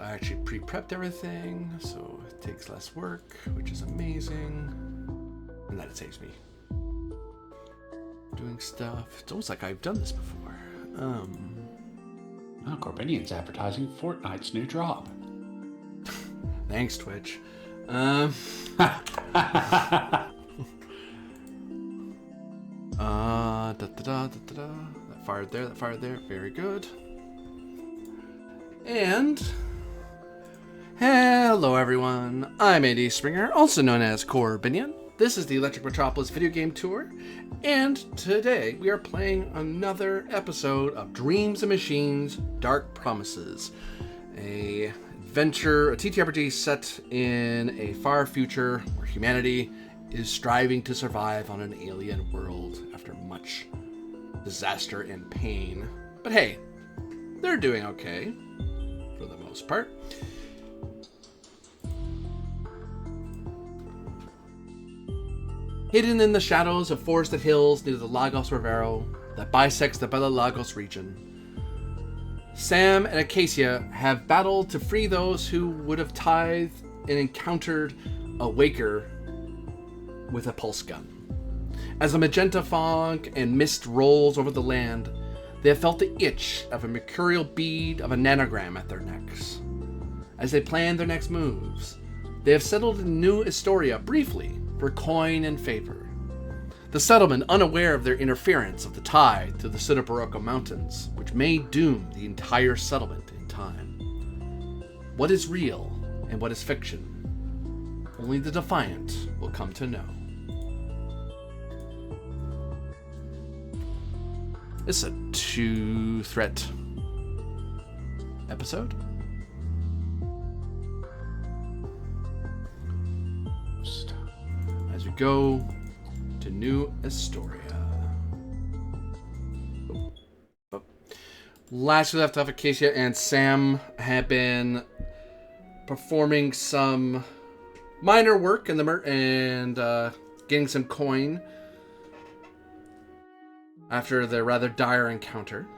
I actually pre-prepped everything, so it takes less work, which is amazing. And that it saves me doing stuff. It's almost like I've done this before. Corbinian's advertising Fortnite's new drop. Thanks, Twitch. That fired there. Very good. And hello, everyone. I'm Andy Springer, also known as Corbinian. This is the Electric Metropolis video game tour, and today we are playing another episode of Dreams and Machines: Dark Promises, a adventure, a TTRPG set in a far future where humanity is striving to survive on an alien world after much disaster and pain. But hey, they're doing okay for the most part. Hidden in the shadows of forested hills near the Lagos Rivero that bisects the Bella Lagos region, Sam and Acacia have battled to free those who would have tithed and encountered a waker with a pulse gun. As the magenta fog and mist rolls over the land, they have felt the itch of a mercurial bead of a nanogram at their necks. As they plan their next moves, they have settled in New Estoria briefly for coin and favor. The settlement unaware of their interference of the tithe to the Sudabrako Mountains, which may doom the entire settlement in time. What is real and what is fiction? Only the defiant will come to know. This is a 2-threat episode. As we go to New Estoria. Last we left off, Acacia and Sam have been performing some minor work in the and getting some coin after their rather dire encounter.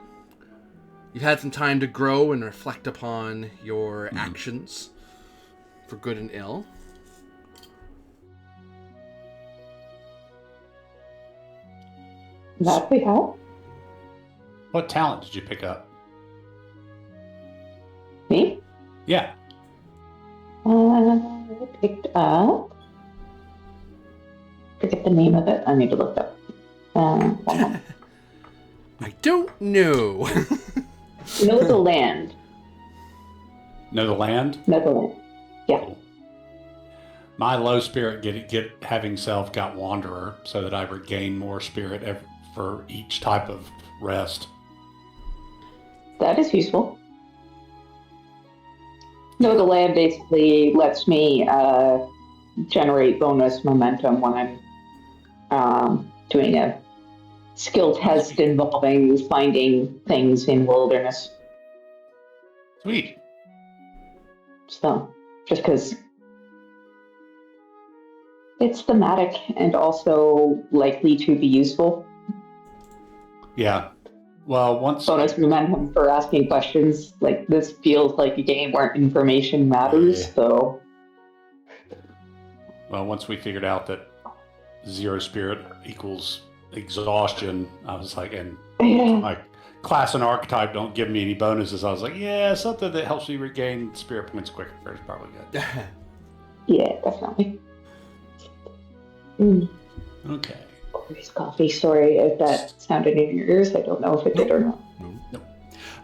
You've had some time to grow and reflect upon your actions for good and ill. That we have. What talent did you pick up? Me? Yeah. I picked up. Forget the name of it. I need to look it up. I don't know. Know the land. Know the land? Know the land. Yeah. Cool. My low spirit having self got wanderer, so that I regain more spirit for each type of rest. That is useful. Know the land basically lets me generate bonus momentum when I'm doing a skill test involving finding things in wilderness. Sweet. So, just because it's thematic and also likely to be useful. Yeah. Well, once Bonus momentum for asking questions. Like, this feels like a game where information matters, so... Well, once we figured out that 0 spirit equals exhaustion, I was like, and my class and archetype don't give me any bonuses. I was like, yeah, something that helps me regain spirit points quicker is probably good. Yeah, definitely. Okay. There's coffee. Sorry if that sounded in your ears. I don't know if it did or not.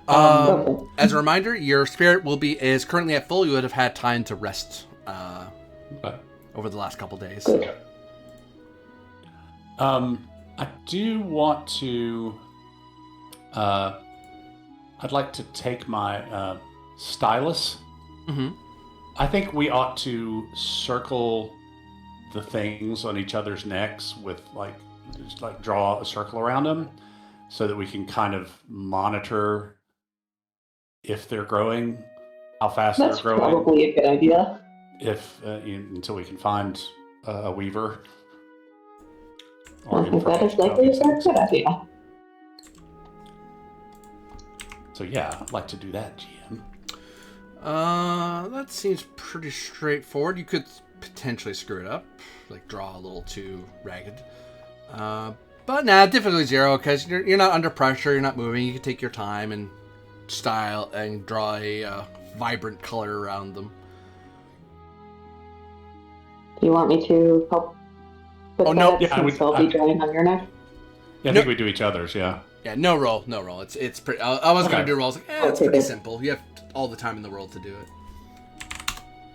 No. As a reminder, your spirit is currently at full. You would have had time to rest over the last couple days. Good. I do want to. I'd like to take my stylus. Mm-hmm. I think we ought to circle the things on each other's necks with just draw a circle around them, so that we can kind of monitor if they're growing, how fast That's they're growing. Probably a good idea. If until we can find a weaver. I think that is likely a very good idea. So yeah, I'd like to do that, GM. That seems pretty straightforward. You could potentially screw it up, like draw a little too ragged. But nah, difficulty 0 because you're not under pressure. You're not moving. You can take your time and style and draw a vibrant color around them. Do you want me to help with that? No, yeah, since I'll be drawing on your neck. Yeah, I think we do each other's. Yeah. Yeah, no roll. It's pretty. I was gonna do rolls. It's pretty simple. You have all the time in the world to do it.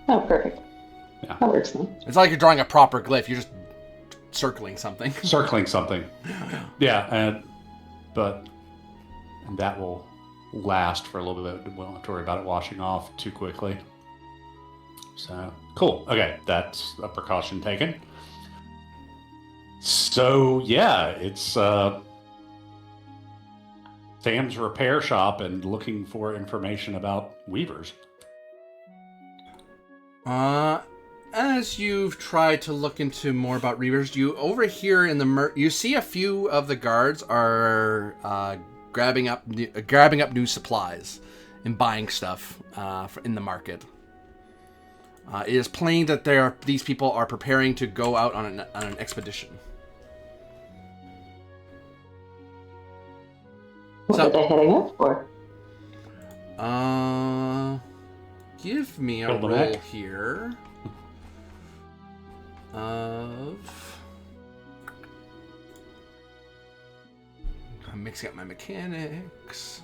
Oh, perfect. Yeah. That works then. It's like you're drawing a proper glyph. You're just circling something. Circling something. Yeah, and that will last for a little bit. We won't have to worry about it washing off too quickly. So cool. Okay, that's a precaution taken. So yeah, it's Sam's repair shop and looking for information about weavers. As you've tried to look into more about reavers, you overhear in the you see a few of the guards are grabbing up new supplies and buying stuff in the market. It is plain that these people are preparing to go out on an expedition. What are they heading out for? Give me a Build the roll mech. here of... I'm mixing up my mechanics.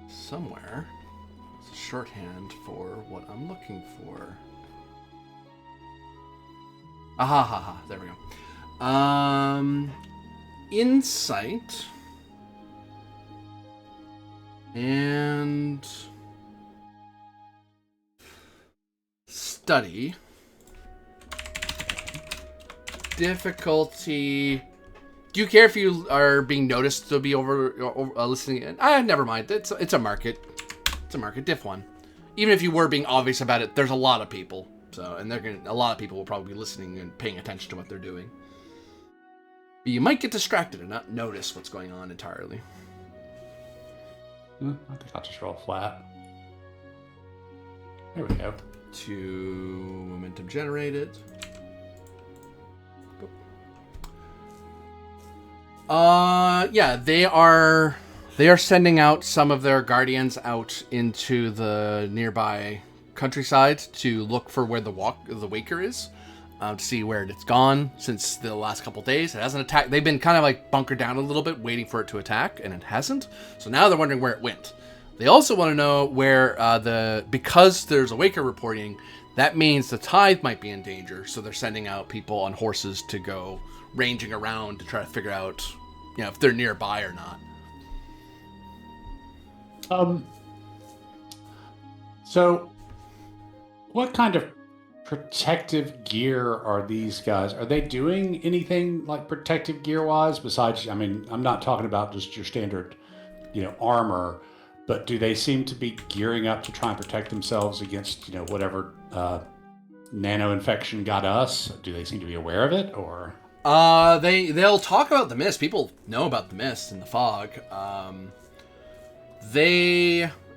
Somewhere, it's a shorthand for what I'm looking for. Aha, ha, ha. There we go. Insight. And study. Difficulty. Do you care if you are being noticed to be over listening in? Never mind. It's a market. It's a market. Diff 1. Even if you were being obvious about it, there's a lot of people. So, and a lot of people will probably be listening and paying attention to what they're doing. But you might get distracted and not notice what's going on entirely. I think I'll just roll flat. There we go. 2 momentum generated. Yeah, they are sending out some of their guardians out into the nearby countryside to look for where the waker is, to see where it's gone since the last couple days. It hasn't attacked. They've been kind of like bunkered down a little bit, waiting for it to attack, and it hasn't. So now they're wondering where it went. They also want to know where because there's a waker reporting, that means the tithe might be in danger. So they're sending out people on horses to go ranging around to try to figure out, if they're nearby or not. So what kind of protective gear are these guys? Are they doing anything like protective gear wise besides, I'm not talking about just your standard, armor, but do they seem to be gearing up to try and protect themselves against, whatever nano infection got us? Do they seem to be aware of it, or? They'll talk about the mist. People know about the mist and the fog.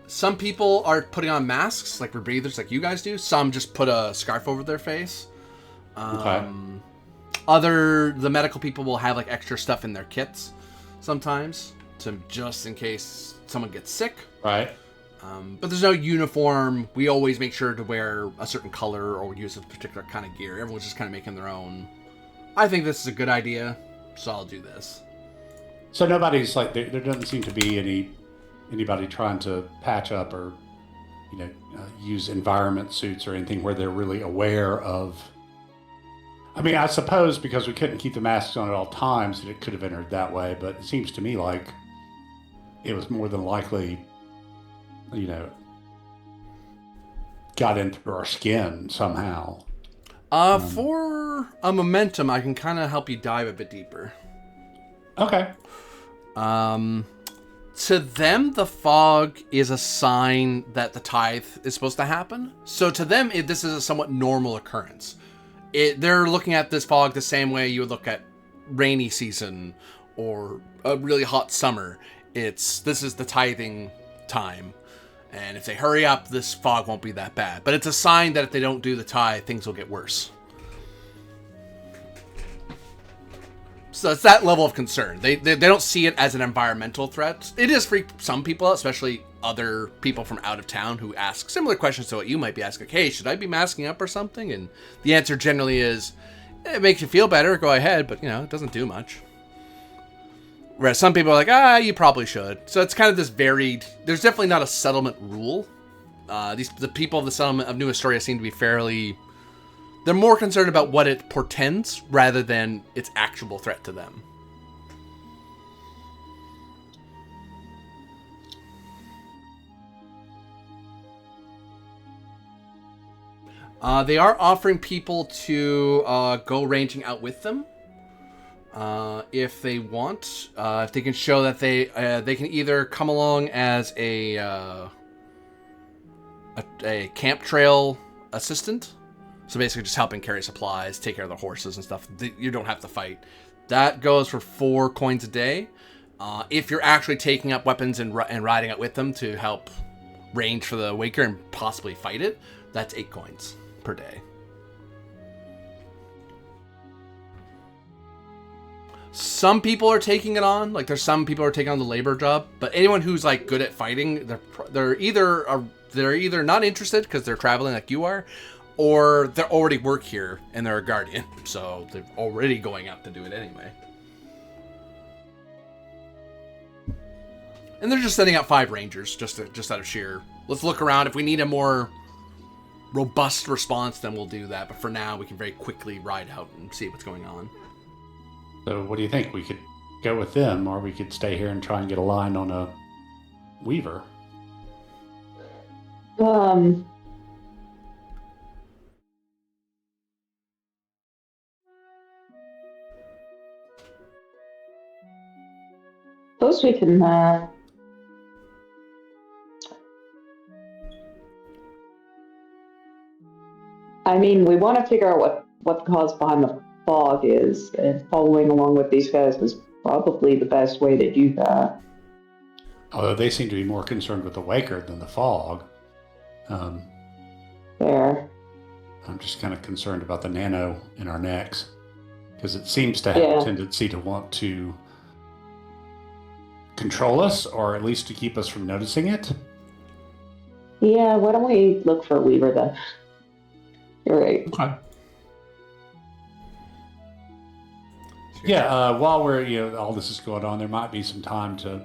Some people are putting on masks, like rebreathers, like you guys do. Some just put a scarf over their face. Okay. The medical people will have like extra stuff in their kits sometimes, just in case someone gets sick. Right. But there's no uniform. We always make sure to wear a certain color or use a particular kind of gear. Everyone's just kind of making their own. I think this is a good idea, so I'll do this. So nobody's like, there doesn't seem to be anybody trying to patch up or, use environment suits or anything where they're really aware of. I suppose because we couldn't keep the masks on at all times, that it could have entered that way. But it seems to me like it was more than likely, got in through our skin somehow. For a momentum, I can kind of help you dive a bit deeper. Okay. To them, the fog is a sign that the tithe is supposed to happen. So to them, this is a somewhat normal occurrence. they're looking at this fog the same way you would look at rainy season or a really hot summer. This is the tithing time. And if they hurry up, this fog won't be that bad. But it's a sign that if they don't do the tithe, things will get worse. So it's that level of concern. They don't see it as an environmental threat. It is for some people, especially other people from out of town who ask similar questions to what you might be asking. Like, hey, should I be masking up or something? And the answer generally is, it makes you feel better, go ahead, but, it doesn't do much. Whereas some people are like, you probably should. So it's kind of this varied... There's definitely not a settlement rule. The people of the settlement of New Estoria seem to be fairly... They're more concerned about what it portends rather than its actual threat to them. They are offering people to go ranging out with them. If they want, if they can show that they can either come along as a camp trail assistant, so basically just helping carry supplies, take care of the horses and stuff. You don't have to fight. That goes for 4 coins a day. If you're actually taking up weapons and riding out with them to help range for the Waker and possibly fight it, that's 8 coins per day. Some people are taking it on, like there's some people who are taking on the labor job, but anyone who's like good at fighting, they're either not interested because they're traveling like you are, or they already work here and they're a guardian, so they're already going out to do it anyway. And they're just sending out 5 rangers just out of sheer. Let's look around. If we need a more robust response, then we'll do that. But for now, we can very quickly ride out and see what's going on. So what do you think? We could go with them, or we could stay here and try and get a line on a weaver? Suppose we can, we want to figure out what the cause behind the fog is, and following along with these guys is probably the best way to do that. Although they seem to be more concerned with the Waker than the fog. There. I'm just kind of concerned about the nano in our necks, because it seems to have a tendency to want to control us, or at least to keep us from noticing it. Yeah, why don't we look for a weaver then? You're right. Okay. Yeah, while we're, all this is going on, there might be some time to...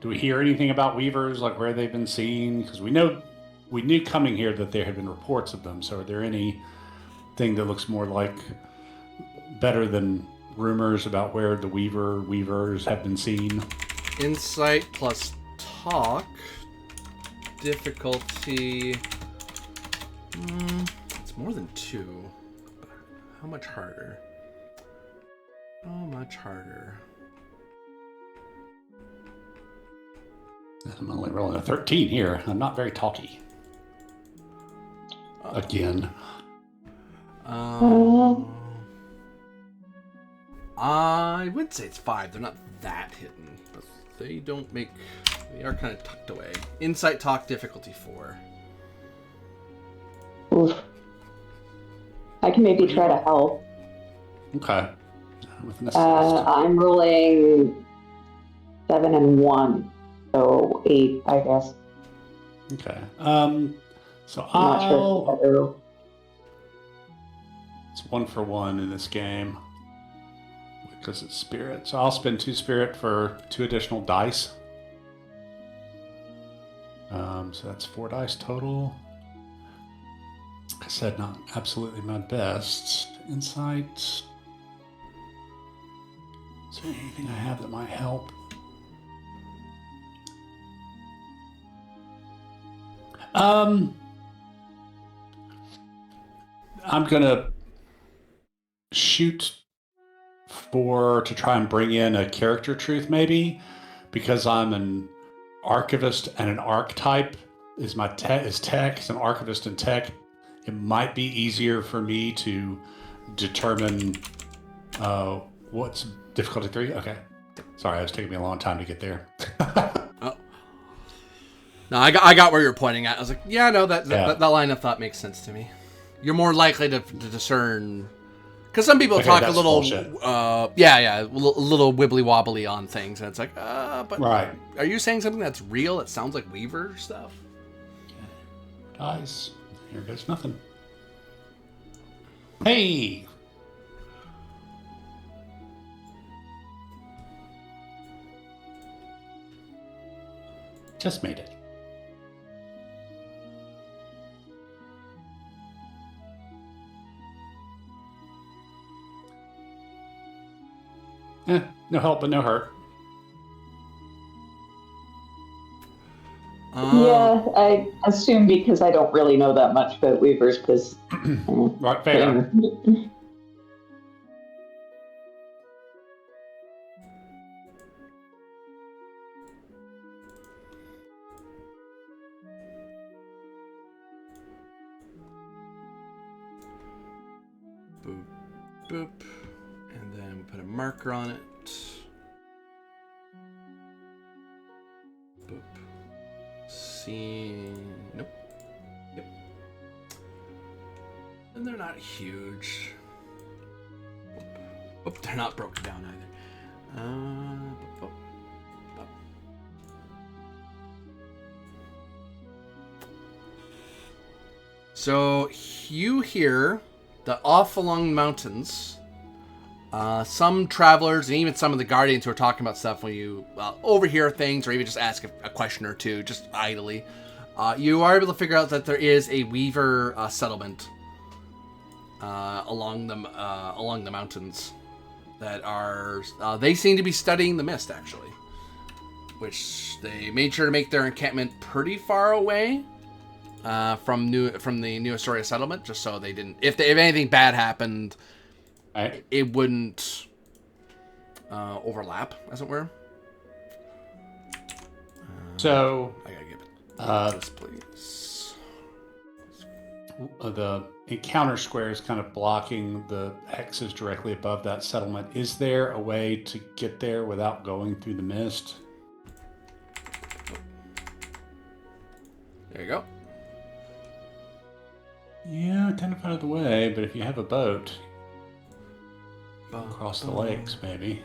Do we hear anything about weavers, like where they've been seen? Because we knew coming here that there had been reports of them, so are there anything that looks more like better than rumors about where the weavers have been seen? Insight plus talk. Difficulty... it's more than 2. How much harder? How much harder? I'm only rolling a 13 here. I'm not very talky. Again. I would say it's 5. They're not that hidden, but they are kind of tucked away. Insight talk difficulty 4. Oof. I can maybe try to help. Okay. I'm rolling 7 and 1, so 8, I guess. Okay. So I'm not sure. It's 1 for 1 in this game because it's spirit. So I'll spend 2 spirit for 2 additional dice. So that's 4 dice total. Like I said, not absolutely my best. Insight. Is there anything I have that might help? I'm gonna shoot to try and bring in a character truth, maybe, because I'm an archivist and an archetype is my tech. As an archivist and tech, it might be easier for me to determine what's difficulty 3? Okay. Sorry, it was taking me a long time to get there. Oh. No, I got where you're pointing at. I was like, yeah, no, that line of thought makes sense to me. You're more likely to discern, because some people talk a little, a little wibbly wobbly on things, and it's like, but right. Are you saying something that's real? It sounds like Weaver stuff. Dies. Here goes nothing. Hey. Just made it. No help but no hurt. Yeah, I assume because I don't really know that much about weavers, because... right, fair. Boop, boop. And then we put a marker on it. Boop. Nope. Yep. And they're not huge. Oop, they're not broken down either. Boop, boop, boop. So you hear that off along the mountains, some travelers and even some of the guardians who are talking about stuff, when you overhear things or even just ask a question or two, just idly, you are able to figure out that there is a weaver settlement along the mountains that are. They seem to be studying the mist, actually, which they made sure to make their encampment pretty far away from the New Estoria settlement, just so they didn't. If anything bad happened. Right. It wouldn't overlap, as it were. So I gotta give it this, please. The encounter square is kind of blocking the hexes directly above that settlement. Is there a way to get there without going through the mist? There you go. Yeah, kind of out of the way, but if you have a boat. Across the lakes, maybe.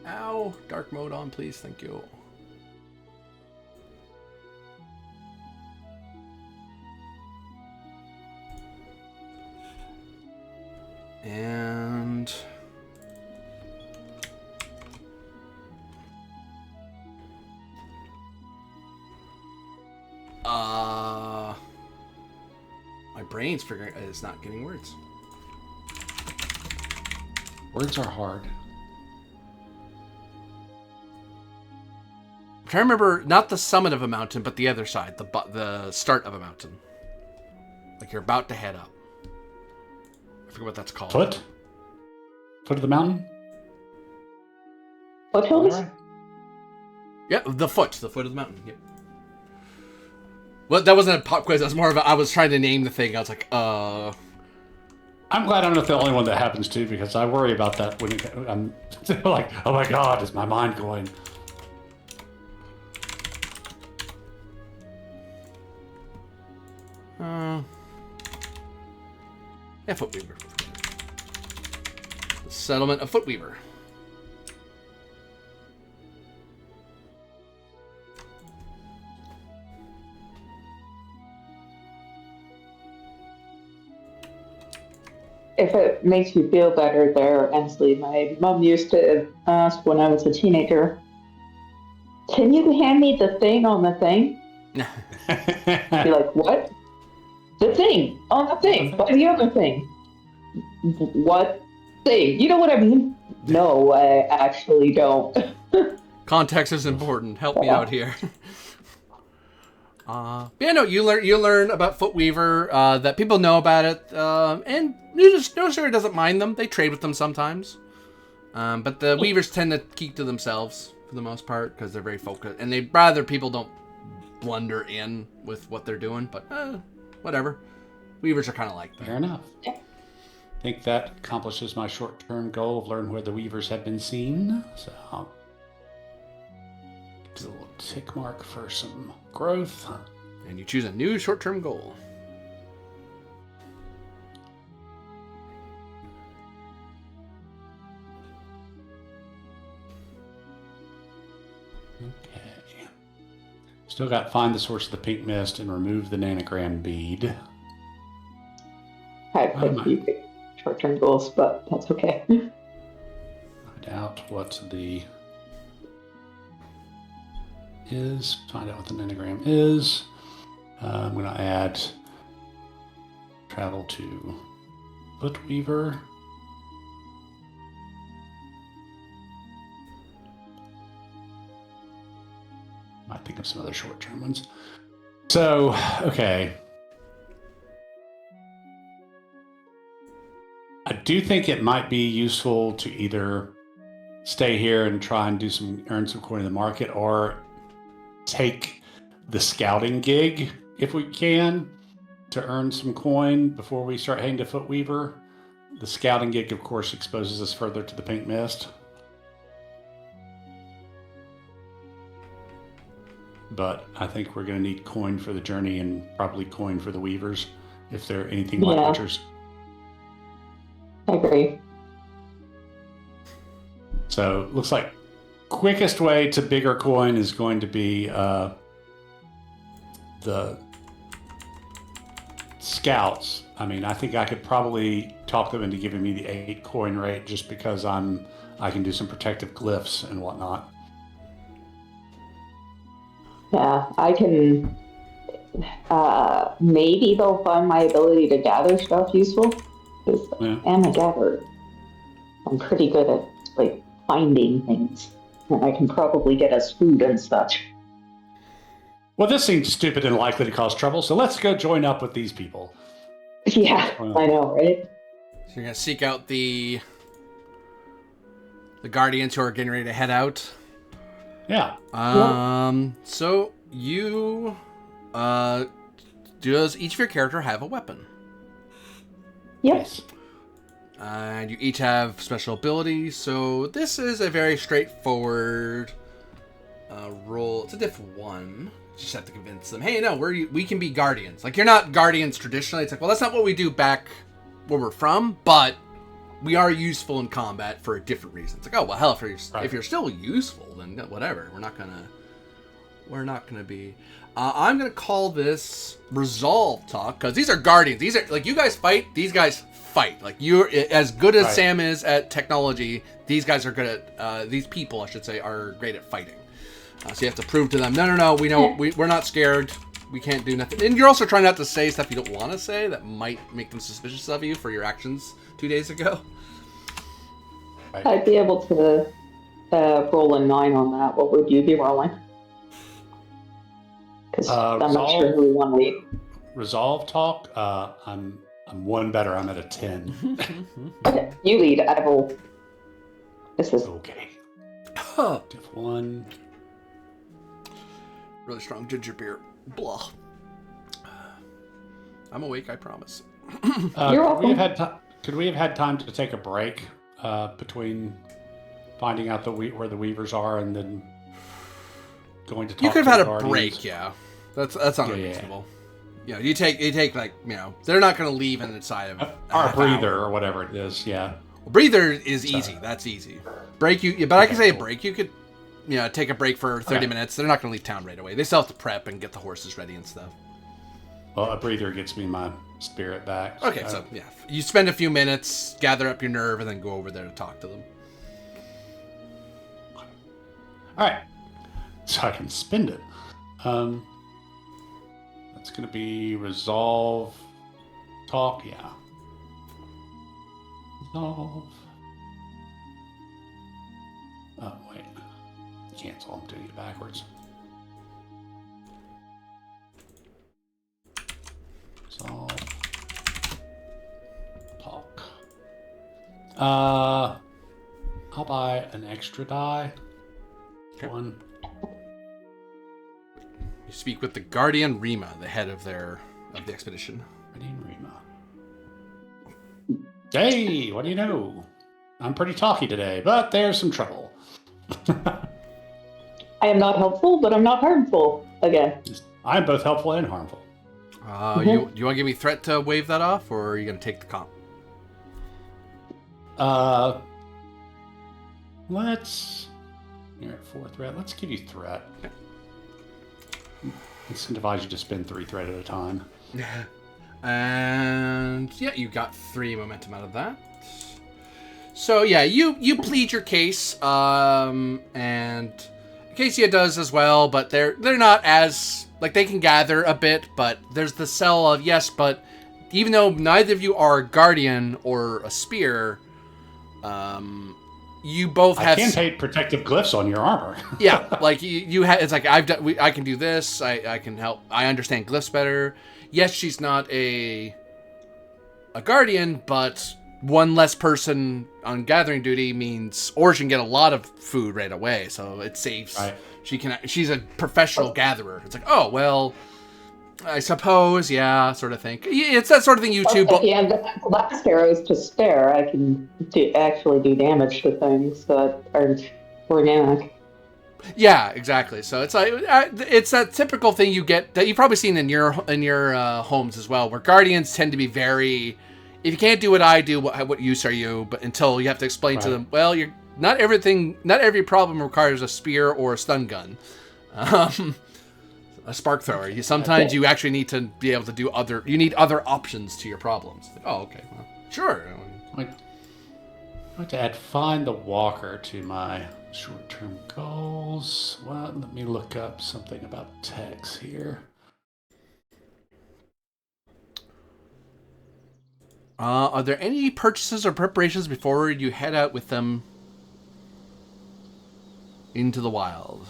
Ow! Dark mode on, please. Thank you. And... my brain's figuring it's not getting words. Words are hard. I'm trying to remember, not the summit of a mountain, but the other side, the start of a mountain. Like you're about to head up. I forget what that's called. Foot of the mountain? Foothills? Right. Yeah, the foot of the mountain. Yep. Well, that wasn't a pop quiz. That was more of I was trying to name the thing. I was like, I'm glad I'm not the only one that happens to, because I worry about that when I'm like, oh my god, is my mind going? Yeah, Footweaver. The settlement of Footweaver. If it makes you feel better there, Ensley, my mom used to ask when I was a teenager, can you hand me the thing on the thing? Be like, what? The thing on the thing, by the other thing. What thing? You know what I mean? No, I actually don't. Context is important. Help me out here. Yeah, no, you learn about Footweaver, that people know about it, and New Estoria doesn't mind them. They trade with them sometimes. But the weavers tend to keep to themselves for the most part because they're very focused, and they'd rather people don't blunder in with what they're doing. But whatever. Weavers are kind of like that. Fair enough. I think that accomplishes my short-term goal of learn where the weavers have been seen. So I'll do a little tick mark for some growth. And you choose a new short-term goal. Okay. Still got find the source of the pink mist and remove the nanogram bead. I have quite a few short-term goals, but that's okay. Find out what the is. Find out what the nanogram is. I'm going to add travel to Footweaver. Might think of some other short-term ones. So, okay. I do think it might be useful to either stay here and try and earn some coin in the market, or take the scouting gig if we can to earn some coin before we start heading to Footweaver. The scouting gig, of course, exposes us further to the pink mist. But I think we're going to need coin for the journey and probably coin for the weavers if they're anything like witchers. I agree. So looks like quickest way to bigger coin is going to be the scouts. I mean, I think I could probably talk them into giving me the 8 coin rate just because I can do some protective glyphs and whatnot. Yeah, I can. Maybe they'll find my ability to gather stuff useful. Because I'm a gatherer. I'm pretty good at finding things, and I can probably get us food and such. Well, this seems stupid and likely to cause trouble, so let's go join up with these people. Yeah, I know, right? So you're gonna seek out the guardians who are getting ready to head out. Yeah. So you does each of your character have a weapon? Yes. And you each have special abilities, so this is a very straightforward roll. It's a diff 1. You just have to convince them, hey, no, we can be guardians. Like, you're not guardians traditionally. It's like, well, that's not what we do back where we're from, but we are useful in combat for a different reason. It's like, oh, well, hell, if you're still useful, then whatever. We're not gonna be. I'm gonna call this resolve talk, because these are guardians. These are like, you guys fight. These guys fight. Like, you're as good as Sam is at technology. These guys are good at. These people, I should say, are great at fighting. So you have to prove to them, no, we know we're not scared. We can't do nothing. And you're also trying not to say stuff you don't want to say that might make them suspicious of you for your actions 2 days ago. Right. I'd be able to roll a 9 on that. What would you be rolling? Because I'm not sure who we want to lead. Resolve talk. I'm 1 better. I'm at a 10. Okay, you lead. I roll. This is okay. Diff 1. Really strong ginger beer. Blah. I'm awake, I promise. You're welcome. Could we have had time to take a break between finding out where the weavers are and then going to talk? You could to have the had a guardians? break, yeah. That's unreasonable. Yeah, you take they're not going to leave inside of or a breather or whatever it is. Yeah, breather is easy. That's easy. Break but I can say a break. You could take a break for 30 minutes. They're not going to leave town right away. They still have to prep and get the horses ready and stuff. Well, a breather gets me my spirit back. Okay, so yeah, you spend a few minutes, gather up your nerve, and then go over there to talk to them. All right, so I can spend it. That's going to be resolve talk. Yeah, resolve. Oh wait, cancel. I'm doing it backwards. Resolve talk. I'll buy an extra die. Okay. One. You speak with the Guardian Rima, the head of the expedition. Guardian Rima. Hey, what do you know? I'm pretty talky today, but there's some trouble. I am not helpful, but I'm not harmful. Again. I'm both helpful and harmful. You want to give me threat to wave that off, or are you going to take the comp? Let's... You're at 4 threat. Let's give you threat. Okay. Incentivize you to spend 3 threat at a time. And yeah, you got 3 momentum out of that. So yeah, you plead your case, and Acacia does as well, but they're not as, like, they can gather a bit, but there's the cell of, yes, but even though neither of you are a guardian or a spear, you both have... I can paint protective glyphs on your armor. Yeah, like you have. It's like I can do this. I can help. I understand glyphs better. Yes, she's not a guardian, but one less person on gathering duty means Origin can get a lot of food right away, so it saves. Right. She's a professional gatherer. It's like, oh well, I suppose, yeah, sort of thing. It's that sort of thing. You two, If you have the blast arrows to spare, I can actually do damage to things that aren't organic. Yeah, exactly. So it's like it's that typical thing you get that you've probably seen in your homes as well, where guardians tend to be very. If you can't do what I do, what use are you? But until you have to explain to them, well, you're not everything. Not every problem requires a spear or a stun gun, a spark thrower. Sometimes you actually need to be able to do other. You need other options to your problems. Like, oh, okay, well, sure. I'd like to add find the walker to my short-term goals. Well, let me look up something about text here. Are there any purchases or preparations before you head out with them into the wild?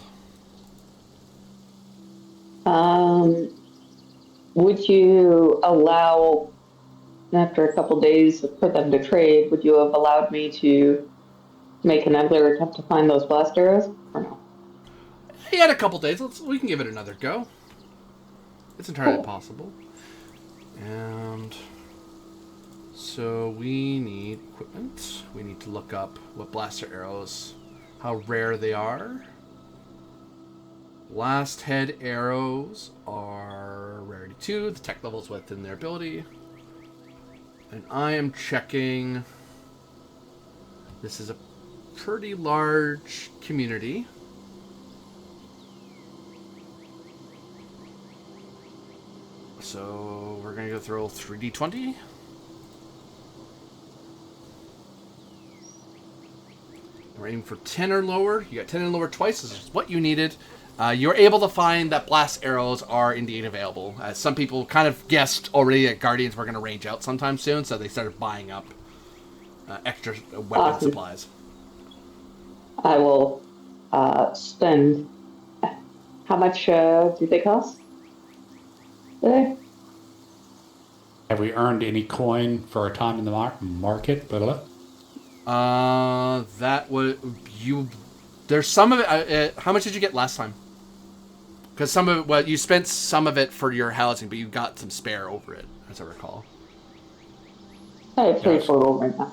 Would you allow, after a couple days for them to trade, would you have allowed me to make an uglier attempt to find those blast arrows, or no? He had a couple days. We can give it another go. It's entirely possible. And so we need equipment. We need to look up what blaster arrows, how rare they are. Blast head arrows are rarity 2. The tech level's within their ability. And I am checking. This is a pretty large community. So we're going to go throw 3d20. We're aiming for 10 or lower. You got 10 and lower twice. This is what you needed. You're able to find that blast arrows are indeed available. Some people kind of guessed already that Guardians were going to range out sometime soon, so they started buying up extra weapon supplies. I will spend... How much do they cost? Today? Have we earned any coin for our time in the market? That would... There's some of it... how much did you get last time? Because some of it... Well, you spent some of it for your housing, but you got some spare over it, as I recall. I have 3 total right now.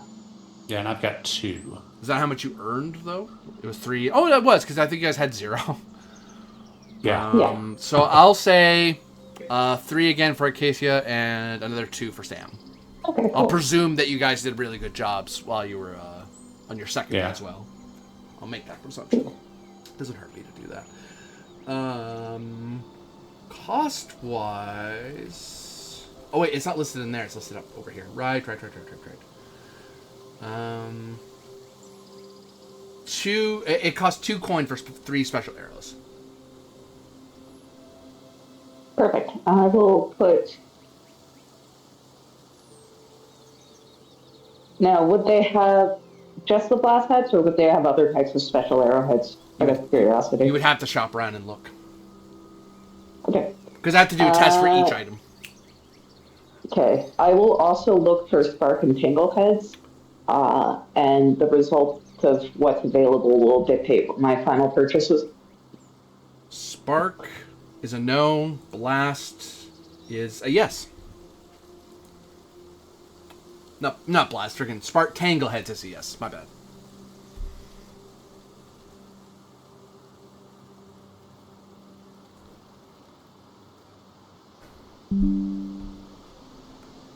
Yeah, and I've got 2. Is that how much you earned, though? It was 3. Oh, that was, because I think you guys had 0. Yeah. So I'll say 3 again for Acacia and another 2 for Sam. Okay, cool. I'll presume that you guys did really good jobs while you were on your second day as well. I'll make that presumption. Doesn't hurt me to do that. Cost-wise... Oh, wait, it's not listed in there. It's listed up over here. Right. 2... It costs 2 coin for 3 special arrows. Perfect. I will put... Now, would they have just the blast heads, or would they have other types of special arrowheads? Out of curiosity. You would have to shop around and look. Okay. Because I have to do a test for each item. Okay. I will also look for spark and tingle heads, and the result of what's available will dictate what my final purchase is. Spark is a no. Blast is a yes. No, not blast. Freaking spark. Tangleheads is a yes. My bad.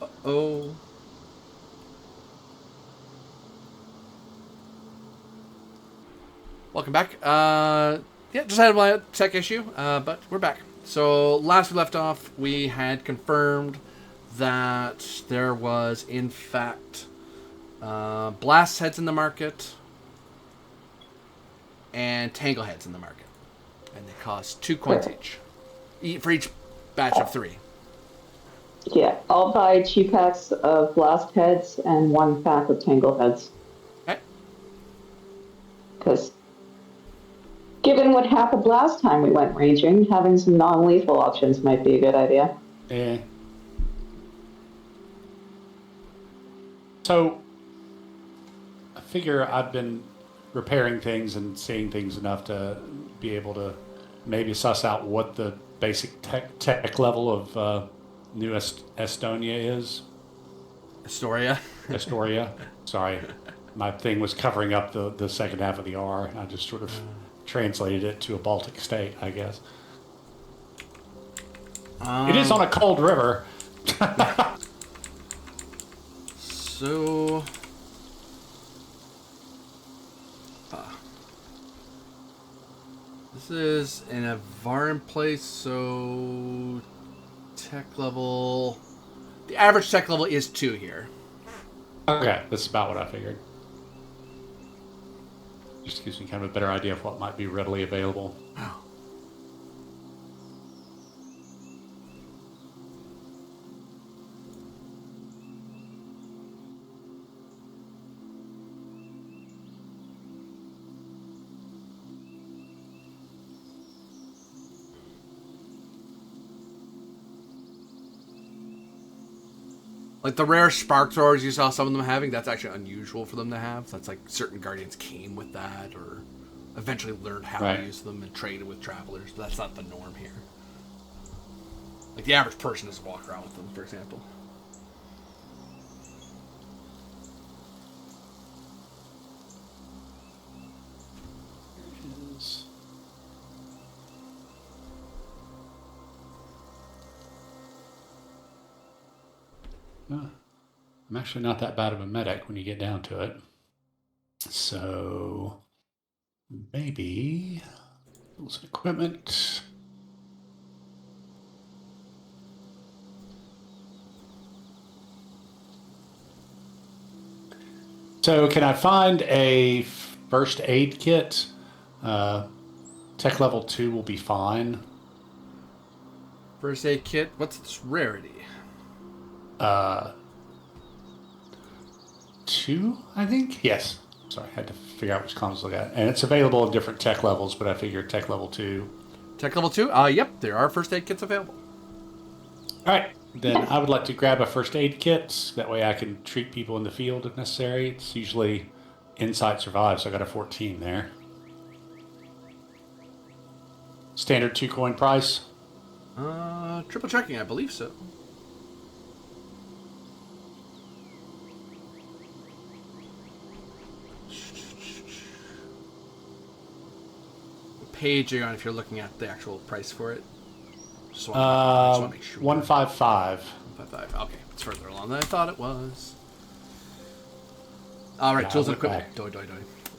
Uh-oh. Welcome back. Yeah, just had my tech issue, but we're back. So last we left off, we had confirmed that there was, in fact, blast heads in the market and tangle heads in the market, and they cost 2 coins each for each batch of 3. Yeah, I'll buy 2 packs of blast heads and 1 pack of tangle heads. Okay. Because given what happened last time we went ranging, having some non-lethal options might be a good idea. Yeah. So, I figure I've been repairing things and seeing things enough to be able to maybe suss out what the basic tech level of new Estonia is. Estoria. Sorry. My thing was covering up the second half of the R, and I just sort of translated it to a Baltic state, I guess. It is on a cold river. So... this is in a Varan place, so... tech level... the average tech level is 2 here. Okay, that's about what I figured. Just gives me kind of a better idea of what might be readily available. Oh. Like the rare spark throwers you saw some of them having, that's actually unusual for them to have. That's like certain guardians came with that or eventually learned how to use them and traded with travelers. But that's not the norm here. Like the average person doesn't walk around with them, for example. I'm actually not that bad of a medic when you get down to it. So maybe tools and equipment. So can I find a first aid kit? Tech level 2 will be fine. First aid kit, what's its rarity? 2, I think. Yes. Sorry, I had to figure out which columns to look at. And it's available at different tech levels, but I figured tech level 2. Tech level 2? Yep, there are first aid kits available. All right. Then I would like to grab a first aid kit. That way I can treat people in the field if necessary. It's usually Insight Survive, so I got a 14 there. Standard 2 coin price. Triple checking, I believe so. What page are you on if you're looking at the actual price for it? Just want to make sure. 155. 155. Okay, it's further along than I thought it was. All right, tools and equipment.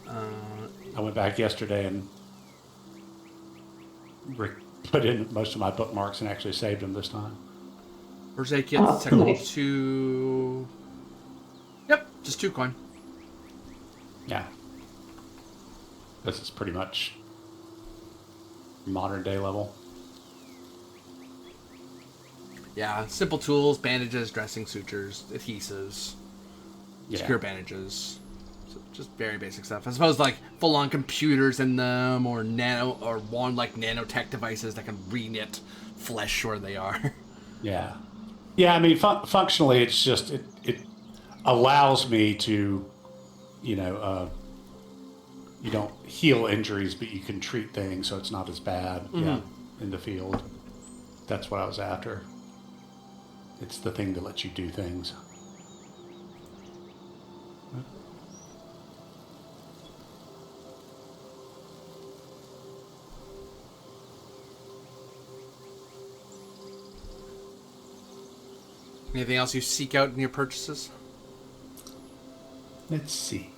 I went back yesterday and put in most of my bookmarks and actually saved them this time. First aid kit, tech level 2. Yep, just 2 coin. Yeah. This is pretty much modern day level. Yeah, simple tools, bandages, dressing, sutures, adhesives, secure bandages. So just very basic stuff. I suppose like full-on computers in them or nanotech devices that can reknit flesh where they are. Yeah. Yeah, I mean, functionally, it's just, it allows me to, you don't heal injuries, but you can treat things so it's not as bad. Yeah, in the field. That's what I was after. It's the thing that lets you do things. Anything else you seek out in your purchases? Let's see.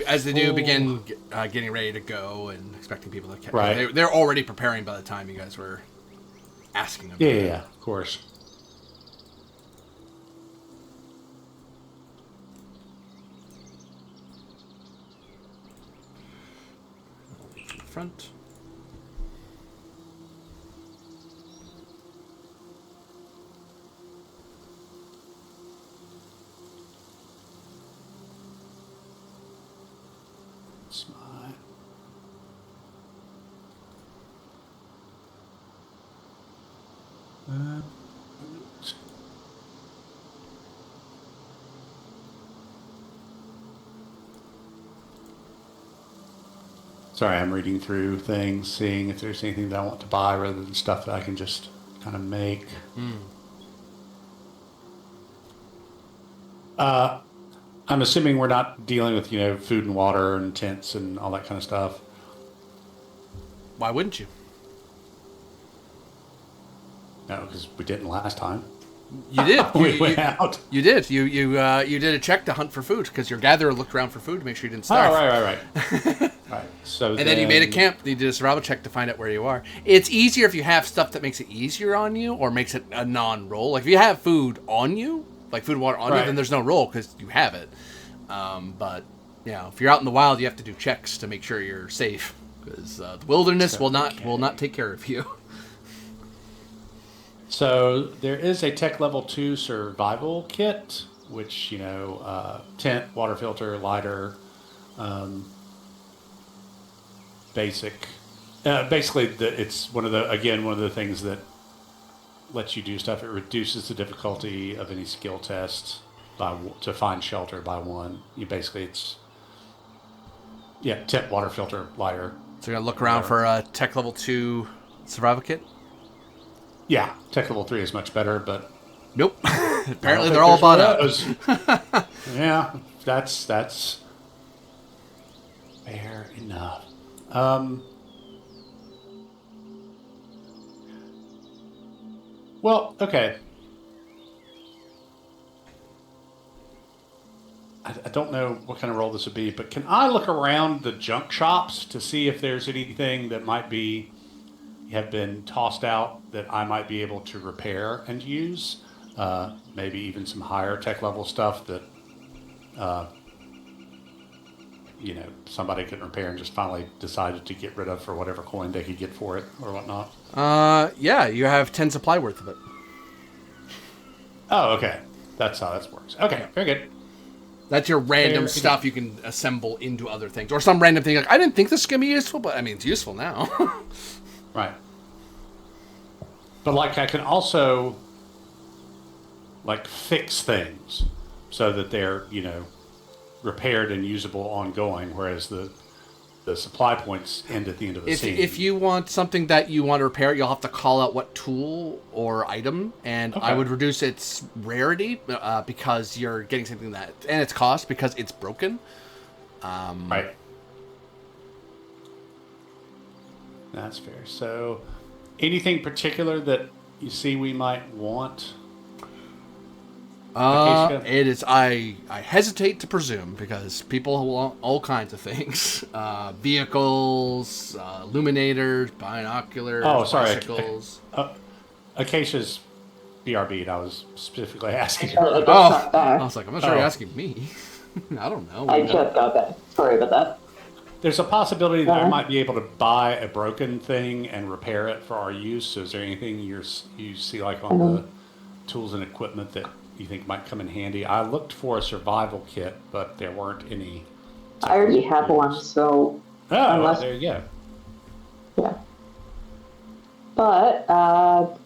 As they do begin getting ready to go and expecting people to catch. Right. They're already preparing by the time you guys were asking them. Yeah, of course. From the front. Sorry, I'm reading through things, seeing if there's anything that I want to buy rather than stuff that I can just kind of make. I'm assuming we're not dealing with, food and water and tents and all that kind of stuff. Why wouldn't you? No, because we didn't last time. You did. We went out. You did. You did a check to hunt for food because your gatherer looked around for food to make sure you didn't starve. Oh, right. Right. So then you made a camp. You did a survival check to find out where you are. It's easier if you have stuff that makes it easier on you or makes it a non-roll. Like if you have food on you, like food and water on you, then there's no roll because you have it. But if you're out in the wild, you have to do checks to make sure you're safe because the wilderness will not take care of you. So there is a tech level 2 survival kit, which, tent, water filter, lighter, basic. Basically, it's one of the things that lets you do stuff. It reduces the difficulty of any skill test to find shelter by 1. Tent, water filter, lighter. So you're going to look around for a tech level 2 survival kit? Yeah, tech level 3 is much better, but nope. Apparently they're all bought up. Yeah, that's fair enough. Well, okay. I don't know what kind of role this would be, but can I look around the junk shops to see if there's anything that might have been tossed out that I might be able to repair and use? Maybe even some higher tech level stuff that, somebody could repair and just finally decided to get rid of for whatever coin they could get for it or whatnot. Yeah, you have 10 supply worth of it. Oh, okay. That's how that works. Okay, very good. That's your random stuff you can assemble into other things. Or some random thing like, I didn't think this was going to be useful, but it's useful now. Right. But I can also fix things so that they're, repaired and usable ongoing, whereas the supply points end at the end of the scene. If you want something that you want to repair, you'll have to call out what tool or item, and I would reduce its rarity because you're getting something and its cost because it's broken. Right. That's fair. So, anything particular that you see we might want? It is. I hesitate to presume because people want all kinds of things: vehicles, illuminators, binoculars, bicycles. Acacia's BRB. I was specifically asking her. I was like, I'm not sure you're asking me. I don't know. I just got that. Sorry about that. There's a possibility that I might be able to buy a broken thing and repair it for our use. So is there anything you see on the tools and equipment that you think might come in handy? I looked for a survival kit, but there weren't any. I already have one, so. Oh, there you go. Yeah. But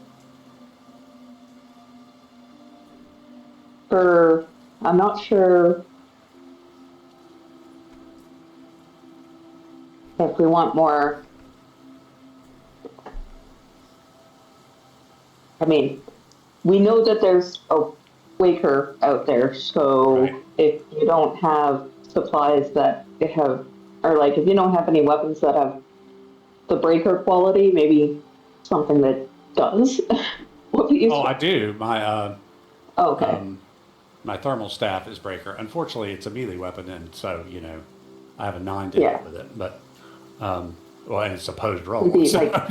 I'm not sure if we want more. I mean, we know that there's a waker out there, so Right. if you don't have supplies that have, or like if you don't have any weapons that have the breaker quality, maybe something that does would be Oh, useful. I do. Okay. My thermal staff is breaker. Unfortunately, it's a melee weapon, and so I have a 9 to Yeah. hit with it. But well, and it's opposed roll, Maybe so like a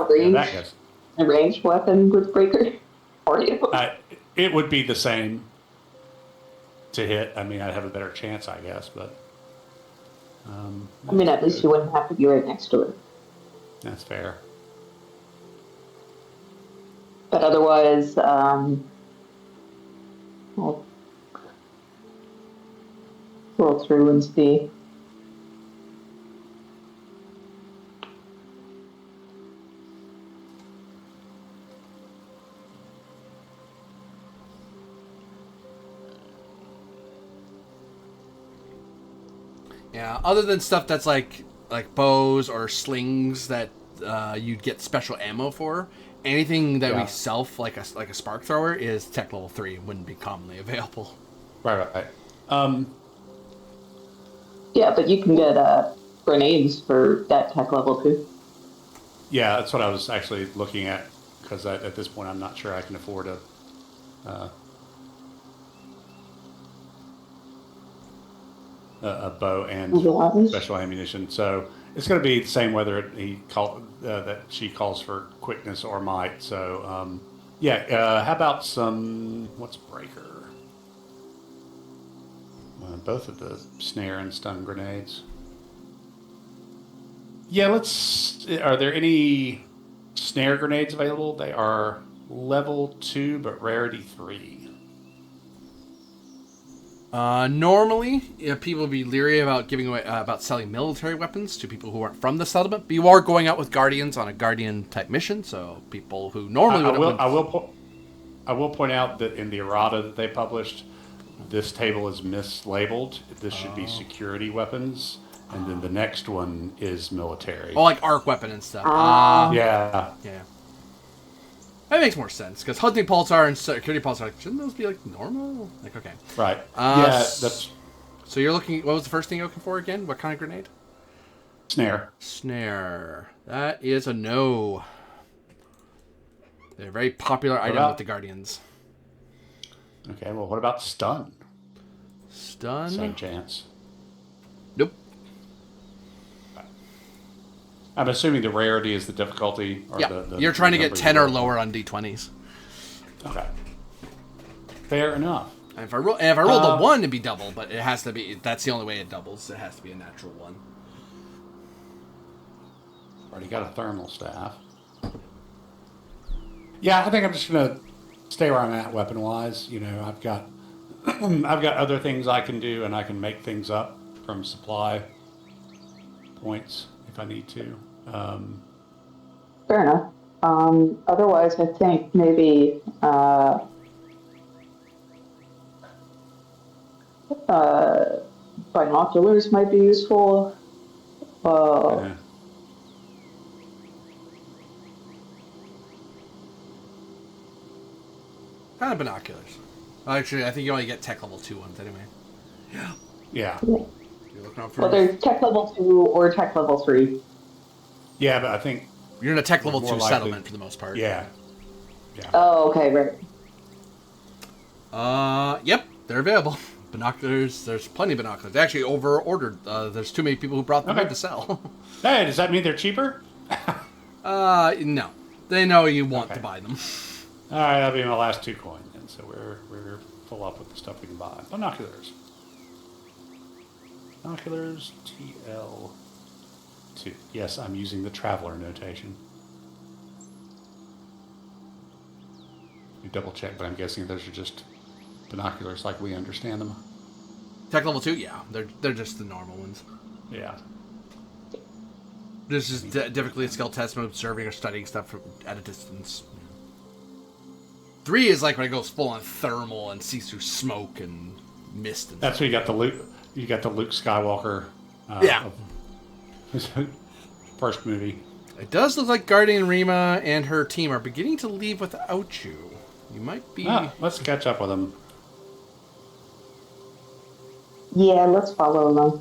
range, that goes. a ranged weapon with breaker for you. It would be the same to hit. I mean, I'd have a better chance, I guess. But I mean, at least you wouldn't have to be right next to it. that's fair. But otherwise, we'll roll through and see. Yeah, other than stuff that's like bows or slings that you'd get special ammo for, anything that we self like a spark thrower is tech level 3, wouldn't be commonly available. Right. Yeah, but you can get grenades for that tech level too. Yeah, that's what I was actually looking at, because at this point I'm not sure I can afford a bow and special ammunition. So it's going to be the same whether that she calls for quickness or might. So how about what's breaker? Both of the snare and stun grenades. Yeah, are there any snare grenades available? They are level 2, but rarity 3. Normally, people would be leery about giving away about selling military weapons to people who aren't from the settlement. But you are going out with guardians on a guardian type mission, so people who normally I will point out that in the errata that they published, this table is mislabeled. This should be security weapons, and then the next one is military. Oh, like arc weapon and stuff. Yeah. That makes more sense, because hunting pulsar and security pulsar, shouldn't those be like normal? Like, okay. Right. That's. So you're looking. What was the first thing you're looking for again? What kind of grenade? Snare. That is a no. They're a very popular item with the guardians. Okay. Well, what about stun? Stun. Same chance. Nope. I'm assuming the rarity is the difficulty. Or you're trying to get 10 or lower on d20s. Okay. Fair enough. And if I roll the 1, it'd be double, but it has to be. That's the only way it doubles. It has to be a natural 1. Already got a thermal staff. Yeah, I think I'm just gonna stay where I'm at weapon-wise. I've got other things I can do, and I can make things up from supply points if I need to. Fair enough. Otherwise, I think maybe binoculars might be useful. Yeah. Kind of binoculars. Actually, I think you only get tech level 2 ones anyway. Yeah. You're looking for whether tech level 2 or tech level 3. Yeah, but I think you're in a tech level 2 settlement for the most part. Yeah. Oh, okay, right. Yep, they're available. Binoculars, there's plenty of binoculars. They actually over-ordered. There's too many people who brought them in to sell. Hey, does that mean they're cheaper? No. They know you want to buy them. All right, that'll be my last 2 coins, and so we're full up with the stuff we can buy. Binoculars. Binoculars TL2. Yes, I'm using the traveler notation. You double check, but I'm guessing those are just binoculars like we understand them. Tech level 2, yeah, they're just the normal ones. Yeah. This is typically a skill test from observing or studying stuff at a distance. 3 is like when it goes full on thermal and sees through smoke and mist. And That's where you got the Luke. You got the Luke Skywalker. Yeah. First movie. It does look like Guardian Rima and her team are beginning to leave without you. You might be... Let's catch up with them. Yeah, let's follow them.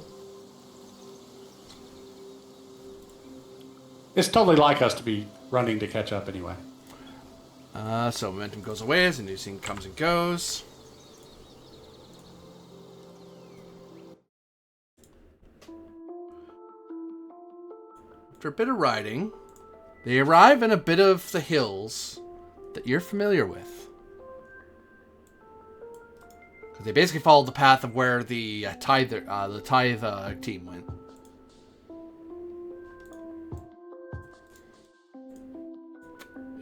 It's totally like us to be running to catch up anyway. So momentum goes away as a new scene comes and goes. After a bit of riding, they arrive in a bit of the hills that you're familiar with. Because they basically followed the path of where the tithe team went.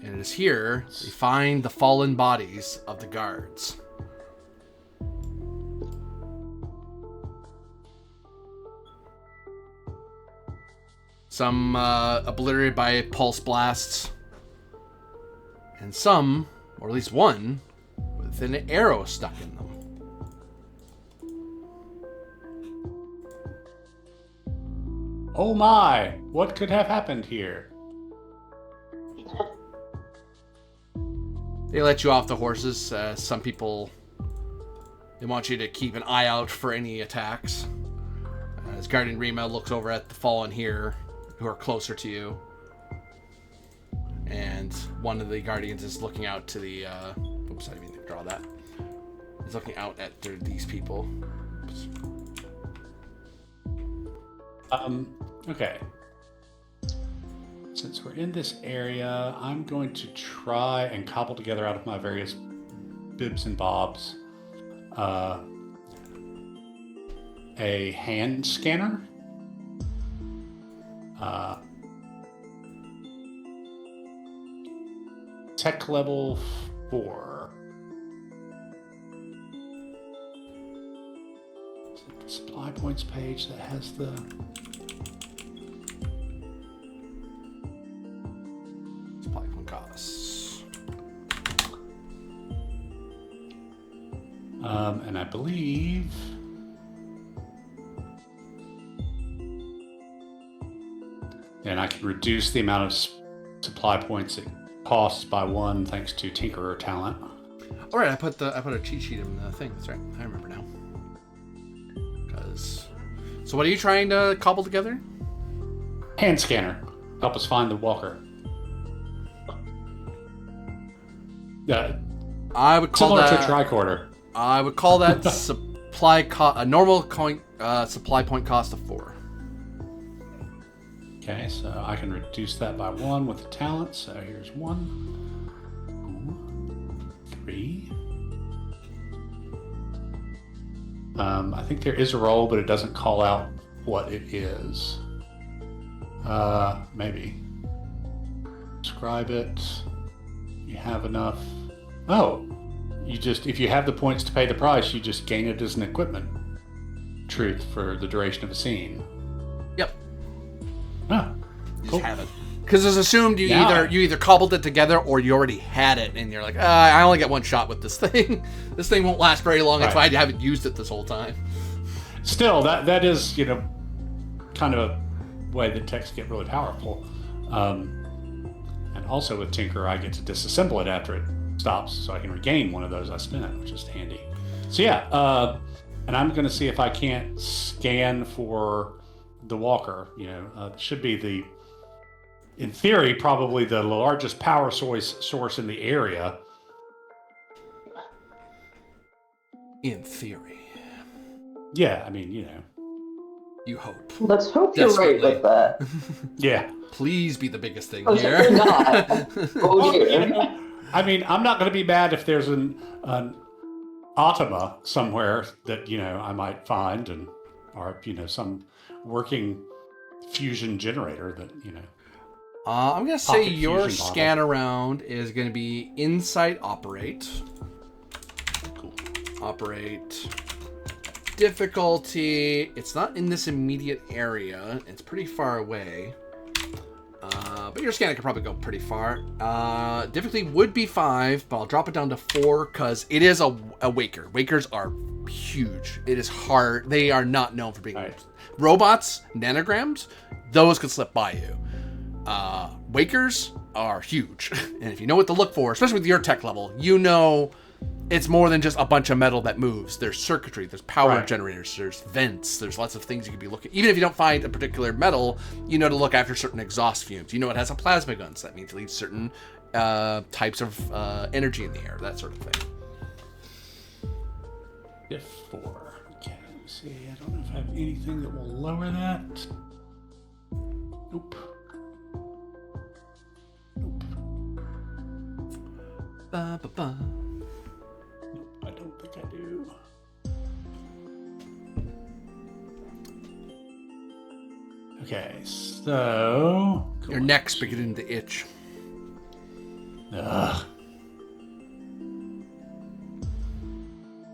And it is here they find the fallen bodies of the guards. Some obliterated by pulse blasts. And some, or at least one, with an arrow stuck in them. Oh my! What could have happened here? They let you off the horses. Some people, they want you to keep an eye out for any attacks. As Guardian Rima looks over at the fallen here, who are closer to you. And one of the Guardians is looking out to the... oops, I didn't mean to draw that. He's looking out at these people. Oops. Okay. Since we're in this area, I'm going to try and cobble together out of my various bibs and bobs a hand scanner. Tech level 4. Is it the supply points page that has the... Supply point costs. And I believe... And I can reduce the amount of supply points it costs by 1 thanks to Tinkerer talent. All right, I put a cheat sheet in the thing. That's right. I remember now. So what are you trying to cobble together? Hand scanner. Help us find the walker. I would call similar that to a tricorder. I would call that a normal supply point cost of 4. Okay, so I can reduce that by 1 with the talent. So here's 1, 2, 3. I think there is a roll, but it doesn't call out what it is. Maybe. Describe it. You have enough. Oh, if you have the points to pay the price, you just gain it as an equipment truth for the duration of a scene. Yep. Oh, You cool. just have it. Because it's assumed you Yeah. either cobbled it together or you already had it, and you're like, I only get one shot with this thing. This thing won't last very long. That's why I haven't used it this whole time. Still, that is, kind of a way that techs get really powerful. And also with Tinker, I get to disassemble it after it stops, so I can regain one of those I spent, which is handy. So yeah, and I'm going to see if I can't scan for the walker. Should be in theory, probably the largest power source in the area. In theory. Yeah, I mean, You hope. Let's hope you're right with that. Yeah. Please be the biggest thing Oh, here. you're not. Oh, dear. I mean, I'm not going to be mad if there's an Automa somewhere that, I might find or some working fusion generator that, I'm going to say Pocket your fusion model. scan around is going to be Insight Operate. Cool. Operate. Difficulty. It's not in this immediate area. It's pretty far away. But your scanner could probably go pretty far. Difficulty would be 5, but I'll drop it down to 4 because it is a waker. Wakers are huge. It is hard. They are not known for being robots, nanograms. Those could slip by you. Wakers are huge. And if you know what to look for, especially with your tech level, you know it's more than just a bunch of metal that moves. There's circuitry, there's power generators, there's vents, there's lots of things you could be looking. Even if you don't find a particular metal, you know to look after certain exhaust fumes. You know it has a plasma gun, so that means it leaves certain types of energy in the air, that sort of thing. If 4. Okay, let me see. I don't know if I have anything that will lower that. Nope. Ba, ba, ba. Nope, I don't think I do. Okay, so... Your neck's beginning to itch. Ugh.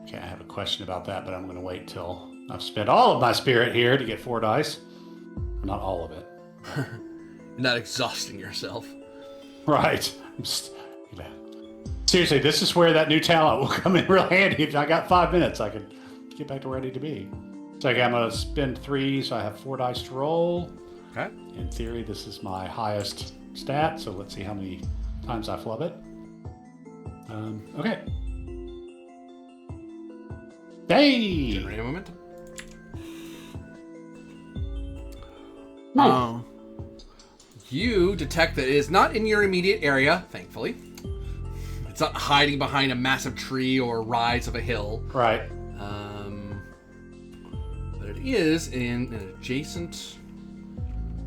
Okay, I have a question about that, but I'm going to wait till I've spent all of my spirit here to get 4 dice. Not all of it. You're not exhausting yourself. Right. Seriously, this is where that new talent will come in real handy. If I got 5 minutes, I could get back to where I need to be. So okay, I'm going to spend 3, so I have 4 dice to roll. Okay. In theory, this is my highest stat, so let's see how many times I flub it. Okay. Hey! Generating momentum. Nice. You detect that it is not in your immediate area, thankfully. It's not hiding behind a massive tree or rise of a hill. Right. But it is in an adjacent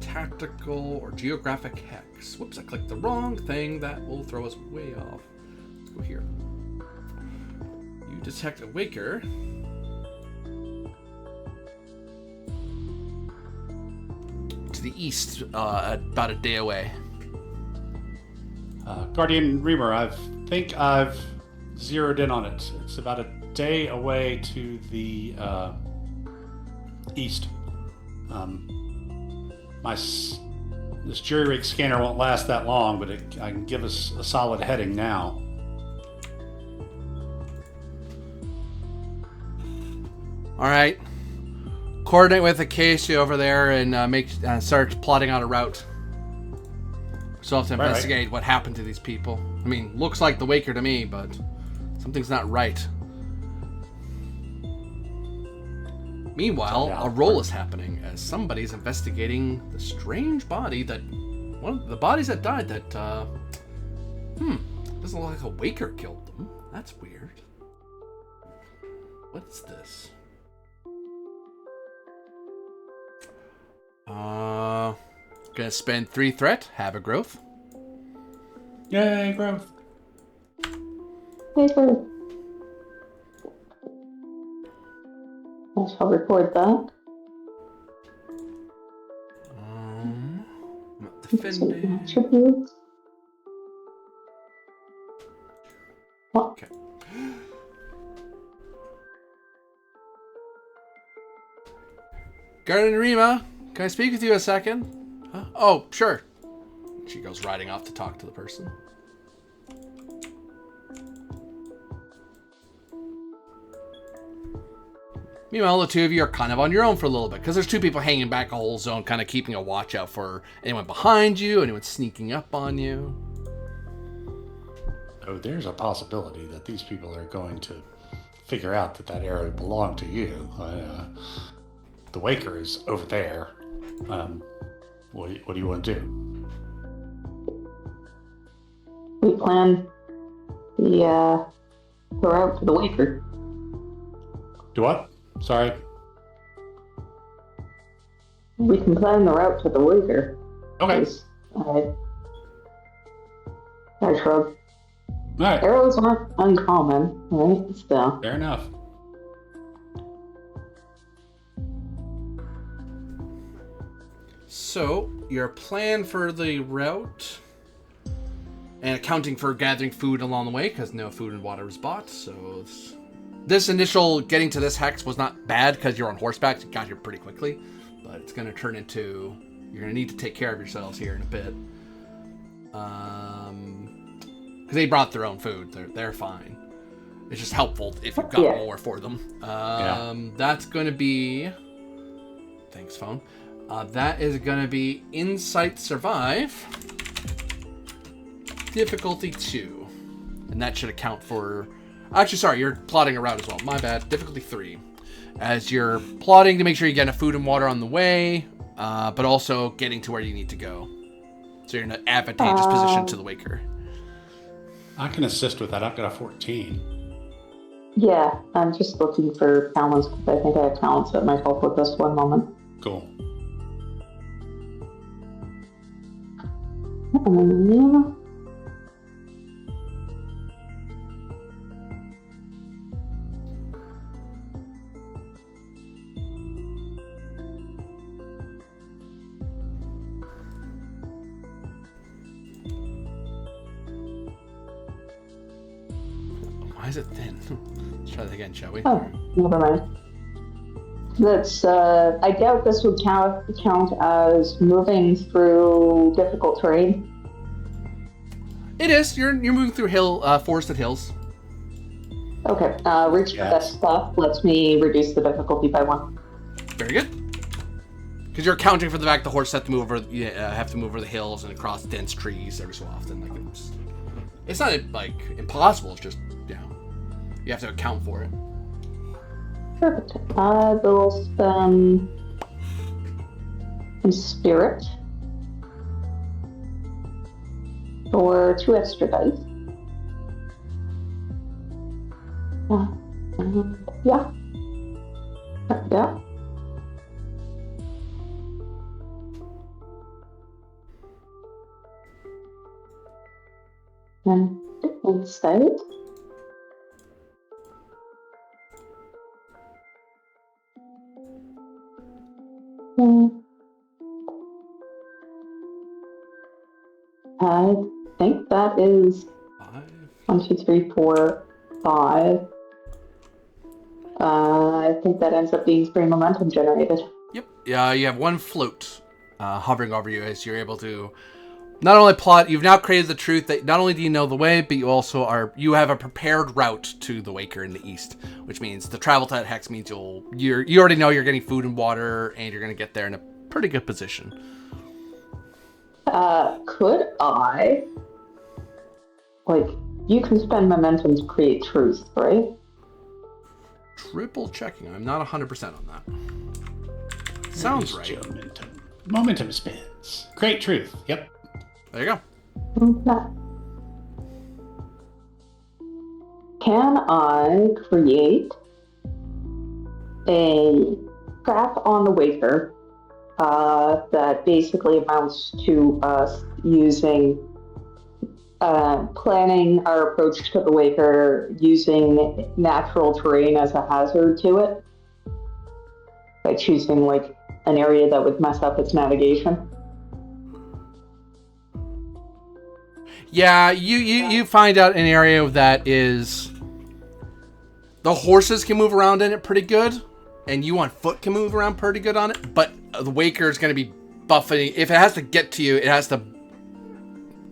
tactical or geographic hex. Whoops, I clicked the wrong thing. That will throw us way off. Let's go here. You detect a waker. To the east, about a day away. Guardian Reamer, I think I've zeroed in on it. It's about a day away to the east. This jury rig scanner won't last that long, but I can give us a solid heading now. All right. Coordinate with Acacia over there and start plotting out a route. So I'll have to investigate what happened to these people. I mean, looks like the Waker to me, but something's not right. Meanwhile, a roll is happening as somebody's investigating the strange body that... one of the bodies that died that... doesn't look like a Waker killed them. That's weird. What's this? Gonna spend 3 threat, have a growth. Yay, growth. Paper. I shall record that. Not defending. Attributes. What? Okay. Garden Rima, can I speak with you a second? Huh? Oh, sure. She goes riding off to talk to the person. Meanwhile, the two of you are kind of on your own for a little bit, because there's 2 people hanging back a whole zone, kind of keeping a watch out for anyone behind you, anyone sneaking up on you. Oh, there's a possibility that these people are going to figure out that area belonged to you. The Waker is over there. What do you want to do? We plan the route to the Waker. Do what? Sorry. We can plan the route to the Waker. Okay. I shrug. All right. Arrows aren't uncommon, right? So. Fair enough. So, your plan for the route, and accounting for gathering food along the way, because no food and water was bought, so this initial getting to this hex was not bad, because you're on horseback, so you got here pretty quickly, but it's going to turn into, you're going to need to take care of yourselves here in a bit. Because they brought their own food. They're fine. It's just helpful if you've got more for them. That's going to be... Thanks, phone. That is going to be Insight Survive. Difficulty 2. And that should account for... Actually, sorry, you're plotting a route as well. My bad. Difficulty 3. As you're plotting to make sure you get enough food and water on the way, but also getting to where you need to go. So you're in an advantageous position to the Waker. I can assist with that. I've got a 14. Yeah, I'm just looking for talents because I think I have talents that might help with this one moment. Cool. Why is it thin? Let's try that again, shall we? Oh, never mind. That's, I doubt this would count as moving through difficult terrain. It is. You're moving through forested hills. Okay, reach for that stuff lets me reduce the difficulty by 1. Very good. Because you're accounting for the fact the horse have to move over the hills and across dense trees every so often. Like it's not like impossible. It's just you have to account for it. Perfect. I will spend some spirit for 2 extra dice. Yeah. Yeah. And insight. I think that is 1, 2, 3, 4, 5. I think that ends up being spray momentum generated. Yep. Yeah, you have 1 float hovering over you as you're able to not only plot. You've now created the truth that not only do you know the way, but you have a prepared route to the Waker in the east, which means the travel to that hex means you already know you're getting food and water, and you're going to get there in a pretty good position. Could I... you can spend momentum to create truth, right? Triple checking. I'm not 100% on that. Sounds right. Momentum spins. Create truth. Yep. There you go. Okay. Can I create a trap on the Waker that basically amounts to us using planning our approach to the Waker using natural terrain as a hazard to it by choosing an area that would mess up its navigation? Yeah, you find out an area that is... The horses can move around in it pretty good, and you on foot can move around pretty good on it, but the Waker is going to be buffeting. If it has to get to you, it has to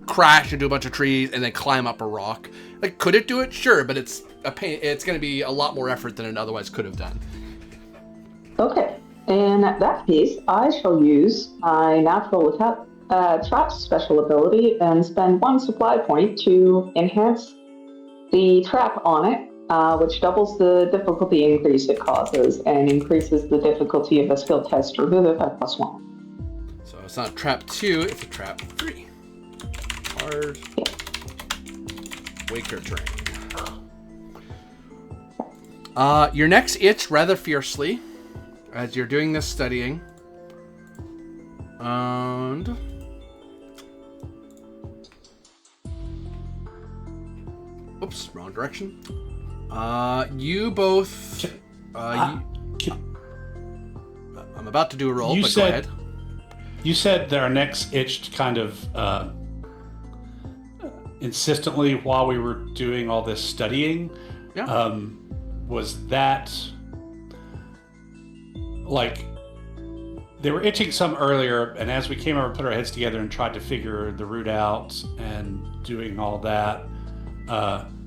crash into a bunch of trees and then climb up a rock. Could it do it? Sure, but it's a pain. It's going to be a lot more effort than it otherwise could have done. Okay, in that case, I shall use my natural trap special ability and spend 1 supply point to enhance the trap on it, which doubles the difficulty increase it causes and increases the difficulty of a skill test removed by +1. So it's not trap 2, it's a trap 3. Hard. Waker terrain. Your necks itch rather fiercely as you're doing this studying. And... Oops, wrong direction. You both... I'm about to do a roll, but go ahead. You said that our necks itched kind of insistently while we were doing all this studying. Yeah. Was that They were itching some earlier, and as we came over and put our heads together and tried to figure the route out and doing all that,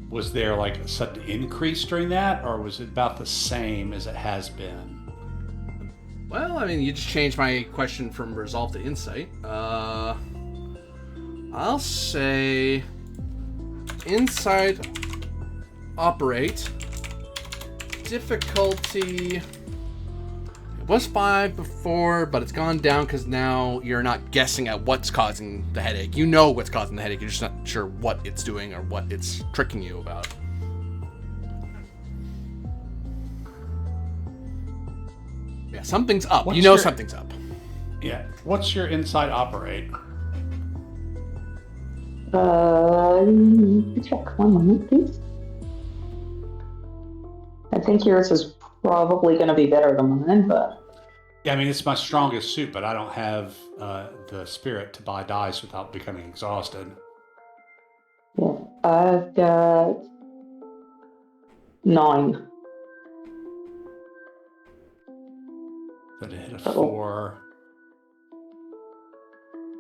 was there like a sudden increase during that, or was it about the same as it has been? Well, I mean, you just changed my question from resolve to insight. I'll say insight, operate, difficulty. It was 5 before, but it's gone down because now you're not guessing at what's causing the headache. You know what's causing the headache. You're just not sure what it's doing or what it's tricking you about. Yeah, something's up. Something's up. Yeah. What's your insight operate? Check 1 moment, please. I think yours is probably going to be better than mine, but... Yeah, I mean, it's my strongest suit, but I don't have the spirit to buy dice without becoming exhausted. Yeah, I've got 9. But to hit a 4,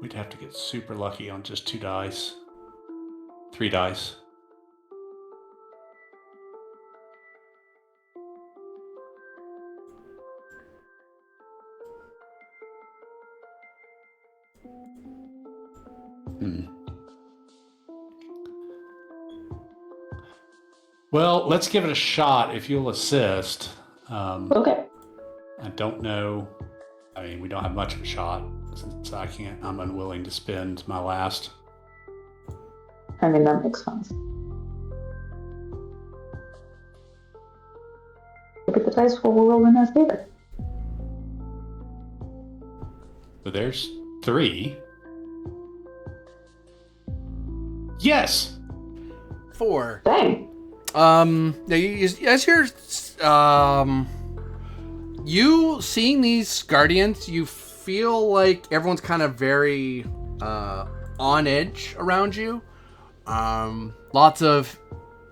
we'd have to get super lucky on just 2 dice. 3 dice. Well, let's give it a shot if you'll assist. Okay. I don't know. I mean, we don't have much of a shot since I'm unwilling to spend my last. I mean, that makes sense. Look at the dice will roll in our favor. So there's 3. Yes! 4. Dang. As you're, you seeing these guardians, you feel like everyone's kind of very, on edge around you. Lots of,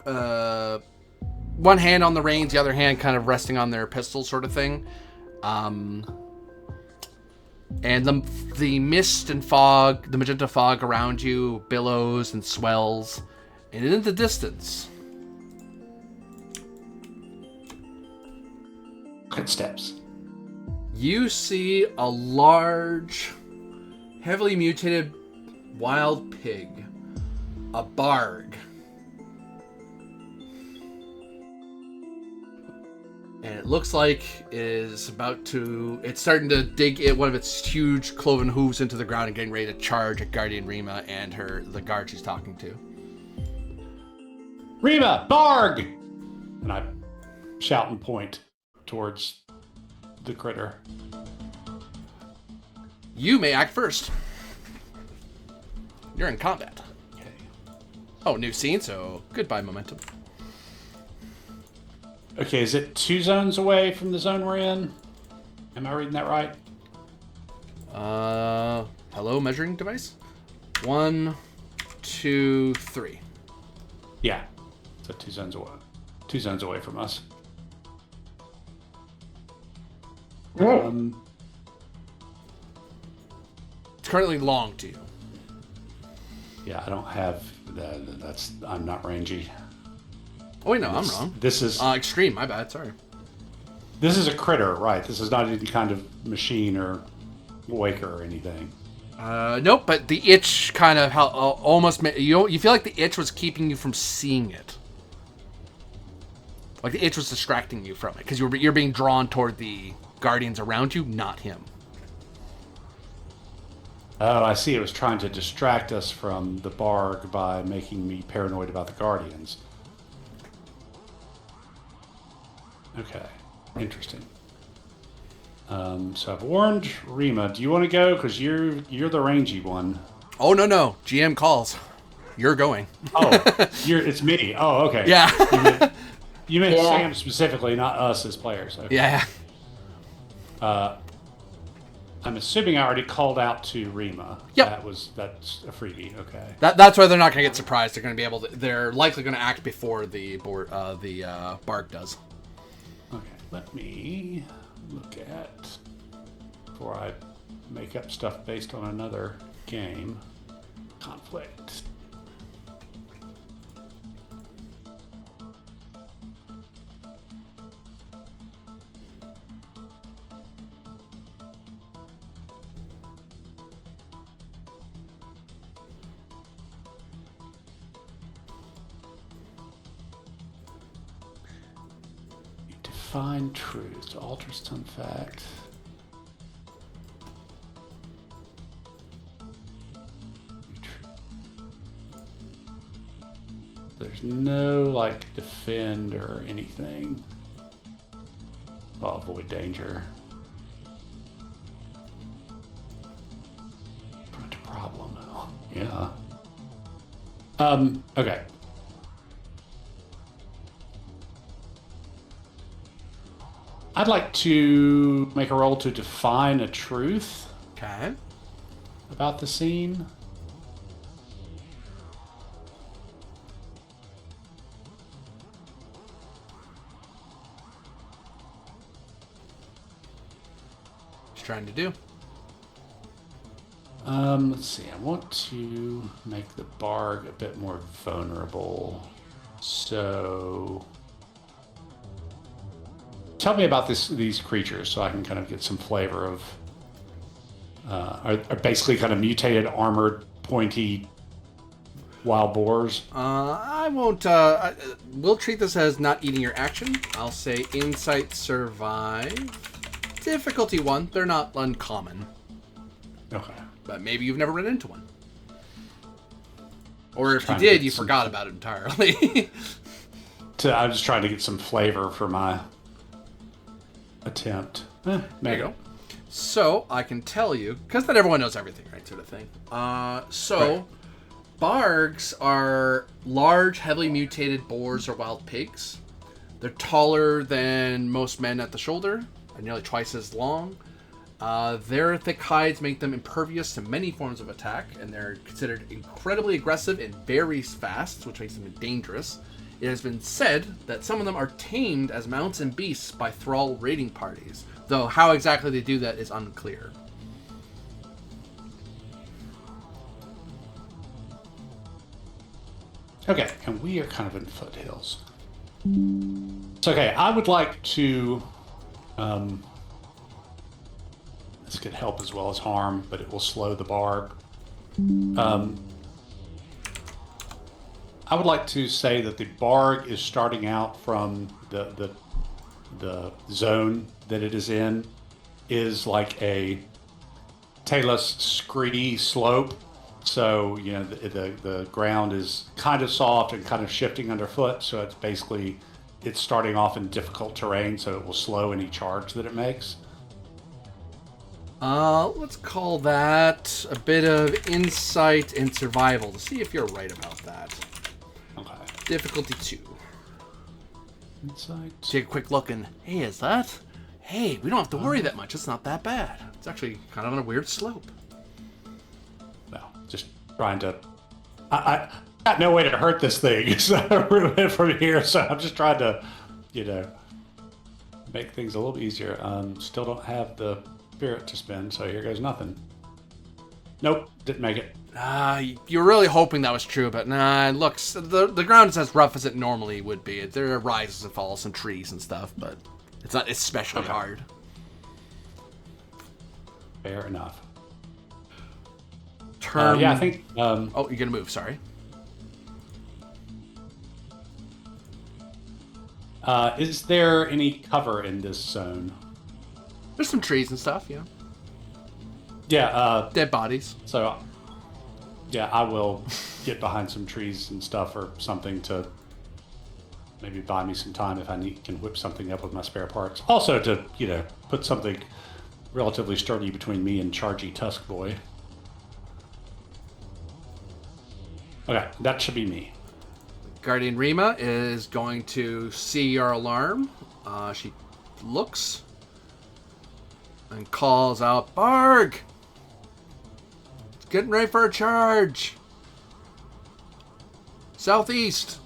one hand on the reins, the other hand kind of resting on their pistol sort of thing. And the mist and fog, the magenta fog around you billows and swells. And in the distance, footsteps. You see a large, heavily mutated wild pig, a barg. And it looks like it's starting to dig one of its huge cloven hooves into the ground and getting ready to charge at Guardian Rima and the guard she's talking to. Rima, barg! And I shout and point towards the critter. You may act first. You're in combat. Okay. Oh, new scene, so goodbye momentum. Okay, is it 2 zones away from the zone we're in? Am I reading that right? Hello, measuring device? 1, 2, 3. Yeah. So 2 zones away. 2 zones away from us. It's currently long to you. Yeah, I don't have I'm not rangy. Oh wait, no, I'm wrong. This is extreme. My bad. Sorry. This is a critter, right? This is not any kind of machine or waker or anything. Nope. But the itch kind of almost you feel like the itch was keeping you from seeing it. Like the itch was distracting you from it because you're being drawn toward the guardians around you, not him. Oh, I see. It was trying to distract us from the barg by making me paranoid about the guardians. Okay, interesting. So I've warned Rima. Do you want to go? Because you're the rangy one. Oh no! GM calls. You're going. Oh, it's me. Oh, okay. Yeah. You meant Sam specifically, not us as players. Okay. Yeah. I'm assuming I already called out to Rima. Yep. That's a freebie. Okay. That's why they're not going to get surprised. They're going to be able to. They're likely going to act before the bark does. Okay. Let me look at before I make up stuff based on another game. Conflict. Define truth to alter some fact. There's no like defend or anything. I'll avoid danger. Front a problem. Yeah. Okay. I'd like to make a roll to define a truth Okay. about the scene. What's trying to do? Let's see. I want to make the Barg a bit more vulnerable. So, tell me about these creatures, so I can kind of get some flavor of. Are basically kind of mutated, armored, pointy wild boars. I won't. We'll treat this as not eating your action. I'll say insight survive. Difficulty 1. They're not uncommon. Okay. But maybe you've never run into one. Or if you did, you forgot about it entirely. I'm just trying to get some flavor for my attempt. There you go. So, I can tell you, because not everyone knows everything, right, sort of thing. Right. Bargs are large, heavily mutated boars or wild pigs. They're taller than most men at the shoulder, and nearly twice as long. Their thick hides make them impervious to many forms of attack, and they're considered incredibly aggressive and very fast, which makes them dangerous. It has been said that some of them are tamed as mounts and beasts by thrall raiding parties, though how exactly they do that is unclear. Okay, and we are kind of in foothills. So, okay, I would like to... this could help as well as harm, but it will slow the Barg. I would like to say that the Barg is starting out from the zone that it is in is like a talus, screedy slope. So, you know, the ground is kind of soft and kind of shifting underfoot. So it's basically, it's starting off in difficult terrain, so it will slow any charge that it makes. Let's call that a bit of insight and survival to see if you're right about that. Okay. Difficulty 2. Insight. Take a quick look and, hey, is that? Hey, we don't have to worry that much. It's not that bad. It's actually kind of on a weird slope. Well, just trying to... I got no way to hurt this thing from here, so I'm just trying to, you know, make things a little easier. Still don't have the spirit to spend, so here goes nothing. Nope, didn't make it. You're really hoping that was true, but nah, look, the ground is as rough as it normally would be. There are rises and falls and trees and stuff, but it's not especially hard. Fair enough. Yeah, I think... oh, you're gonna move, sorry. Is there any cover in this zone? There's some trees and stuff, yeah. Yeah. Dead bodies. So, yeah, I will get behind some trees and stuff or something to maybe buy me some time if I can whip something up with my spare parts. Also to, you know, put something relatively sturdy between me and Chargy Tusk Boy. Okay, that should be me. Guardian Rima is going to see your alarm. She looks and calls out, Barg! It's getting ready for a charge. Southeast.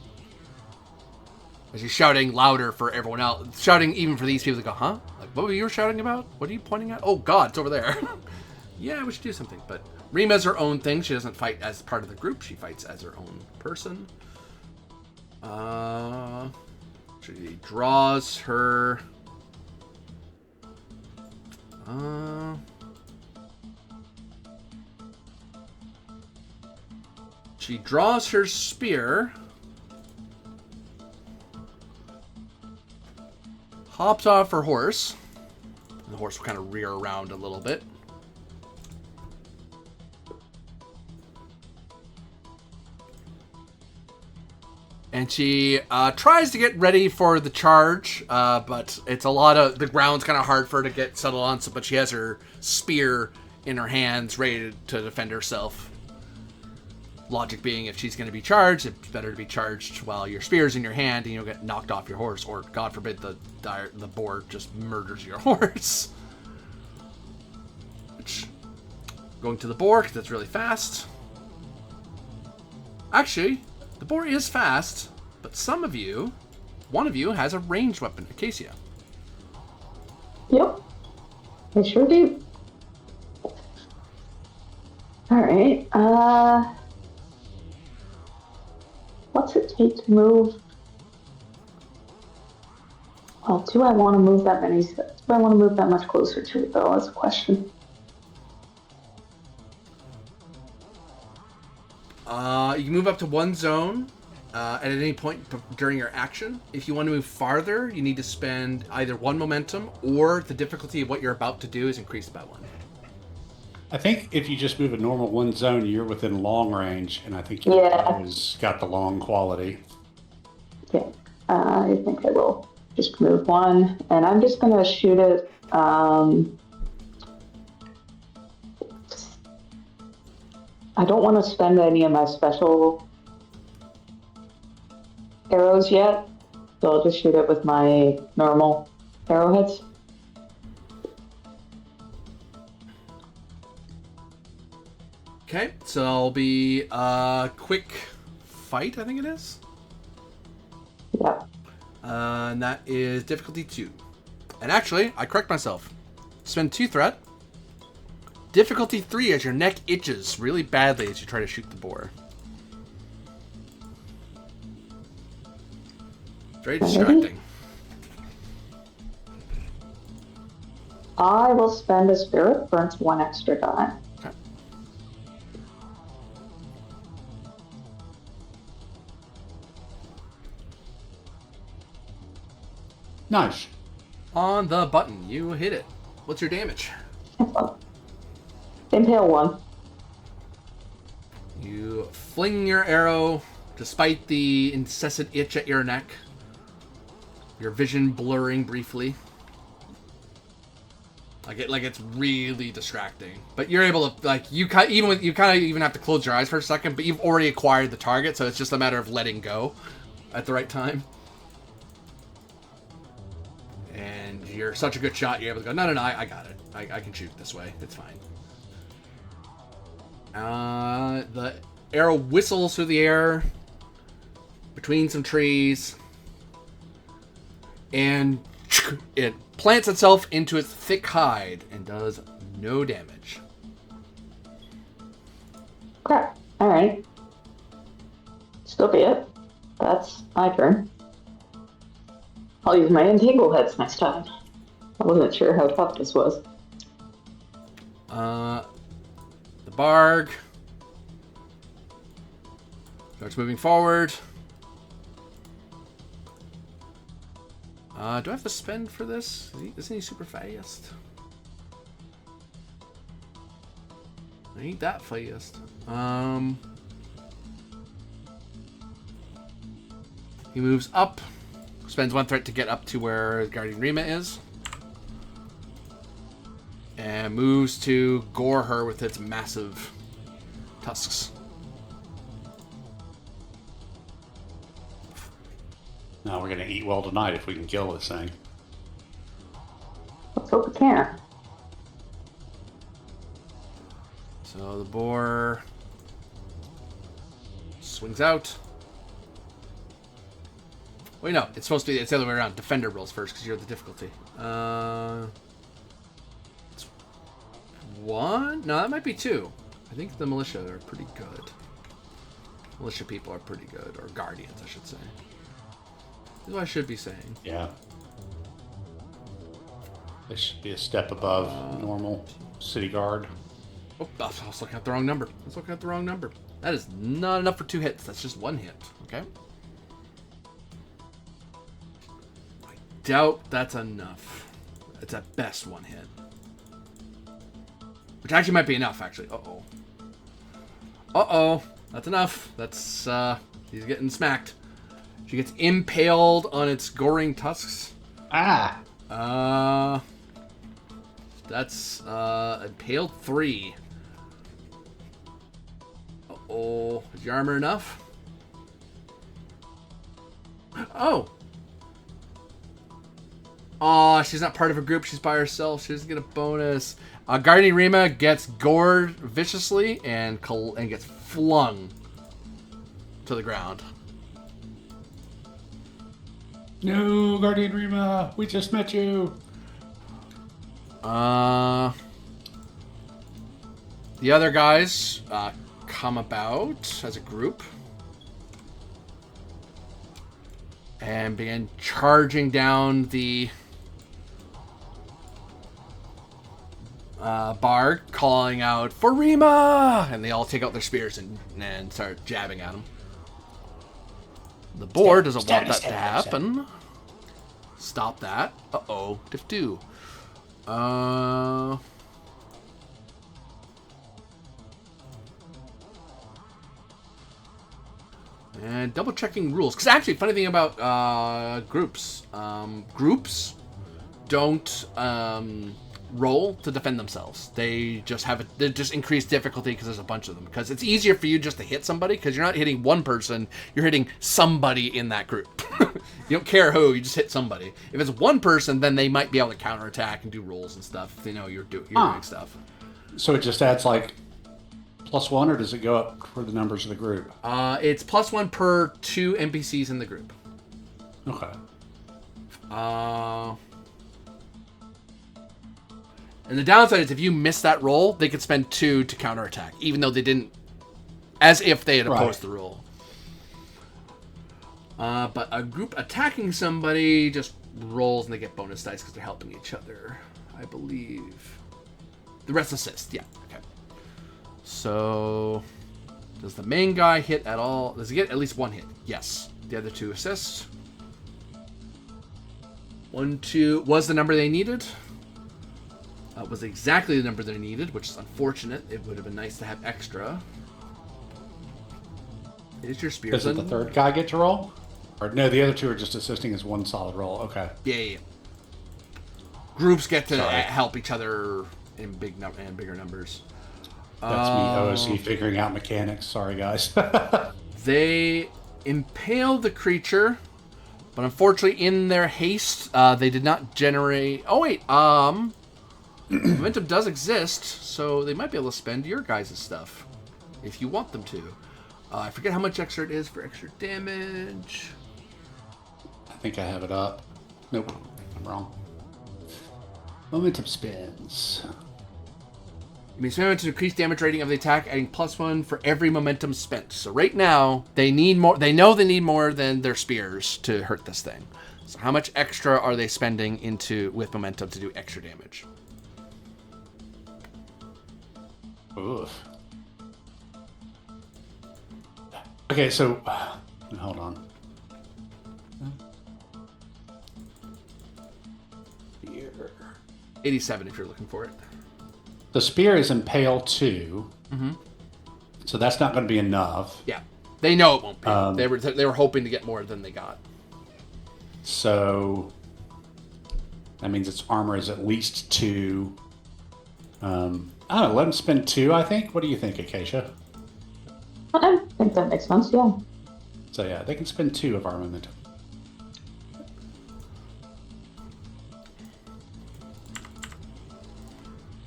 As he's shouting louder for everyone else, shouting even for these people to go, huh? Like, what were you shouting about? What are you pointing at? Oh God, it's over there. Yeah, we should do something. But Rima's her own thing. She doesn't fight as part of the group. She fights as her own person. She draws her... She draws her spear. Hops off her horse. And the horse will kind of rear around a little bit. And she tries to get ready for the charge, but it's a lot of... The ground's kind of hard for her to get settled on, but she has her spear in her hands, ready to defend herself. Logic being, if she's going to be charged, it's better to be charged while your spear's in your hand and you'll get knocked off your horse, or, God forbid, the boar just murders your horse. Which, going to the boar, because it's really fast. Actually... The boar is fast, but one of you has a ranged weapon, Acacia. Yep, I sure do. Alright, what's it take to move? Well, do I want to move that many steps? Do I want to move that much closer to it, though? That's a question. You can move up to one zone at any point during your action. If you want to move farther, you need to spend either one momentum or the difficulty of what you're about to do is increased by one. I think if you just move a normal one zone, you're within long range, and I think your bow has got the long quality. Yeah, I think I will just move one, and I'm just going to shoot it. I don't want to spend any of my special arrows yet, so I'll just shoot it with my normal arrowheads. Okay, so it'll be a quick fight, I think it is. Yeah. And that is difficulty 2. And actually, I correct myself. Spend 2 threat. Difficulty 3 as your neck itches really badly as you try to shoot the boar. Very distracting. I will spend a spirit, burns 1 extra die. Okay. Nice. On the button, you hit it. What's your damage? Impale 1. You fling your arrow, despite the incessant itch at your neck. Your vision blurring briefly. Like it's really distracting. But you're able to you kind of even have to close your eyes for a second. But you've already acquired the target, so it's just a matter of letting go at the right time. And you're such a good shot, you're able to go, no, I got it. I can shoot this way. It's fine. The arrow whistles through the air between some trees, and it plants itself into its thick hide and does no damage. Crap. Alright. Still be it. That's my turn. I'll use my entangle heads next time. I wasn't sure how tough this was. The Barg starts moving forward. Do I have to spend for this? Isn't he super fast? I ain't that fast. He moves up, spends 1 threat to get up to where Guardian Rima is, and moves to gore her with its massive tusks. Now we're going to eat well tonight if we can kill this thing. Let's hope we can. So the boar swings out. Wait, no. It's supposed to be it's the other way around. Defender rolls first because you're the difficulty. It's 1? No, that might be 2. I think the militia are pretty good. Militia people are pretty good. Or guardians, I should say. This is what I should be saying. Yeah. They should be a step above normal city guard. Oh, I was looking at the wrong number. That is not enough for 2 hits. That's just 1 hit. Okay. I doubt that's enough. It's at best 1 hit. Which actually might be enough, actually. Uh-oh. Uh-oh. That's enough. That's, he's getting smacked. She gets impaled on its goring tusks. Ah! That's, impaled 3. Uh-oh. Is your armor enough? Oh! Aw, she's not part of a group. She's by herself. She doesn't get a bonus. Guardian Rima gets gored viciously and gets flung to the ground. No, Guardian Rima, we just met you. The other guys come about as a group and begin charging down the bard, calling out for Rima, and they all take out their spears and start jabbing at him. The board doesn't want that to happen. Stop that. Uh-oh. Diff do. And double checking rules. Because actually, funny thing about groups. Groups don't roll to defend themselves. They just they just increase difficulty because there's a bunch of them. Because it's easier for you just to hit somebody because you're not hitting one person, you're hitting somebody in that group. You don't care who, you just hit somebody. If it's one person, then they might be able to counterattack and do rolls and stuff if they know you're doing stuff. So it just adds like +1, or does it go up for the numbers of the group? It's +1 per 2 NPCs in the group. Okay. And the downside is if you miss that roll, they could spend 2 to counterattack, even though they didn't, as if they had opposed the roll. But a group attacking somebody just rolls and they get bonus dice because they're helping each other, I believe. The rest assist, yeah. Okay. So, does the main guy hit at all? Does he get at least 1 hit? Yes. The other 2 assists. 1, 2 was the number they needed. Was exactly the number they needed, which is unfortunate. It would have been nice to have extra. Is your spear? Doesn't the third guy get to roll? Or no, the other 2 are just assisting as 1 solid roll. Okay. Yeah. Groups get to help each other in bigger numbers. That's me, OOC, figuring out mechanics. Sorry, guys. They impale the creature, but unfortunately, in their haste, they did not generate. Oh wait, momentum does exist, so they might be able to spend your guys' stuff if you want them to. I forget how much extra it is for extra damage. I think I have it up. Nope, I'm wrong. Momentum spins. You may spend to increase damage rating of the attack, adding +1 for every momentum spent. So right now, they need more. They know they need more than their spears to hurt this thing. So how much extra are they spending with momentum to do extra damage? Oof. Okay, so hold on. 87 if you're looking for it. The spear is impale 2, so that's not going to be enough. Yeah, they know it won't be. They were hoping to get more than they got. So that means its armor is at least 2. I don't know. Let them spend 2. I think. What do you think, Acacia? I think that makes sense. Yeah. So yeah, they can spend 2 of our momentum.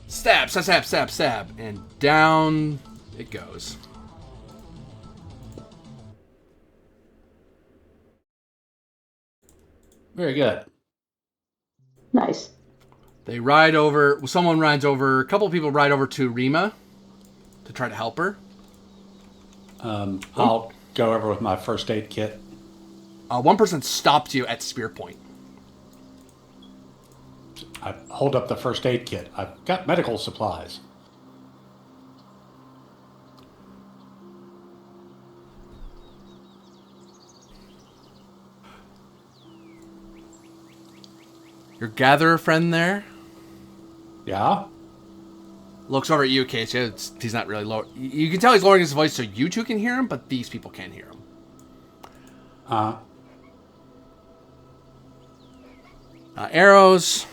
Stab, stab, stab, stab, stab, and down it goes. Very good. Nice. They ride over. Someone rides over. A couple of people ride over to Rima to try to help her. I'll go over with my first aid kit. One person stopped you at spear point. I hold up the first aid kit. I've got medical supplies. Your gatherer friend there Yeah? looks over at you, Acacia. He's not really low. You can tell he's lowering his voice so you two can hear him, but these people can't hear him. Arrows,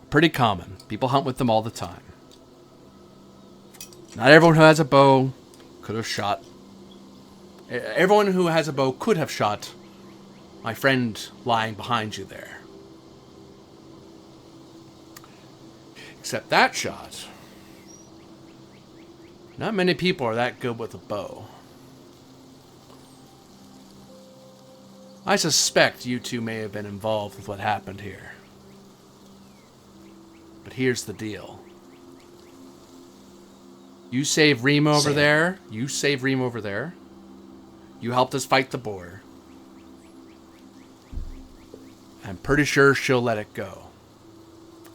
pretty common. People hunt with them all the time. Not everyone who has a bow could have shot. Everyone who has a bow could have shot my friend lying behind you there. Except that shot. Not many people are that good with a bow. I suspect you two may have been involved with what happened here. But here's the deal. You save Rima over there. You save Rima over there. You helped us fight the boar. I'm pretty sure she'll let it go.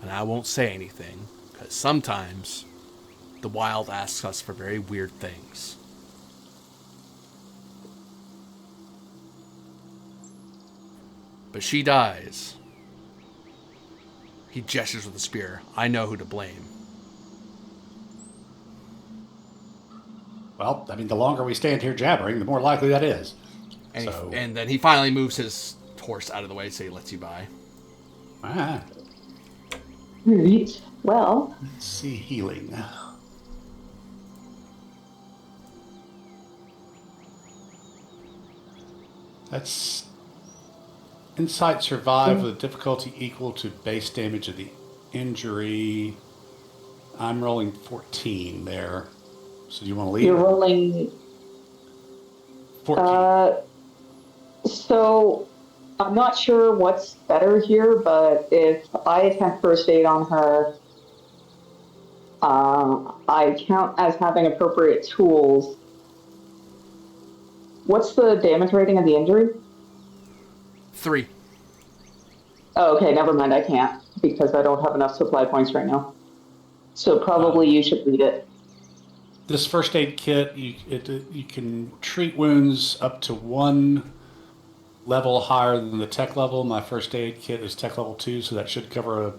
And I won't say anything, because sometimes the wild asks us for very weird things. But she dies. He gestures with a spear. I know who to blame. Well, I mean, the longer we stand here jabbering, the more likely that is. And then he finally moves his horse out of the way so he lets you by. Ah. Right. Well. Let's see healing. That's insight survive with a difficulty equal to base damage of the injury. I'm rolling 14 there. So do you want to leave? You're rolling 14. So I'm not sure what's better here, but if I attempt first aid on her, I count as having appropriate tools. What's the damage rating of the injury? 3. Oh, okay, never mind. I can't because I don't have enough supply points right now. So probably you should read it. This first aid kit, you can treat wounds up to 1 level higher than the tech level. My first aid kit is tech level 2, so that should cover a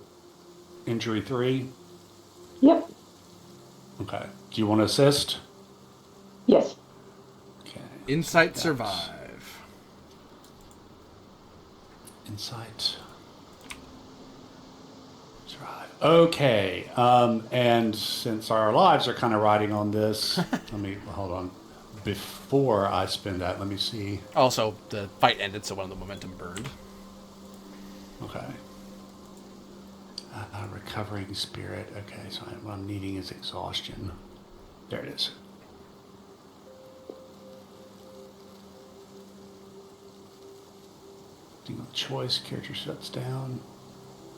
injury 3. Yep. Okay. Do you want to assist? Yes. Okay. Insight survive. Insight survive. Okay. And since our lives are kind of riding on this, let me hold on. Before I spend that, let me see. Also, the fight ended, so one of the momentum burned. Okay. Recovering spirit. Okay, so what I'm needing is exhaustion. There it is. Single choice, character shuts down.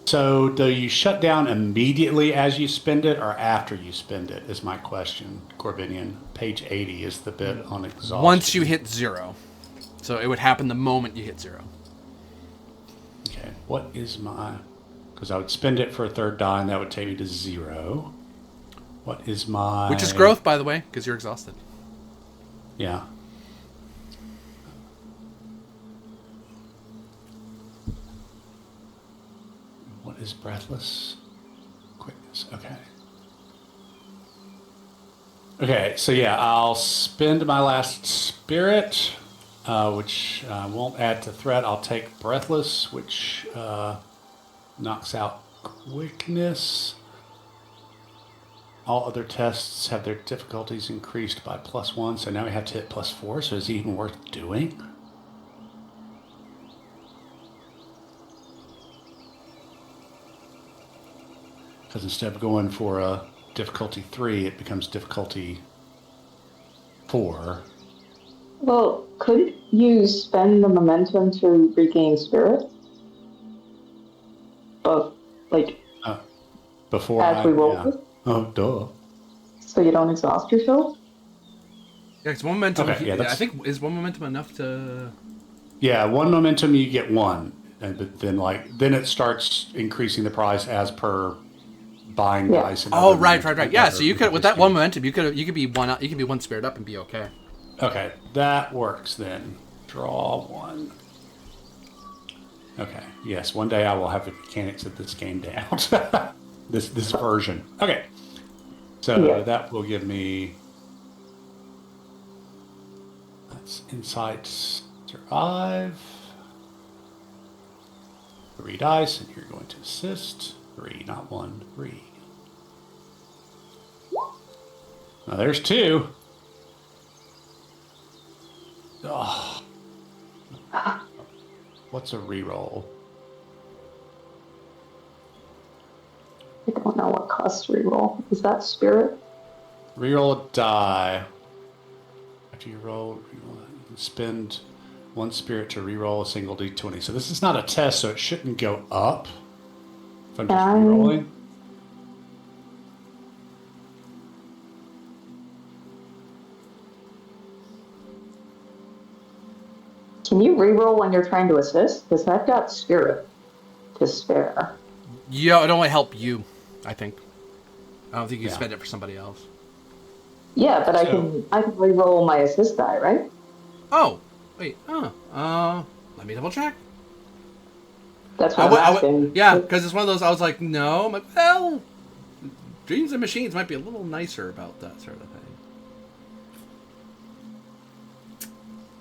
So do you shut down immediately as you spend it or after you spend it is my question, Corbinian. Page 80 is the bit on exhaustion. Once you hit 0. So it would happen the moment you hit 0. Okay, what is my... Because I would spend it for a third die, and that would take me to 0. What is my... Which is growth, by the way, because you're exhausted. Yeah. What is breathless? Quickness, okay. Okay, so yeah, I'll spend my last spirit, which won't add to threat. I'll take breathless, which... knocks out quickness. All other tests have their difficulties increased by +1, so now we have to hit +4, so is it even worth doing? Because instead of going for a difficulty 3, it becomes difficulty 4. Well, could you spend the momentum to regain spirit? both, like, Before as we roll yeah. this, Oh, duh. so you don't exhaust yourself? Yeah, it's one momentum. Okay, yeah, I think is one momentum enough to. Yeah, one momentum you get one, but then it starts increasing the price as per buying Yeah. dice. And Oh, other right. momentum, Yeah, other so you could with that one momentum, you could be one spirit up and be okay. Okay, that works then. Draw one. Okay. Yes, one day I will have the mechanics of this game down. this version. Okay. So that will give me. That's insight survive. 3 dice, and you're going to assist. 3, not 1, 3. Now there's 2. Oh. What's a reroll? I don't know what costs reroll. Is that spirit? Reroll a die. After you roll, you can spend 1 spirit to reroll a single d20. So this is not a test, so it shouldn't go up. If I'm just rerolling. Can you reroll when you're trying to assist? Because I've got spirit to spare. Yeah, it only help you, I think. I don't think you can spend it for somebody else. Yeah, but I can reroll my assist die, right? Oh, wait. Let me double check. That's what I'm asking. Yeah, because it's one of those. I was like, no. I'm like, well, Dreams and Machines might be a little nicer about that sort of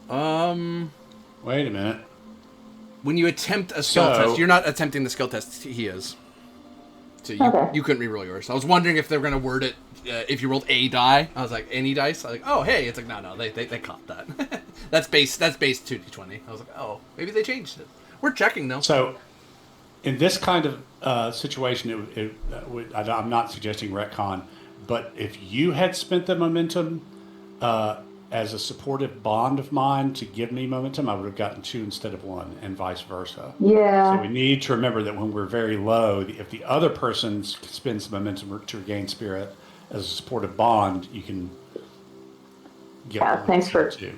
thing. Wait a minute. When you attempt a skill test, you're not attempting the skill test. He is. So you couldn't reroll yours. I was wondering if they were going to word it if you rolled a die. I was like, any dice? I was like, oh, hey. It's like, no, they caught that. that's base 2d20. I was like, oh, maybe they changed it. We're checking, though. So, in this kind of situation, I'm not suggesting retcon, but if you had spent the momentum as a supportive bond of mine to give me momentum, I would have gotten 2 instead of 1, and vice versa. Yeah. So we need to remember that when we're very low, if the other person spends momentum to regain spirit as a supportive bond, you can get thanks for 2.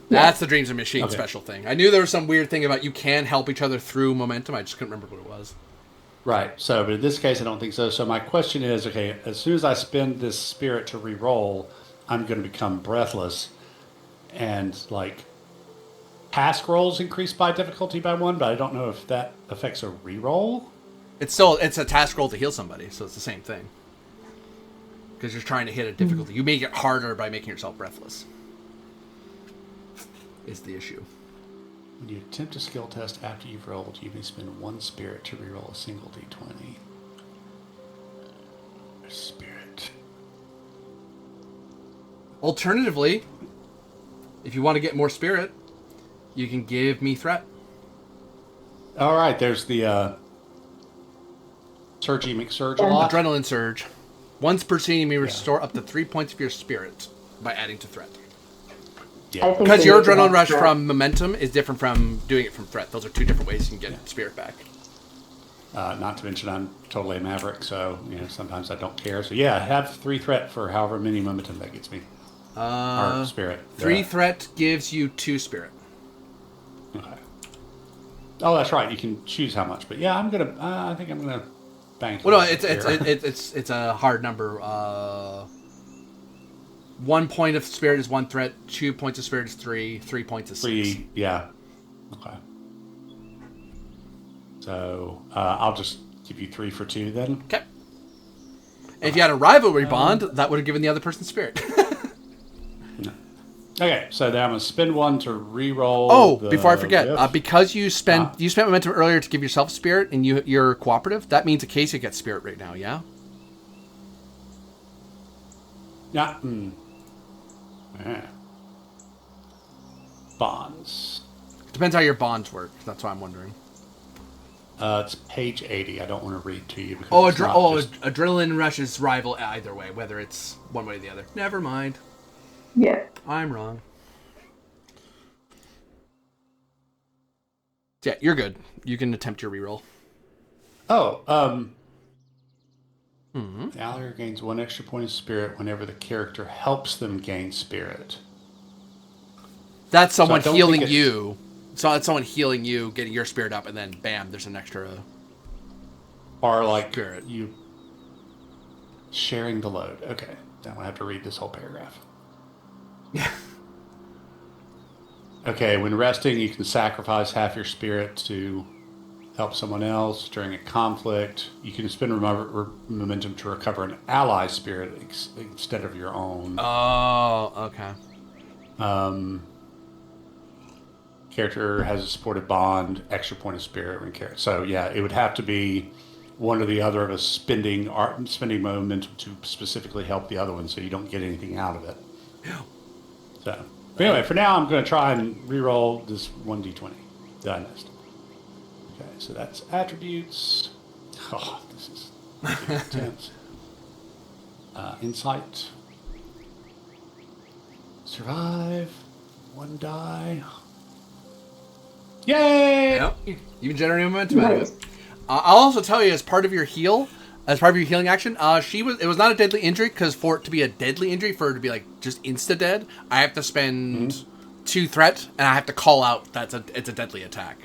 That's the Dreams and Machines special thing. I knew there was some weird thing about you can help each other through momentum. I just couldn't remember what it was. Right. So, but in this case, I don't think so. So my question is, okay, as soon as I spend this spirit to re-roll, I'm going to become breathless, and like task rolls increase by difficulty by 1, but I don't know if that affects a re-roll. It's a task roll to heal somebody, so it's the same thing. Because you're trying to hit a difficulty. You make it harder by making yourself breathless. Is the issue. When you attempt a skill test after you've rolled, you may spend 1 spirit to re-roll a single d20. Spirit. Alternatively, if you want to get more spirit, you can give me threat. All right, there's the Surgy McSurge a lot. Adrenaline surge. Once per scene, you may restore up to 3 points of your spirit by adding to threat. Yeah. Because your adrenaline rush from momentum is different from doing it from threat. Those are 2 different ways you can get spirit back. Not to mention I'm totally a maverick, so sometimes I don't care. So yeah, have 3 threat for however many momentum that gets me. Or spirit. 3 threat gives you 2 spirit. Okay. Oh, that's right. You can choose how much, but yeah, I think I'm gonna bank. Well, no, it's a hard number. 1 point of spirit is 1 threat. 2 points of spirit is 3. 3 points is 6. 3, yeah. Okay. So I'll just give you 3 for 2 then. Okay. And if you had a rivalry bond, that would have given the other person spirit. No. Okay, so then I'm gonna spend 1 to re-roll. Oh, before I forget, because you spent momentum earlier to give yourself spirit, and you're cooperative. That means Acacia gets spirit right now. Yeah. Yeah. Yeah. Bonds. Depends how your bonds work. That's why I'm wondering. It's page 80. I don't want to read to you. Adrenaline rush is rival either way, whether it's one way or the other. Never mind. Yeah. I'm wrong. Yeah, you're good. You can attempt your reroll. Oh, the ally gains 1 extra point of spirit whenever the character helps them gain spirit. That's someone So I don't healing think it's- you. So it's someone healing you, getting your spirit up, and then bam, there's an extra. Or like Spirit. you sharing the load. Okay, now I have to read this whole paragraph. Yeah. Okay, when resting, you can sacrifice half your spirit to help someone else during a conflict. You can spend momentum to recover an ally's spirit instead of your own. Oh, okay. Character has a supportive bond, extra point of spirit when character. So yeah, it would have to be one or the other of us spending momentum to specifically help the other one, so you don't get anything out of it. Yeah. So, but anyway, for now, I'm going to try and re-roll this 1d20 that I missed. Okay, so that's attributes. Oh, this is intense. Insight. Survive. 1 die. Yay! Yep. You can generate momentum out of Nice. it. I'll also tell you, as part of your healing action, it was not a deadly injury, because for it to be a deadly injury, for it to be like just insta dead, I have to spend 2 threat, and I have to call out it's a deadly attack.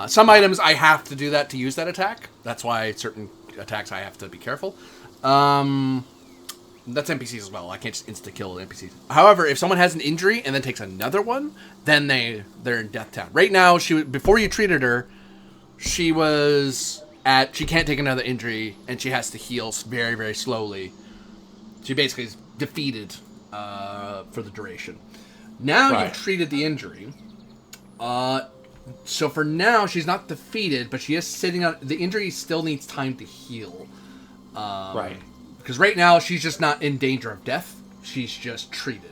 Some items I have to do that to use that attack. That's why certain attacks I have to be careful. That's NPCs as well. I can't just insta kill NPCs. However, if someone has an injury and then takes another one, then they're in Death Town. Right now, before you treated her, she can't take another injury, and she has to heal very, very slowly. She basically is defeated for the duration. Now you've treated the injury. So for now, she's not defeated, but she is sitting on... The injury still needs time to heal. Right. Because right now, she's just not in danger of death. She's just treated.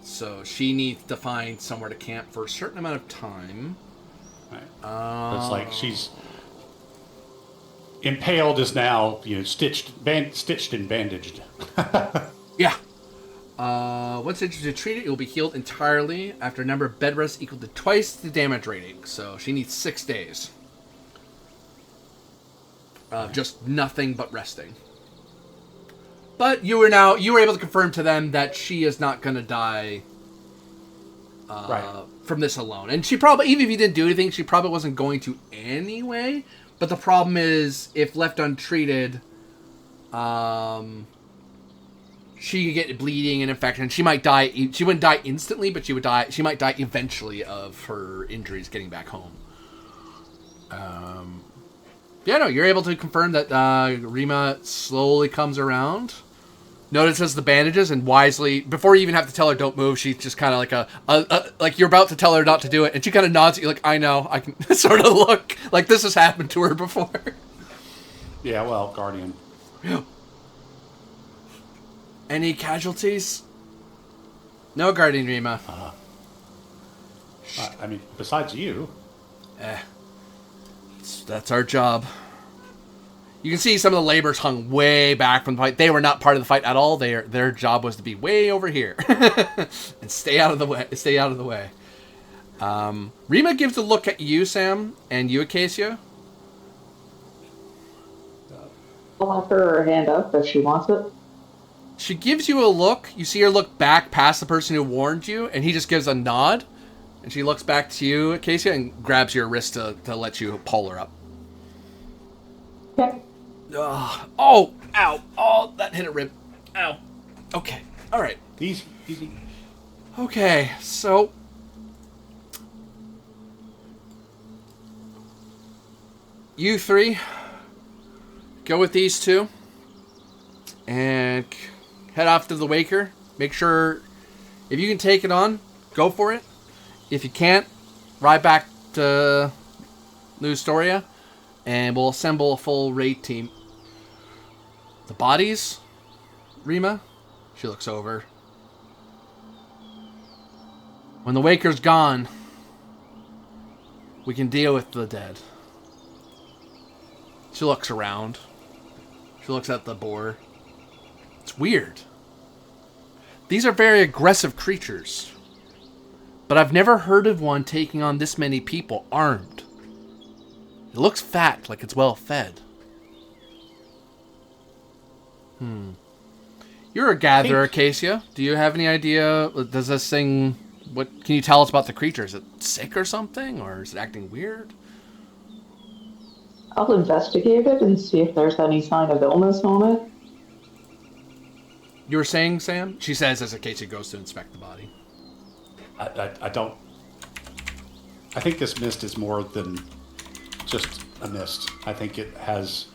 So she needs to find somewhere to camp for a certain amount of time. Right. It's like she's impaled is now, stitched and bandaged. Yeah. Once it's treated, it will be healed entirely after a number of bed rests equal to twice the damage rating. So she needs 6 days. Just nothing but resting. But you were able to confirm to them that she is not going to die from this alone. And she probably, even if you didn't do anything, she probably wasn't going to anyway. But the problem is, if left untreated, she could get bleeding and infection. She might die. She wouldn't die instantly, but she might die eventually of her injuries getting back home. You're able to confirm that Rima slowly comes around, notices the bandages, and wisely, before you even have to tell her don't move, she's just kind of like like you're about to tell her not to do it, and she kind of nods at you like, I know, I can sort of look like this has happened to her before. Yeah, well, Guardian. Yeah. Any casualties? No, Guardian Rima. I mean, besides you. That's our job. You can see some of the laborers hung way back from the fight. They were not part of the fight at all. Their job was to be way over here and stay out of the way. Rima gives a look at you, Sam, and you, Acacia. I'll offer her hand up if she wants it. She gives you a look. You see her look back past the person who warned you, and he just gives a nod. And she looks back to you, Acacia, and grabs your wrist to let you pull her up. Okay. Oh, ow. Oh, that hit a rib. Ow. Okay. All right. Easy. Okay, so... You 3 go with these 2 and head off to the Waker. Make sure, if you can take it on, go for it. If you can't, ride back to New Estoria, and we'll assemble a full raid team. The bodies, Rima, she looks over. When the Waker's gone, we can deal with the dead. She looks around. She looks at the boar. It's weird. These are very aggressive creatures. But I've never heard of one taking on this many people armed. It looks fat, like it's well fed. You're a gatherer, Acacia. Do you have any idea? Does this thing? What can you tell us about the creature? Is it sick or something, or is it acting weird? I'll investigate it and see if there's any sign of illness on it. You were saying, Sam? She says as Acacia goes to inspect the body. I don't. I think this mist is more than just a mist. I think it has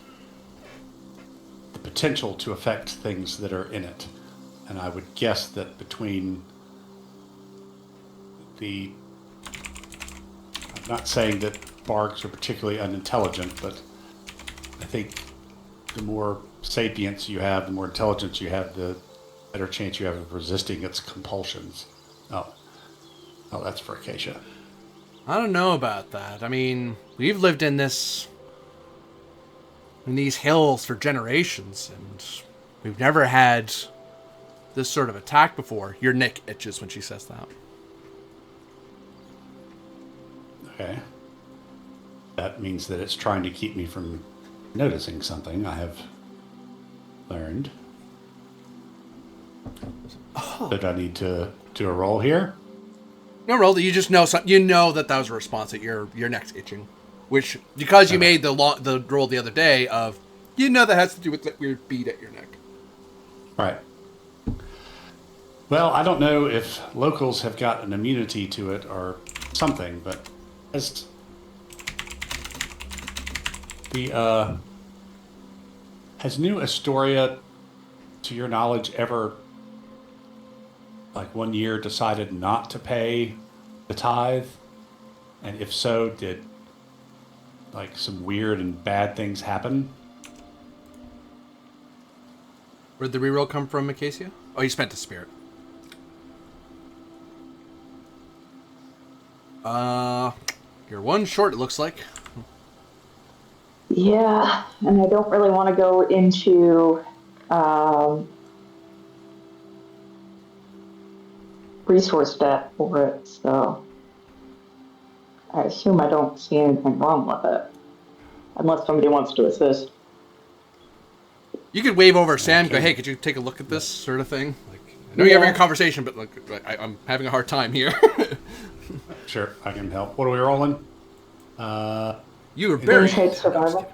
the potential to affect things that are in it. And I would guess that between I'm not saying that bargs are particularly unintelligent, but I think the more sapience you have, the more intelligence you have, the better chance you have of resisting its compulsions. Oh, that's for Acacia. I don't know about that. I mean, we've lived in these hills for generations, and we've never had this sort of attack before. Your neck itches when she says that. Okay. That means that it's trying to keep me from noticing something I have learned. Did I need to do a roll here? No roll. You just know something. You know that was a response that your neck's itching, which because you made the roll the other day of that has to do with that weird bead at your neck. Right. Well, I don't know if locals have got an immunity to it or something, but has New Estoria, to your knowledge, ever, like 1 year, decided not to pay the tithe? And if so, did like some weird and bad things happen? Where'd the reroll come from, Acacia? Oh, you spent a spirit. You're one short, it looks like. Yeah, and I don't really want to go into resource debt for it, so I assume I don't see anything wrong with it, unless somebody wants to assist. You could wave over Sam, go, hey, could you take a look at this sort of thing? Like, I know you're having a conversation, but I'm having a hard time here. Sure, I can help. What are we rolling? You were very... Insight survival.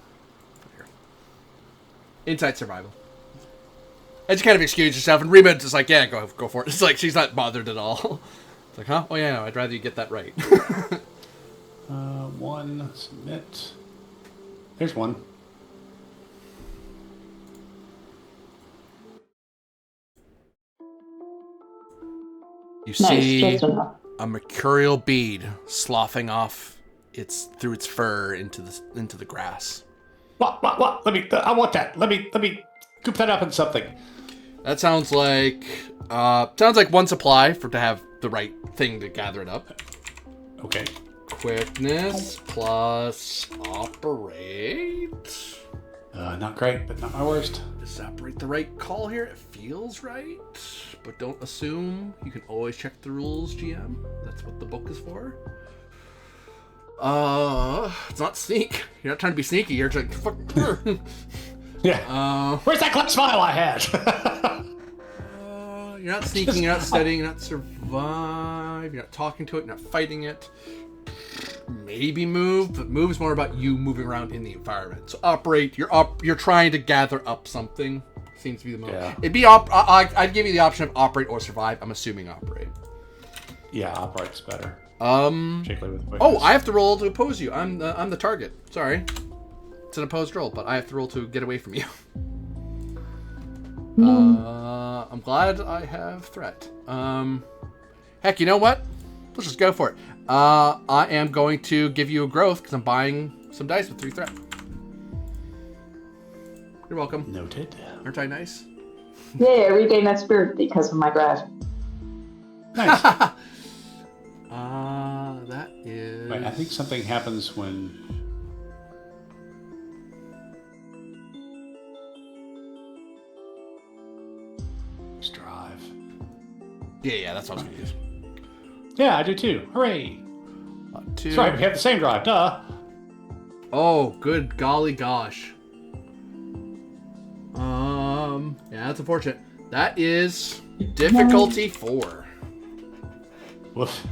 Insight survival. And you kind of excuse yourself, and Reba is like, yeah, go for it. It's like, she's not bothered at all. It's like, huh? Oh, yeah, no, I'd rather you get that right. One, submit. There's one. You see a mercurial bead sloughing off through its fur into the grass. What? I want that. Let me scoop that up in something. That sounds like one supply to have the right thing to gather it up. Okay. Quickness plus operate. Not great, but not my worst. Is operate the right call here? It feels right, but don't assume. You can always check the rules, GM. That's what the book is for. It's not sneak. You're not trying to be sneaky. You're trying to fuck. Yeah. Where's that clutch file I had? You're not sneaking. You're not studying. You're not survive. You're not talking to it. You're not fighting it. Maybe move, but move is more about you moving around in the environment. So operate. You're trying to gather up something. Seems to be the most. Yeah. It'd be I'd give you the option of operate or survive. I'm assuming operate. Yeah, operate's better. Particularly with quickness. I have to roll to oppose you. I'm the target. Sorry, it's an opposed roll, but I have to roll to get away from you. I'm glad I have threat. Heck, you know what? Let's just go for it. I am going to give you a growth because I'm buying some dice with 3 threat. You're welcome. Noted. Aren't I nice? Yeah, I regain that spirit because of my grasp. Nice. That is... Wait, I think something happens when... Drive. Yeah, that's what I was going to use. Yeah, I do too. Hooray! Two. That's right, we have the same drive, duh. Oh, good golly gosh. Yeah, that's unfortunate. That is difficulty 4. Woof.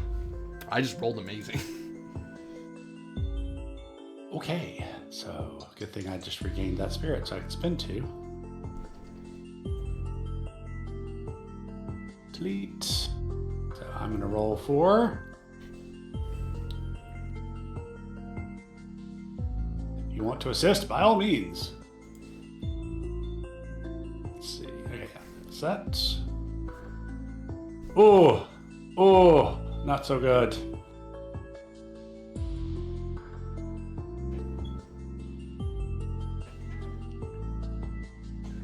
I just rolled amazing. Okay, so good thing I just regained that spirit, so I can spend 2. Delete. So I'm going to roll 4. You want to assist? By all means. Let's see. Okay, set. Oh, not so good.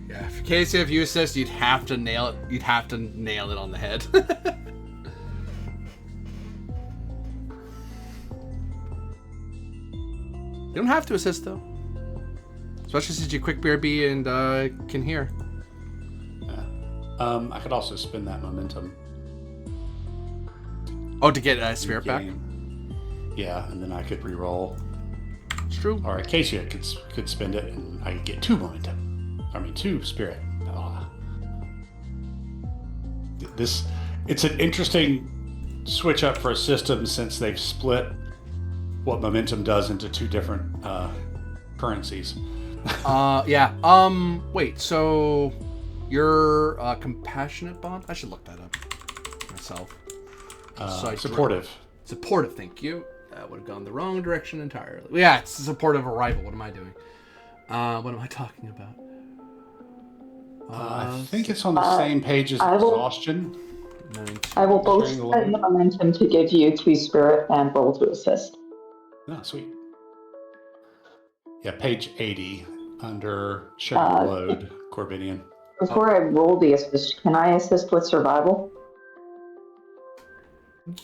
Yeah, in case if you assist, you'd have to nail it. You'd have to nail it on the head. You don't have to assist though, especially since you quick BRB and can hear. Yeah. I could also spin that momentum. Oh, to get a spirit back. Yeah, and then I could re-roll. It's true. Or Acacia could spend it, and I could get 2 momentum. 2 spirit. It's an interesting switch up for a system since they've split what momentum does into 2 different currencies. Yeah. Wait, so your compassionate bond? I should look that up myself. Supportive. Supportive, thank you. That would have gone the wrong direction entirely. Yeah, it's a supportive arrival. What am I doing? What am I talking about? I think it's on the same page as exhaustion. I will both spend the momentum to give you 2 spirit and roll to assist. Oh, sweet. Yeah, page 80 under sugar load, Corbinian. Before I roll the assist, can I assist with survival?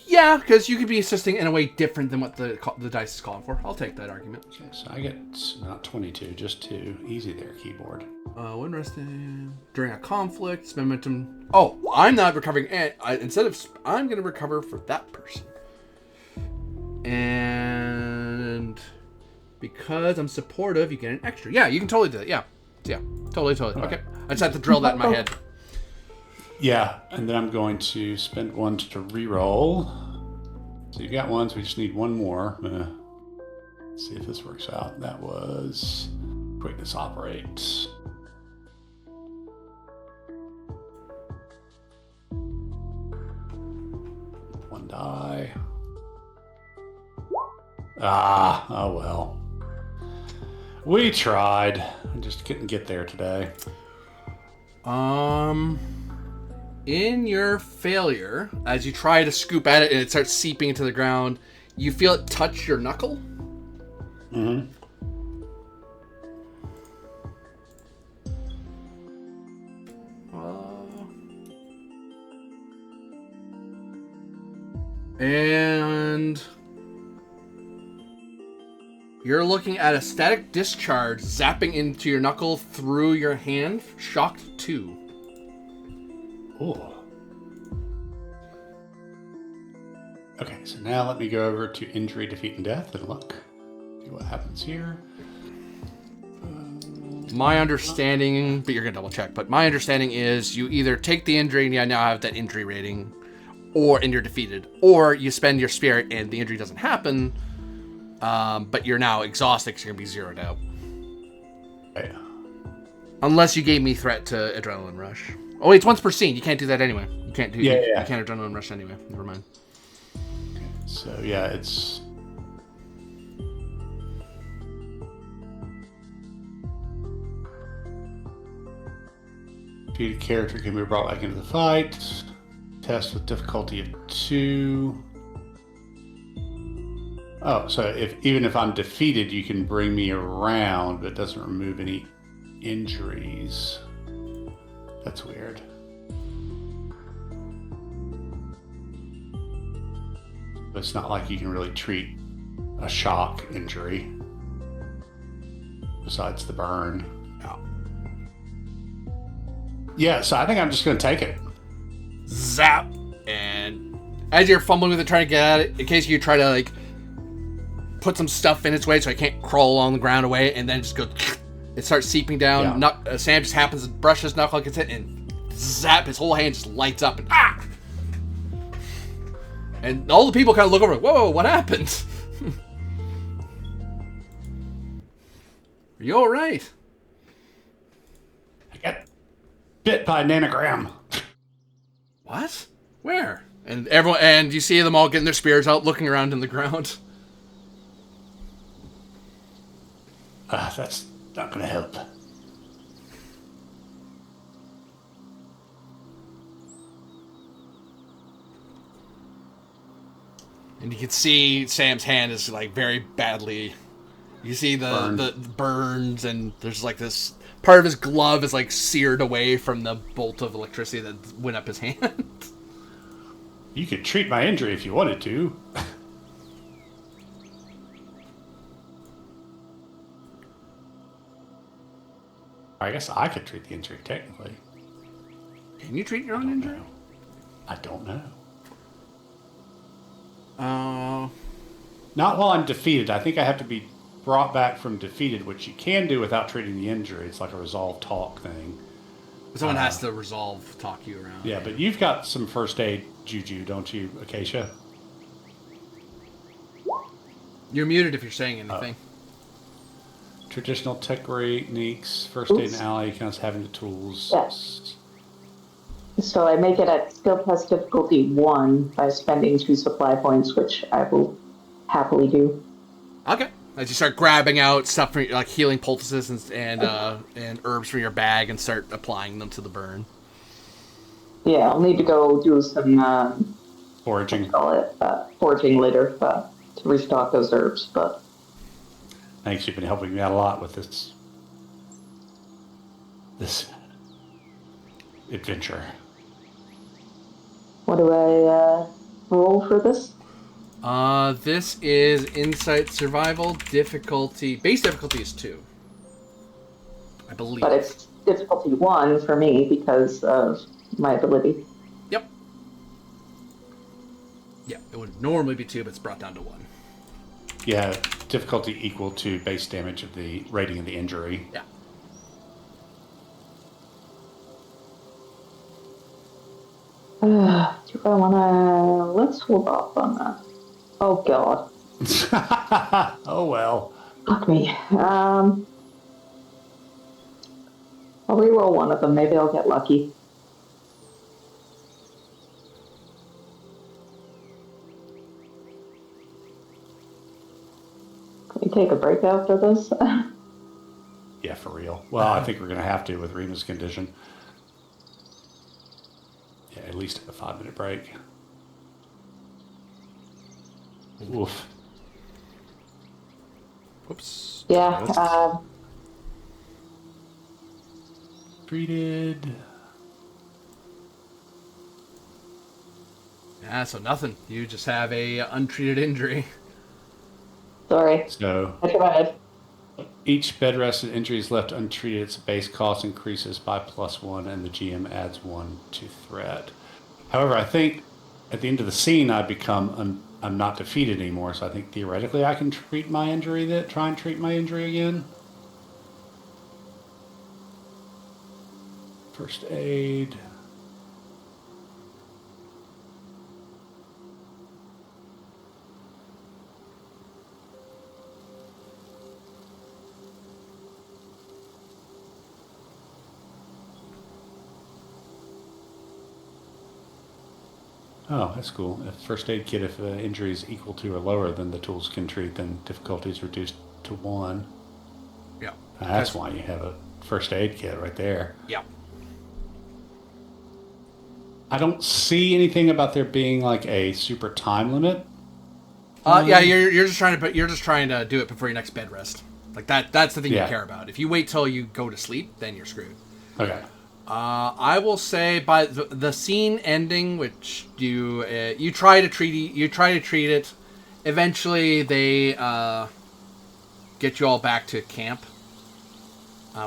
Yeah, because you could be assisting in a way different than what the dice is calling for. I'll take that argument. Okay, so I get not 22, just 2. Easy there, keyboard. When resting during a conflict, spend momentum. Oh, I'm not recovering. I'm going to recover for that person. And because I'm supportive, you get an extra. Yeah, you can totally do that. Yeah, totally. Okay, I just have to drill that in my head. Yeah, and then I'm going to spend 1 to re-roll. So you got 1, so we just need 1 more. I'm gonna see if this works out. That was quickness operate. One die. Oh well. We tried. I just couldn't get there today. In your failure, as you try to scoop at it and it starts seeping into the ground, you feel it touch your knuckle. Mm-hmm. And you're looking at a static discharge zapping into your knuckle through your hand. Shocked 2. Oh. Okay, so now let me go over to injury, defeat, and death and look. See what happens here. My understanding, but you're going to double check, but my understanding is you either take the injury and you now have that injury rating, and you're defeated, or you spend your spirit and the injury doesn't happen, but you're now exhausted because you're going to be zeroed out. Yeah. Unless you gave me threat to adrenaline rush. Oh, wait, it's once per scene. You can't do that anyway. You can't do. You can't adrenaline rush anyway. Never mind. So yeah, it's. Defeated character can be brought back into the fight. Test with difficulty of 2. Oh, so even if I'm defeated, you can bring me around, but it doesn't remove any injuries. That's weird. But it's not like you can really treat a shock injury besides the burn. Yeah, so I think I'm just going to take it. Zap! And as you're fumbling with it, trying to get at it, in case you try to put some stuff in its way so I can't crawl along the ground away, and then just go. It starts seeping down. Yeah. Sam just happens to brush his knuckle against it, and zap! His whole hand just lights up, and And all the people kind of look over. Whoa! What happened? Are you all right? I got bit by a nanogram. What? Where? And you see them all getting their spears out, looking around in the ground. That's not going to help. And you can see Sam's hand is like very badly. You see the burns, and there's like this part of his glove is like seared away from the bolt of electricity that went up his hand. You could treat my injury if you wanted to. I guess I could treat the injury, technically. Can you treat your own injury? I don't know. Not while I'm defeated. I think I have to be brought back from defeated, which you can do without treating the injury. It's like a resolve talk thing. Someone has to resolve talk you around. Yeah, but you've got some first aid juju, don't you, Acacia? You're muted if you're saying anything. Traditional techniques, first aid and ally counts having the tools. Yes. So I make it at skill test difficulty 1 by spending 2 supply points, which I will happily do. Okay. As you start grabbing out stuff from like healing poultices and herbs from your bag and start applying them to the burn. Yeah, I'll need to go do some foraging. Foraging later to restock those herbs. But thanks, you've been helping me out a lot with this adventure. What do I roll for this? This is Insight Survival difficulty. Base difficulty is 2. I believe. But it's difficulty 1 for me because of my ability. Yep. Yeah, it would normally be 2, but it's brought down to 1. Yeah, difficulty equal to base damage of the rating of the injury. Yeah. Do I want to... Let's hold off on that. Oh, God. Oh, well. Fuck me. I'll reroll one of them. Maybe I'll get lucky. Can we take a break after this? Yeah, for real. Well, I think we're going to have to with Rena's condition. Yeah, at least a 5-minute break. Oof. Whoops. Yeah. Treated. Yeah, so nothing. You just have a untreated injury. Sorry. So I tried. each bed rested injury is left untreated. Its base cost increases by +1, and the GM adds 1 to threat. However, I think at the end of the scene, I'm not defeated anymore. So I think theoretically I can try and treat my injury again. First aid. Oh, that's cool. If first aid kit, if the injury is equal to or lower than the tools can treat, then difficulty is reduced to 1. Yeah. That's why you have a first aid kit right there. Yeah. I don't see anything about there being like a super time limit. Yeah, you're just trying to do it before your next bed rest. Like that's the thing you care about. If you wait till you go to sleep, then you're screwed. Okay. I will say by the scene ending, which you try to treat it. Eventually, they get you all back to camp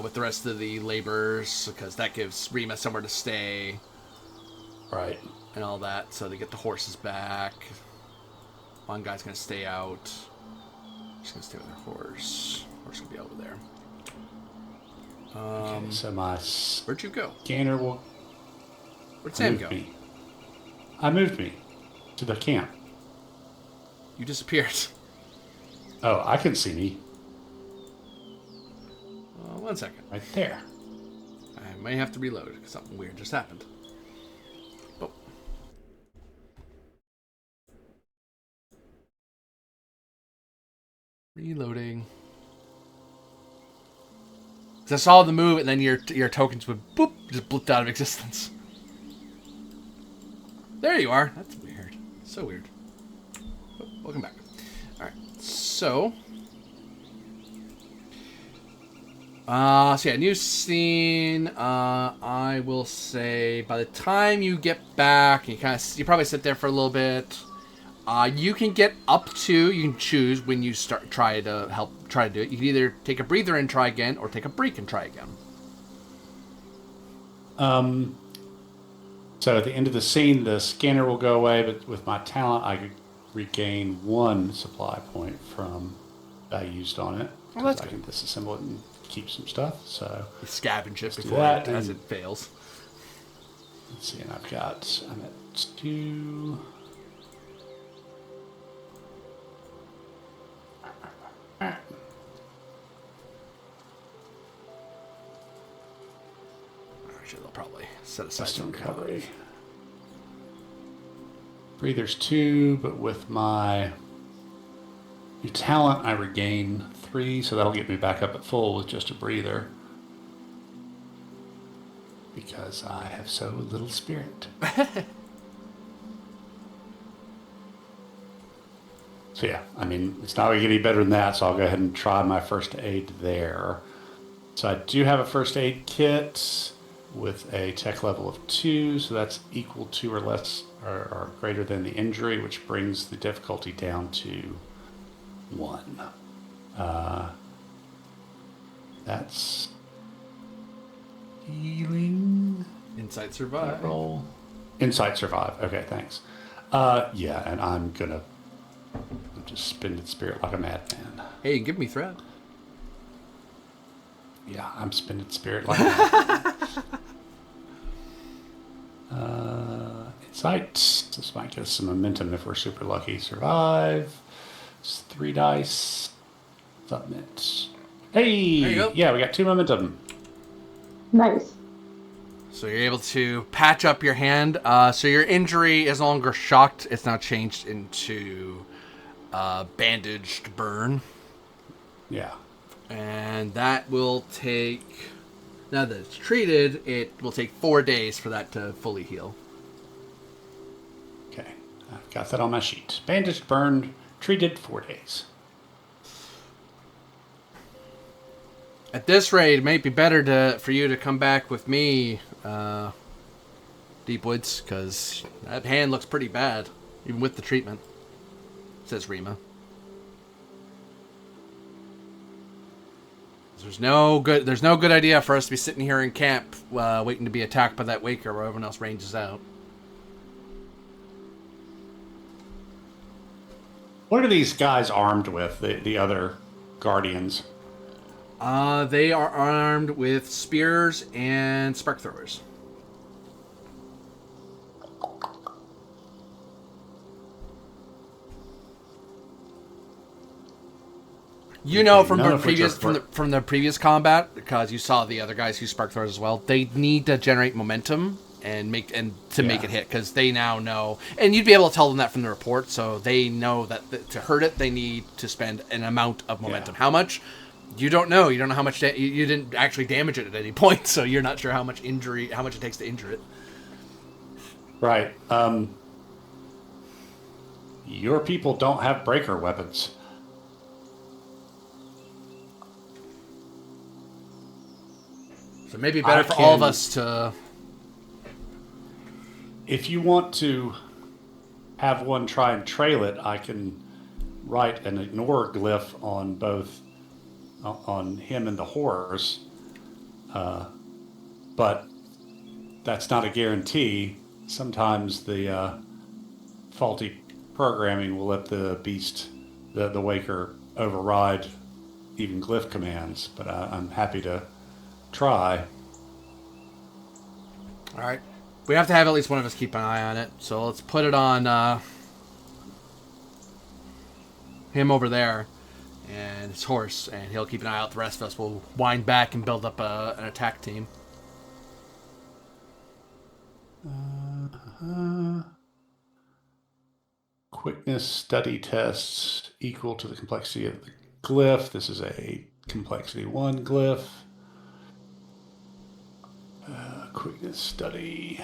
with the rest of the laborers, because that gives Rima somewhere to stay, right, and all that. So they get the horses back. One guy's gonna stay out. Just gonna stay with our horse. Horse will be over there. Okay, so my Where'd you go? scanner will Where'd Sam move go? me. I moved me to the camp. You disappeared. Oh, I can see me 1 second. right there. I may have to reload because something weird just happened. Oh. Reloading. Because I saw the move and then your tokens would boop, just blipped out of existence. There you are. That's weird. So weird. Oh, welcome back. Alright. So yeah, new scene. I will say by the time you get back, you probably sit there for a little bit. You can get up to. You can choose when you try to do it. You can either take a breather and try again, or take a break and try again. So at the end of the scene, the scanner will go away, but with my talent, I could regain 1 supply point from I used on it. Oh, that's I good. can disassemble it and keep some stuff. So You scavenge it before that, as and- it fails. let's see, and I'm at 2. Actually, they'll probably set aside Custom some recovery. Breather's 2, but with my new talent, I regain 3, so that'll get me back up at full with just a breather. Because I have so little spirit. So yeah, I mean, it's not going to get any better than that, so I'll go ahead and try my first aid there. So I do have a first aid kit with a tech level of 2, so that's equal to or less or greater than the injury, which brings the difficulty down to 1. That's healing. Insight survive. Roll. Insight survive. Okay, thanks. Yeah, and I'm just spending spirit like a madman. Hey, give me threat. Yeah, I'm spending spirit like a madman. Insight. This might give us some momentum if we're super lucky. Survive. It's 3 dice. Submit. Hey! There you go. Yeah, we got 2 momentum. Nice. So you're able to patch up your hand. So your injury is no longer shocked. It's now changed into bandaged burn. Yeah. And that will take... Now that it's treated, it will take 4 days for that to fully heal. Okay. I've got that on my sheet. Bandaged, burned, treated, 4 days. At this rate, it might be better for you to come back with me, Deepwoods, because that hand looks pretty bad, even with the treatment, says Rima. There's no good idea for us to be sitting here in camp waiting to be attacked by that Waker where everyone else ranges out. What are these guys armed with, the other guardians? They are armed with spears and spark throwers. You know from the previous combat, because you saw the other guys who spark throwers as well. They need to generate momentum and make it hit, because they now know, and you'd be able to tell them that from the report, so they know that to hurt it they need to spend an amount of momentum. How much? You don't know. You don't know how much. You didn't actually damage it at any point, so you're not sure how much it takes to injure it. Right. Your people don't have breaker weapons. So maybe better for all of us to... If you want to have one try and trail it, I can write an ignore glyph on both on him and the horse. But that's not a guarantee. Sometimes the faulty programming will let the beast, the Waker, override even glyph commands, but I'm happy to try. All right. We have to have at least one of us keep an eye on it. So let's put it on him over there and his horse, and he'll keep an eye out. The rest of us will wind back and build up an attack team. Quickness study tests equal to the complexity of the glyph. This is a complexity 1 glyph. Quickness study.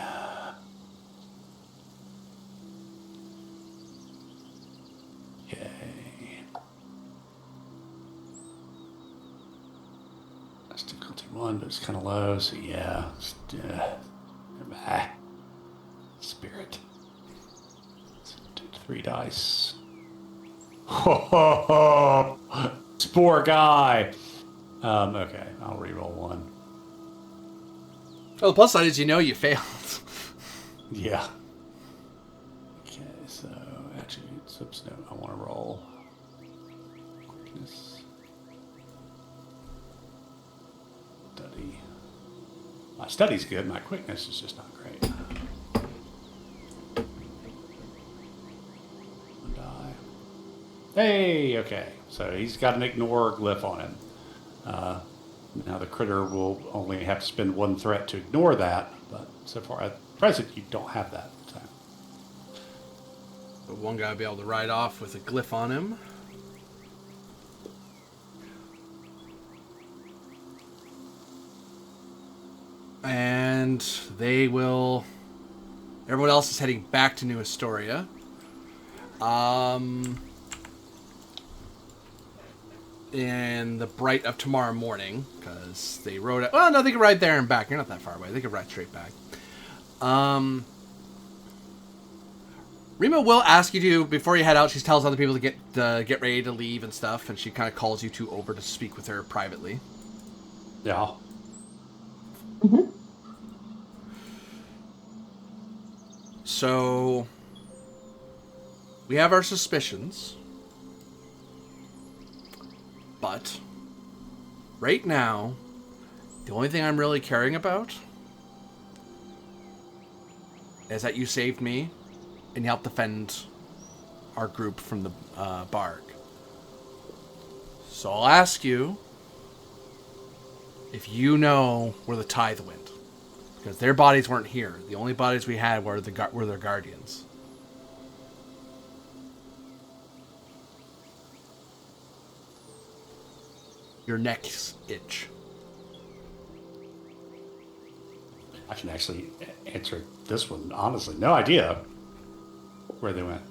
Yay. That's difficulty 1, but it's kind of low, so yeah. Spirit. 3 dice. Ho ho ho! Spore guy! Okay, I'll reroll 1. Oh, the plus side is you failed. Yeah. Okay, so attributes, no, I want to roll. Quickness. Study. My study's good, my quickness is just not great. 1 die. Hey, okay. So he's got an ignore glyph on him. Now the critter will only have to spend 1 threat to ignore that, but so far at present you don't have that. But one guy will be able to ride off with a glyph on him. And they will... Everyone else is heading back to New Estoria. In the bright of tomorrow morning, because they rode it. Well, no, they could ride there and back. You're not that far away. They could ride straight back. Rima will ask you to, before you head out, she tells other people to get ready to leave and stuff, and she kind of calls you two over to speak with her privately. Yeah. Mm-hmm. So, we have our suspicions. But, right now, the only thing I'm really caring about is that you saved me and you helped defend our group from the Barg. So I'll ask you if you know where the tithe went. Because their bodies weren't here. The only bodies we had were their guardians. Your necks itch. I can actually answer this one honestly. No idea where they went.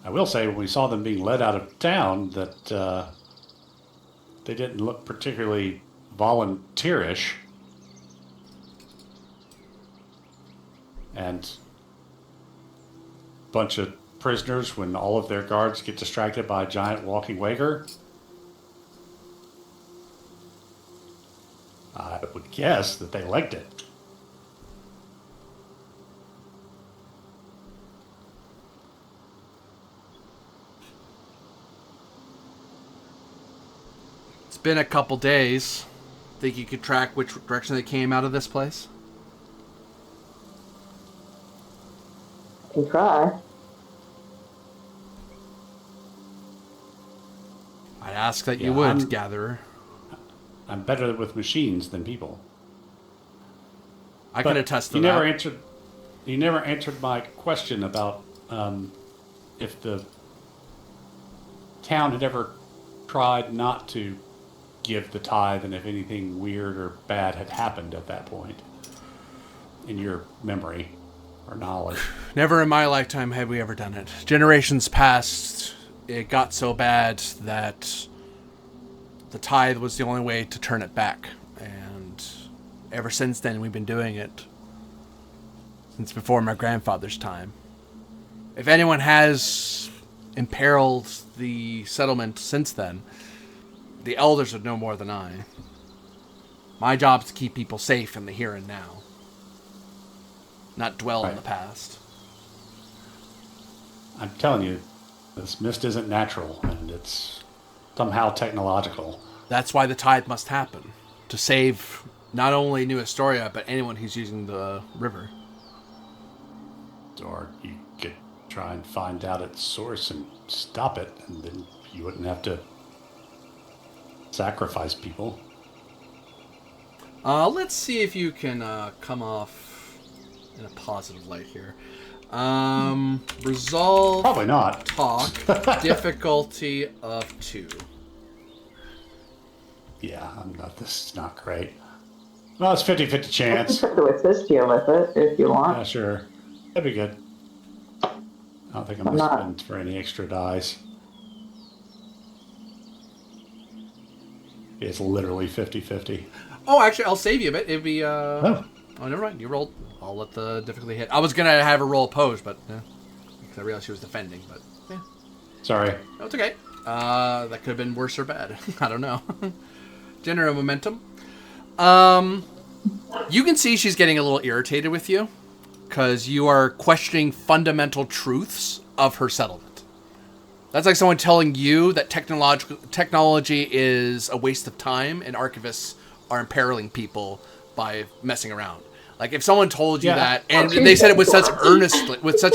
I will say when we saw them being led out of town that they didn't look particularly volunteerish. And a bunch of prisoners when all of their guards get distracted by a giant walking wager. I would guess that they liked it. It's been a couple days. Think you could track which direction they came out of this place? I can try. I'd ask that you would, Gatherer. I'm better with machines than people. I can attest to you that. You never answered my question about if the town had ever tried not to give the tithe and if anything weird or bad had happened at that point in your memory or knowledge. Never in my lifetime had we ever done it. Generations past, it got so bad that the tithe was the only way to turn it back. And ever since then, we've been doing it. Since before my grandfather's time. If anyone has imperiled the settlement since then, the elders would know more than I. My job is to keep people safe in the here and now. Not dwell in the past. I'm telling you, this mist isn't natural, and it's somehow technological. That's why the tithe must happen. To save not only New Estoria, but anyone who's using the river. Or you could try and find out its source and stop it, and then you wouldn't have to sacrifice people. Let's see if you can come off in a positive light here. Resolve. Probably not. Talk. Difficulty of 2. Yeah, this is not great. Well, it's 50-50 chance. I can try to assist you with it if you want. Yeah, sure. That'd be good. I don't think I'm going to spend for any extra dice. It's literally 50-50. Oh, actually, I'll save you a bit. It'd be, Oh, never mind. You rolled. I'll let the difficulty hit. I was going to have her roll opposed, but, because I realized she was defending, but, yeah. Sorry. No, it's okay. That could have been worse or bad. I don't know. General momentum. You can see she's getting a little irritated with you, because you are questioning fundamental truths of her settlement. That's like someone telling you that technology is a waste of time and archivists are imperiling people by messing around. Like if someone told you that and they said it with such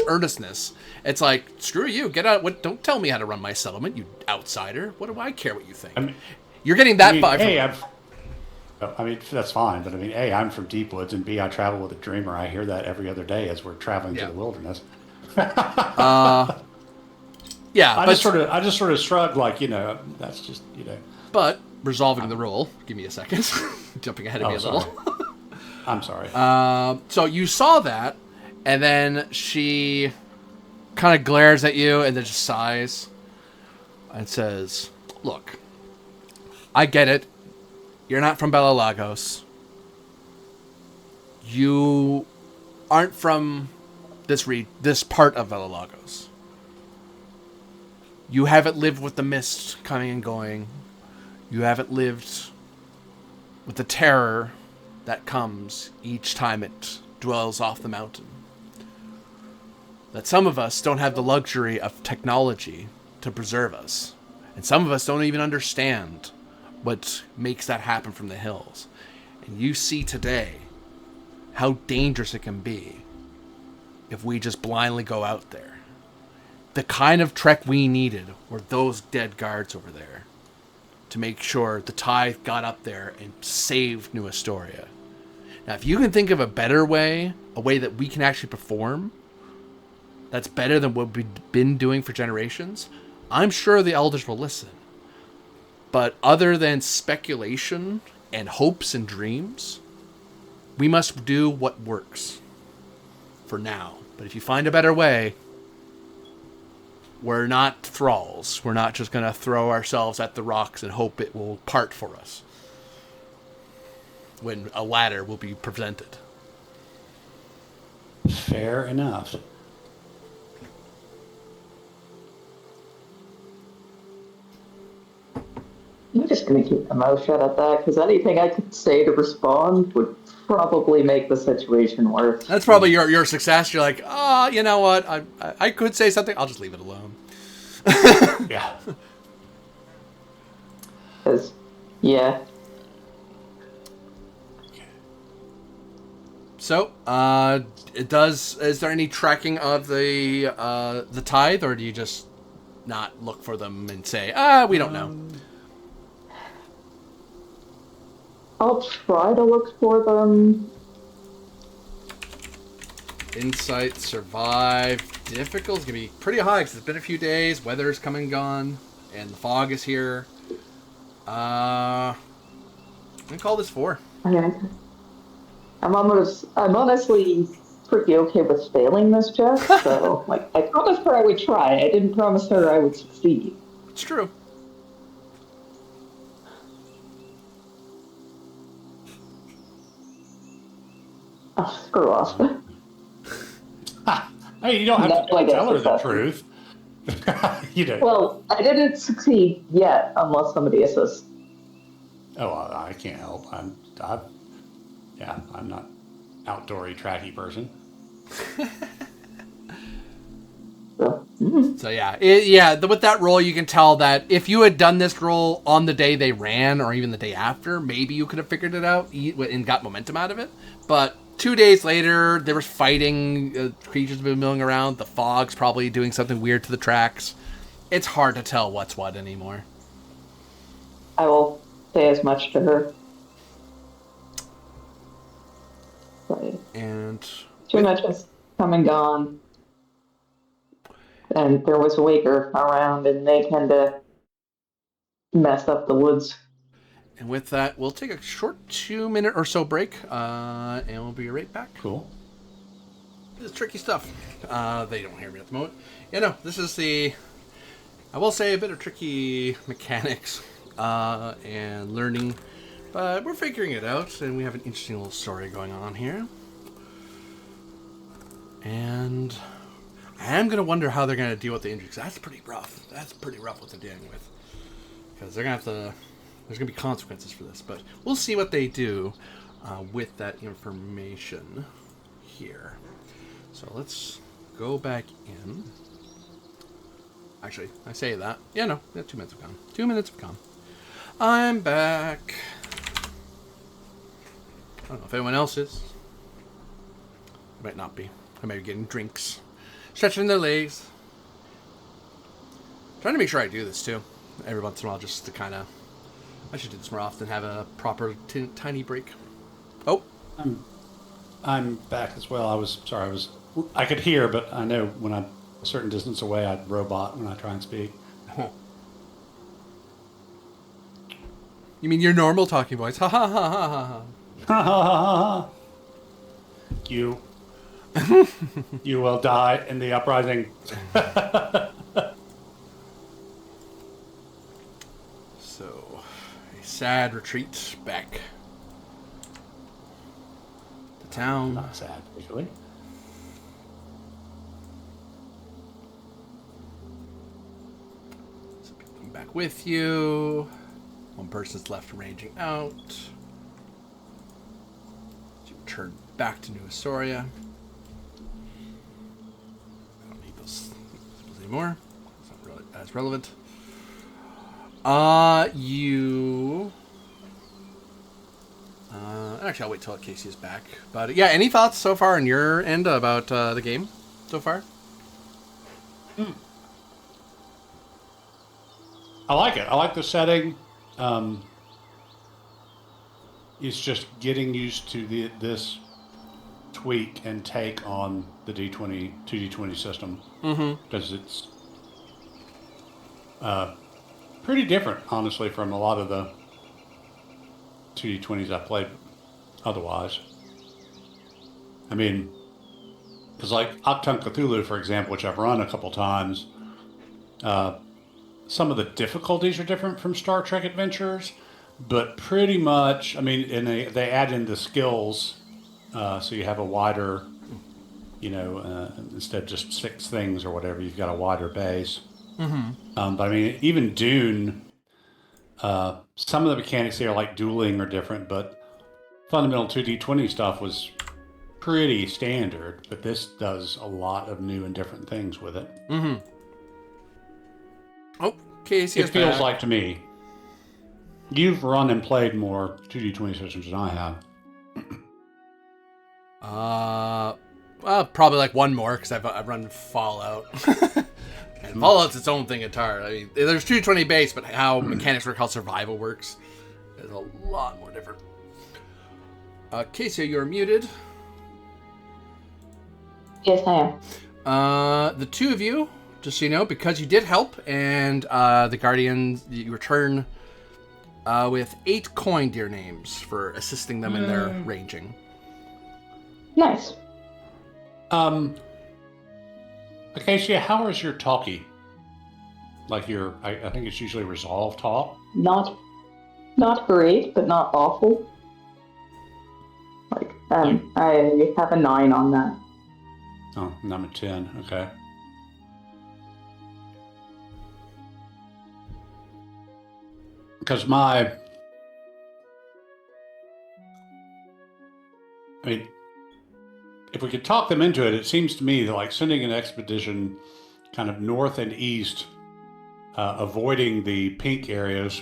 earnestness, it's like, screw you, get out. Don't tell me how to run my settlement, you outsider. What do I care what you think? You're getting that vibe. That's fine, but A, I'm from Deep Woods, and B, I travel with a dreamer. I hear that every other day as we're traveling to the wilderness. Yeah, I just sort of shrug, like, that's just, But resolving the roll. Give me a second. Jumping ahead of me a little. I'm sorry. So you saw that, and then she kind of glares at you, and then just sighs, and says, "Look, I get it. You're not from Bella Lagos. You aren't from this part of Bella Lagos. You haven't lived with the mist coming and going. You haven't lived with the terror that comes each time it dwells off the mountain. That some of us don't have the luxury of technology to preserve us. And some of us don't even understand what makes that happen from the hills. And you see today how dangerous it can be if we just blindly go out there. The kind of trek we needed were those dead guards over there to make sure the tithe got up there and saved New Estoria. Now, if you can think of a better way, a way that we can actually perform, that's better than what we've been doing for generations, I'm sure the elders will listen. But other than speculation and hopes and dreams, we must do what works for now. But if you find a better way, we're not thralls. We're not just going to throw ourselves at the rocks and hope it will part for us when a ladder will be presented. Fair enough. I'm just going to keep my mouth shut at that, because anything I could say to respond would probably make the situation worse. That's probably your success. You're like, you know what? I could say something. I'll just leave it alone. Yeah. Yeah. So, is there any tracking of the tithe, or do you just not look for them and say, we don't know? I'll try to look for them. Insight, survive, difficult is going to be pretty high because it's been a few days, weather's come and gone, and the fog is here. I'm going to call this 4. Okay. I'm honestly pretty okay with failing this check, so, I promised her I would try. I didn't promise her I would succeed. It's true. Oh, screw off. Hey, you don't have to tell her the truth. Well, I didn't succeed yet, unless somebody assists. Oh, I can't help. I'm not outdoory, tracky person. So, So yeah, with that roll, you can tell that if you had done this roll on the day they ran, or even the day after, maybe you could have figured it out and got momentum out of it. But 2 days later, there was fighting, creatures have been milling around, the fog's probably doing something weird to the tracks. It's hard to tell what's what anymore. I will say as much to her. Like, And too much has come and gone. And there was a waker around, and they tend to mess up the woods. And with that, we'll take a short 2-minute or so break, and we'll be right back. Cool. This is tricky stuff. They don't hear me at the moment. This is I will say, a bit of tricky mechanics and learning, but we're figuring it out, and we have an interesting little story going on here. And I am going to wonder how they're going to deal with the injuries. That's pretty rough. That's pretty rough what they're dealing with. Because they're going to have to... There's going to be consequences for this. But we'll see what they do with that information here. So let's go back in. Actually, I say that. 2 minutes have gone. 2 minutes have gone. I'm back. I don't know if anyone else is. I might not be. I might be getting drinks. Stretching their legs. Trying to make sure I do this too. Every once in a while, just to kind of... I should do this more often. Have a proper tiny break. Oh. I'm back as well. I could hear, but I know when I'm a certain distance away, I'd robot when I try and speak. You mean your normal talking voice? Ha ha ha ha ha. Ha ha ha ha. You will die in the uprising. So, a sad retreat back to town. Not sad, usually. Some people come back with you. One person's left ranging out. You return back to New Estoria. I don't need those anymore. It's not really as relevant. Actually, I'll wait till Casey is back. But yeah, any thoughts so far on your end about the game so far? I like it. I like the setting. It's just getting used to this tweak and take on the 2D20 system. Because it's pretty different, honestly, from a lot of the 2D20s I've played otherwise. I mean, because like Octung Cthulhu, for example, which I've run a couple times, some of the difficulties are different from Star Trek Adventures, but pretty much, I mean, and they add in the skills, so you have a wider, instead of just 6 things or whatever, you've got a wider base. But I mean, even Dune, some of the mechanics here, like dueling, are different, but fundamental 2D20 stuff was pretty standard, but this does a lot of new and different things with it. Oh, Casey is It feels back. like to me. You've run and played more 2D20 systems than I have. Probably like one more, because I've run Fallout. And Fallout's its own thing entirely. I mean, there's 220 base, but how mechanics work, how survival works, is a lot more different. Casey, you're muted. Yes, I am. The two of you, just so you know, because you did help, and the Guardians, you return with 8 coin to your names for assisting them in their ranging. Nice. Acacia, how is your talkie? Like I think it's usually resolve talk. Not great, but not awful. Like, I have a 9 on that. Oh, I'm at 10. Okay. Because if we could talk them into it, it seems to me that like sending an expedition kind of north and east, avoiding the pink areas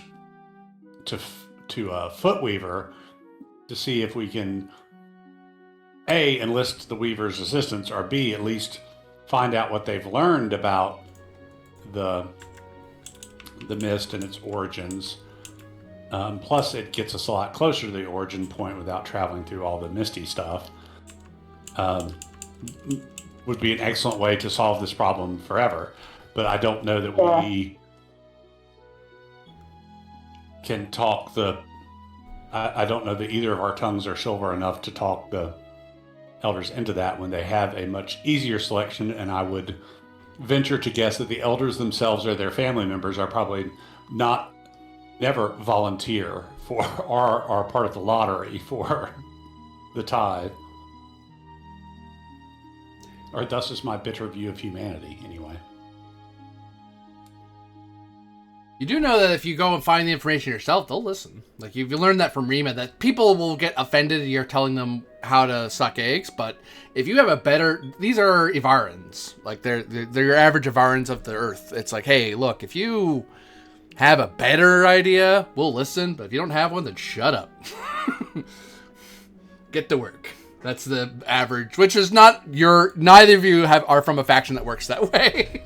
to Footweaver to see if we can A, enlist the Weaver's assistance, or B, at least find out what they've learned about the mist and its origins. Plus, it gets us a lot closer to the origin point without traveling through all the misty stuff. Would be an excellent way to solve this problem forever. But I don't know that we can talk I don't know that either of our tongues are silver enough to talk the elders into that when they have a much easier selection, and I would venture to guess that the elders themselves or their family members are probably never volunteer for or are part of the lottery for the tithe. Or thus is my bitter view of humanity, anyway. You do know that if you go and find the information yourself, they'll listen. Like, you learned that from Rima, that people will get offended if you're telling them how to suck eggs, but if you have a better... These are Ivarans. Like, they're your average Ivarans of the Earth. It's like, hey, look, if you have a better idea, we'll listen, but if you don't have one, then shut up. Get to work. That's the average, which is not neither of you are from a faction that works that way.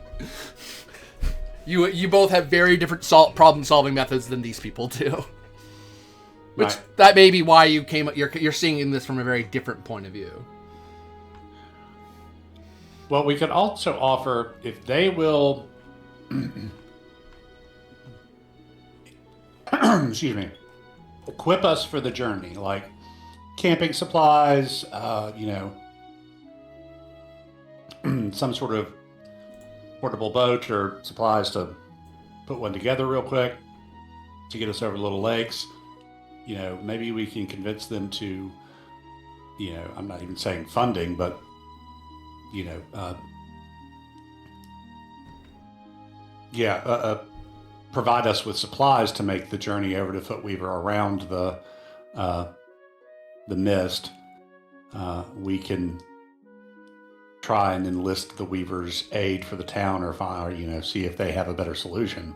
You both have very different problem-solving methods than these people do. Which, right. That may be why you're seeing this from a very different point of view. Well, we could also offer, if they will... excuse me. Equip us for the journey, like camping supplies, some sort of portable boat or supplies to put one together real quick to get us over little lakes. Maybe we can convince them to, I'm not even saying funding, but, provide us with supplies to make the journey over to Footweaver around the mist. We can try and enlist the Weaver's aid for the town, or see if they have a better solution.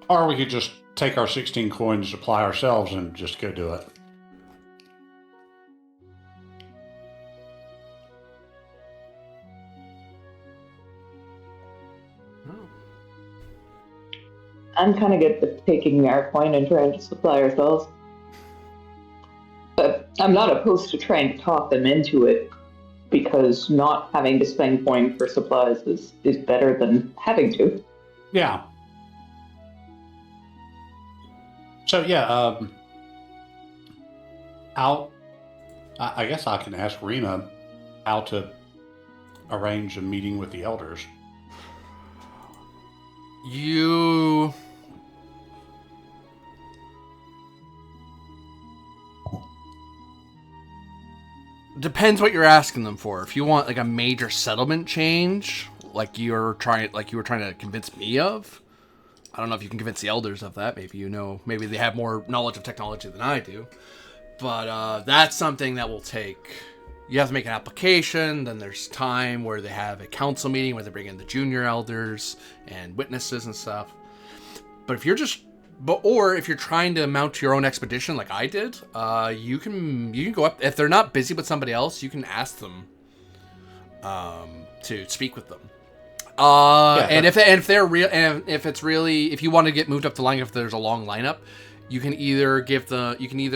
Or we could just take our 16 coins, supply ourselves, and just go do it. I'm kind of good at taking our coin and trying to supply ourselves. But I'm not opposed to trying to talk them into it, because not having to spend coin for supplies is better than having to. Yeah. So I guess I can ask Rena how to arrange a meeting with the elders. You... Depends what you're asking them for. If you want like a major settlement change, like you were trying to convince me of, I don't know if you can convince the elders of that. Maybe they have more knowledge of technology than I do. But that's something that will take... You have to make an application, then there's time where they have a council meeting where they bring in the junior elders and witnesses and stuff. But if you're if you're trying to mount your own expedition like I did, you can go up. If they're not busy with somebody else, you can ask them to speak with them. And if they're real, and if you want to get moved up the line, if there's a long lineup, you can either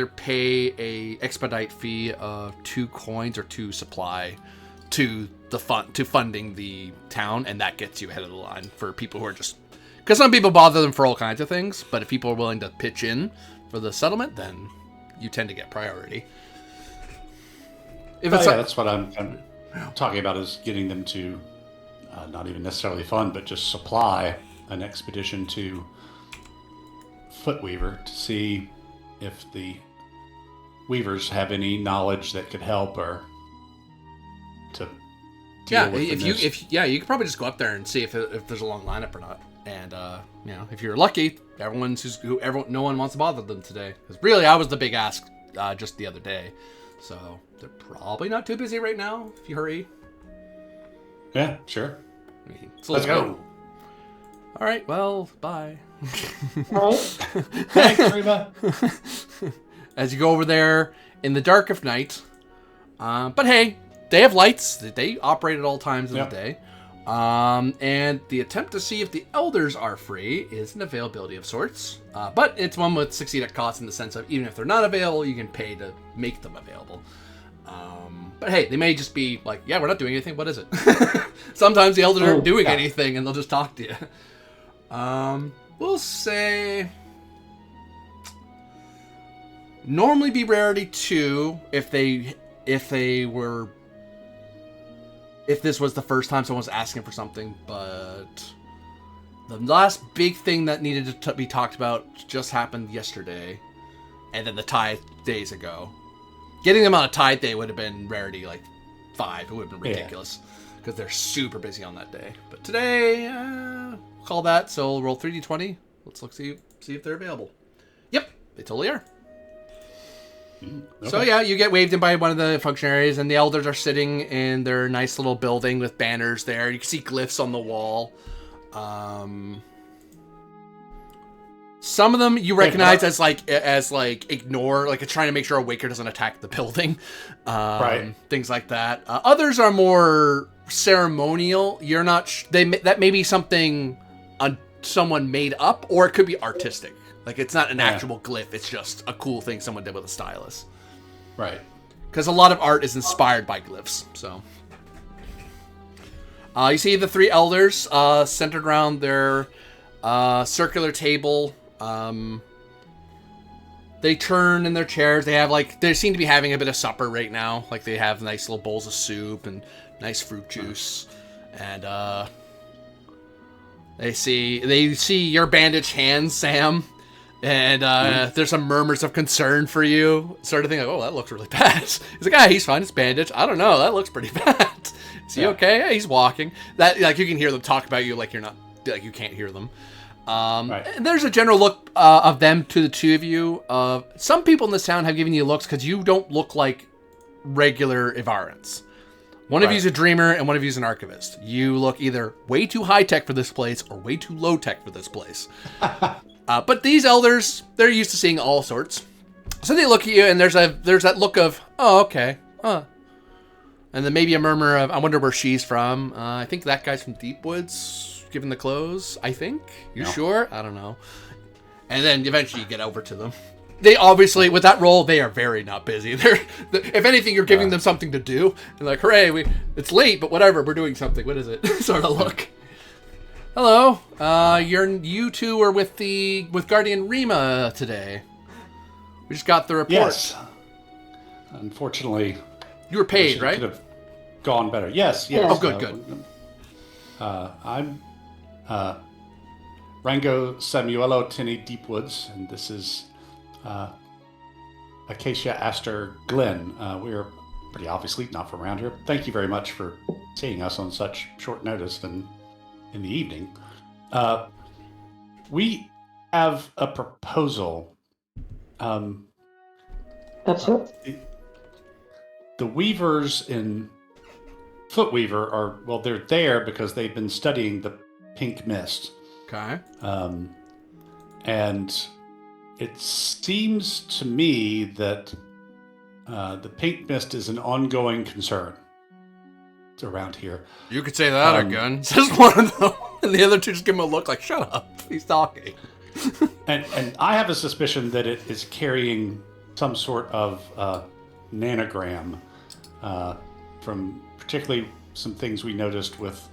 pay a expedite fee of 2 coins or 2 supply to funding the town, and that gets you ahead of the line for people who are just... Because some people bother them for all kinds of things, but if people are willing to pitch in for the settlement, then you tend to get priority. That's what I'm talking about, is getting them to not even necessarily fund, but just supply an expedition to Footweaver to see if the Weavers have any knowledge that could help, or to deal with you could probably just go up there and see if there's a long lineup or not. And if you're lucky, no one wants to bother them today. Because really, I was the big ask just the other day, so they're probably not too busy right now if you hurry. Yeah, sure. I mean, it's Let's go. All right, well, bye. All right. Thanks, Reba. As you go over there in the dark of night. But hey, they have lights. They operate at all times of the day. And the attempt to see if the elders are free is an availability of sorts. But it's one with succeed at cost in the sense of even if they're not available, you can pay to make them available. But hey, they may just be like, yeah, we're not doing anything. What is it? Sometimes the elders aren't doing anything and they'll just talk to you. We'll say normally be rarity 2 if this was the first time someone was asking for something, but the last big thing that needed to be talked about just happened yesterday, and then the tithe days ago. Getting them on a tithe day would have been rarity like 5. It would have been ridiculous because they're super busy on that day. But today, we'll call that. So we'll roll 3d20. Let's see if they're available. Yep, they totally are. Okay. So yeah, you get waved in by one of the functionaries, and the elders are sitting in their nice little building with banners there. You can see glyphs on the wall. Some of them you recognize as ignore, like it's trying to make sure a waker doesn't attack the building. Right. Things like that. Others are more ceremonial. You're not. That may be something someone made up, or it could be artistic. Like, it's not an actual glyph. It's just a cool thing someone did with a stylus. Right. Because a lot of art is inspired by glyphs. So, you see the 3 elders centered around their circular table. They turn in their chairs. They seem to be having a bit of supper right now. Like, they have nice little bowls of soup and nice fruit juice. And they see your bandaged hands, Sam. And there's some murmurs of concern for you. Sort of thing like, oh, that looks really bad. He's like, he's fine. It's bandaged. I don't know. That looks pretty bad. Is he okay? Yeah, he's walking. That you can hear them talk about you like you're not, like you can't hear them. And there's a general look of them to the 2 of you. Some people in this town have given you looks because you don't look like regular Ivarans. One of you is a dreamer and one of you is an archivist. You look either way too high tech for this place or way too low tech for this place. But these elders, they're used to seeing all sorts. So they look at you, and there's that look of, oh, okay. And then maybe a murmur of, I wonder where she's from. I think that guy's from Deepwoods, given the clothes, I think. You sure? I don't know. And then eventually you get over to them. They obviously, with that roll, they are very not busy. If anything, you're giving them something to do. And like, hooray, it's late, but whatever, we're doing something. What is it? Sort of look. Hello, you 2 are with Guardian Rima today. We just got the report. Yes. Unfortunately, you were paid, right? Could have gone better. Yes. Oh, good. I'm Rango Samuelo Tinney Deepwoods, and this is Acacia Aster Glenn. We're pretty obviously not from around here. Thank you very much for seeing us on such short notice and in the evening. We have a proposal. That's it. The weavers in Footweaver they're there because they've been studying the pink mist. Okay. And it seems to me that the pink mist is an ongoing concern around here. You could say that again. Says one of them, and the other 2 just give him a look like, shut up, he's talking. and I have a suspicion that it is carrying some sort of nanogram from particularly some things we noticed with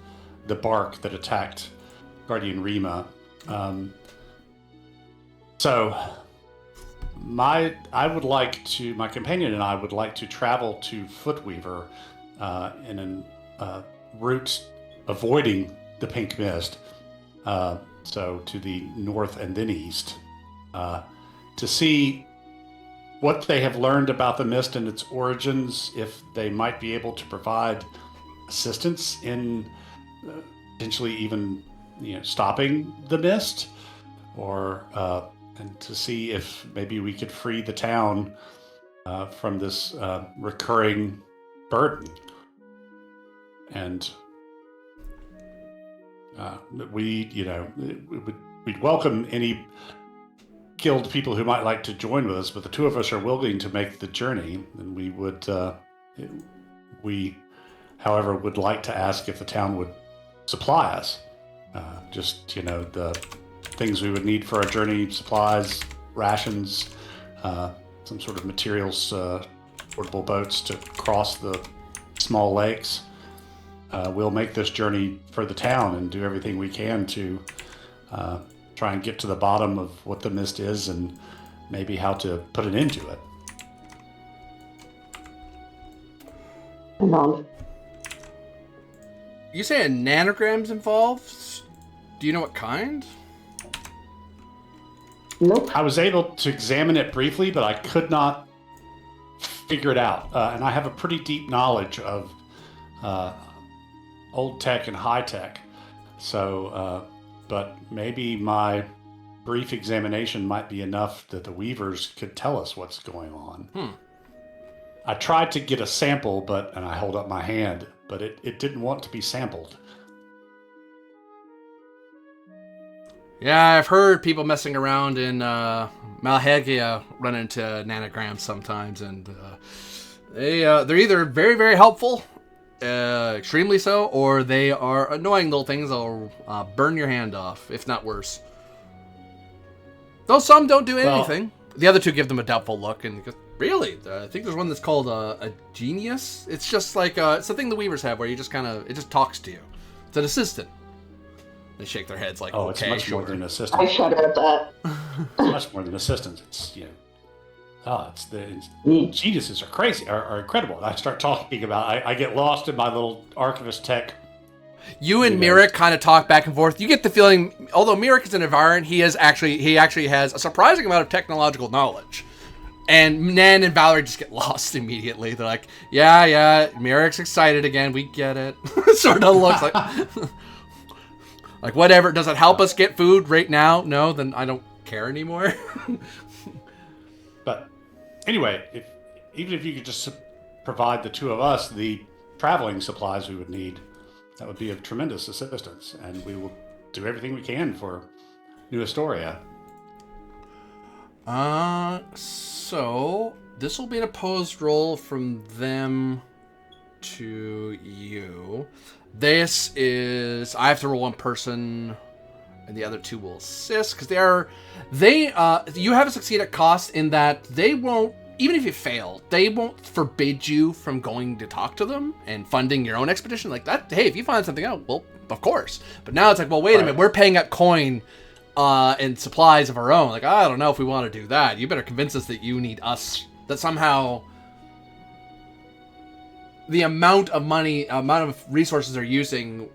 the bark that attacked Guardian Rima. So my companion and I would like to travel to Footweaver in a route avoiding the pink mist, so to the north and then east, to see what they have learned about the mist and its origins, if they might be able to provide assistance in potentially even stopping the mist, or and to see if maybe we could free the town from this recurring burden. And We'd welcome any guild people who might like to join with us, but the two of us are willing to make the journey, and we would, however, would like to ask if the town would supply us. The things we would need for our journey, supplies, rations, some sort of materials, portable boats to cross the small lakes. We'll make this journey for the town and do everything we can to try and get to the bottom of what the mist is and maybe how to put an end to it. You say a nanogram's involved? Do you know what kind? Nope. I was able to examine it briefly, but I could not figure it out. And I have a pretty deep knowledge of old tech and high tech. So, but maybe my brief examination might be enough that the weavers could tell us what's going on. I tried to get a sample, and I hold up my hand, but it didn't want to be sampled. Yeah, I've heard people messing around in Malhegia run into nanograms sometimes, and they're either very, very helpful, extremely so, or they are annoying little things that'll burn your hand off, if not worse. Though some don't do anything. The other two give them a doubtful look, and go, really? I think there's one that's called a genius. It's just like, it's the thing the weavers have where you just it just talks to you. It's an assistant. They shake their heads like, oh, okay, it's much sure. more than an assistant. I shudder at that. It's much more than assistants. It's, geniuses are crazy, are incredible. I start talking about, I get lost in my little archivist tech. You and Mirik kind of talk back and forth. You get the feeling, although Mirik is an Envirant, he actually has a surprising amount of technological knowledge. And Nan and Valerie just get lost immediately. They're like, yeah, Mirik's excited again. We get it. Sort of looks like, like whatever. Does it help us get food right now? No, then I don't care anymore. But anyway, even if you could just provide the two of us the traveling supplies we would need, that would be of tremendous assistance, and we will do everything we can for New Estoria. So this will be an opposed roll from them to you. This is, I have to roll one person, and the other two will assist, because you haven't succeeded at cost in that they won't, even if you fail, they won't forbid you from going to talk to them and funding your own expedition like that. Hey, if you find something out, well, of course. But now it's like, well, wait a minute, we're paying up coin and supplies of our own. Like, I don't know if we want to do that. You better convince us that you need us, that somehow the amount of money, amount of resources they're using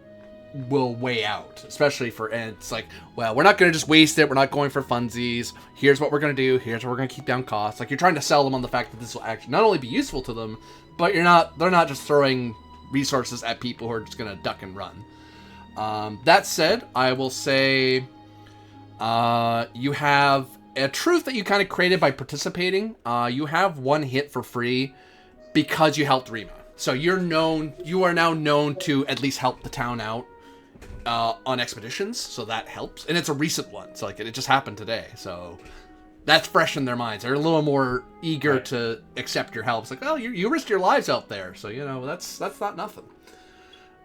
will weigh out, especially and it's like, well, we're not going to just waste it. We're not going for funsies. Here's what we're going to do. Here's what we're going to keep down costs. Like, you're trying to sell them on the fact that this will actually not only be useful to them, but they're not just throwing resources at people who are just going to duck and run. That said, I will say, you have a truth that you kind of created by participating. You have one hit for free because you helped Rima. So you are now known to at least help the town out on expeditions, so that helps. And it's a recent one, so like it just happened today. So that's fresh in their minds. They're a little more eager to accept your help. It's like, well, you risked your lives out there, so that's not nothing.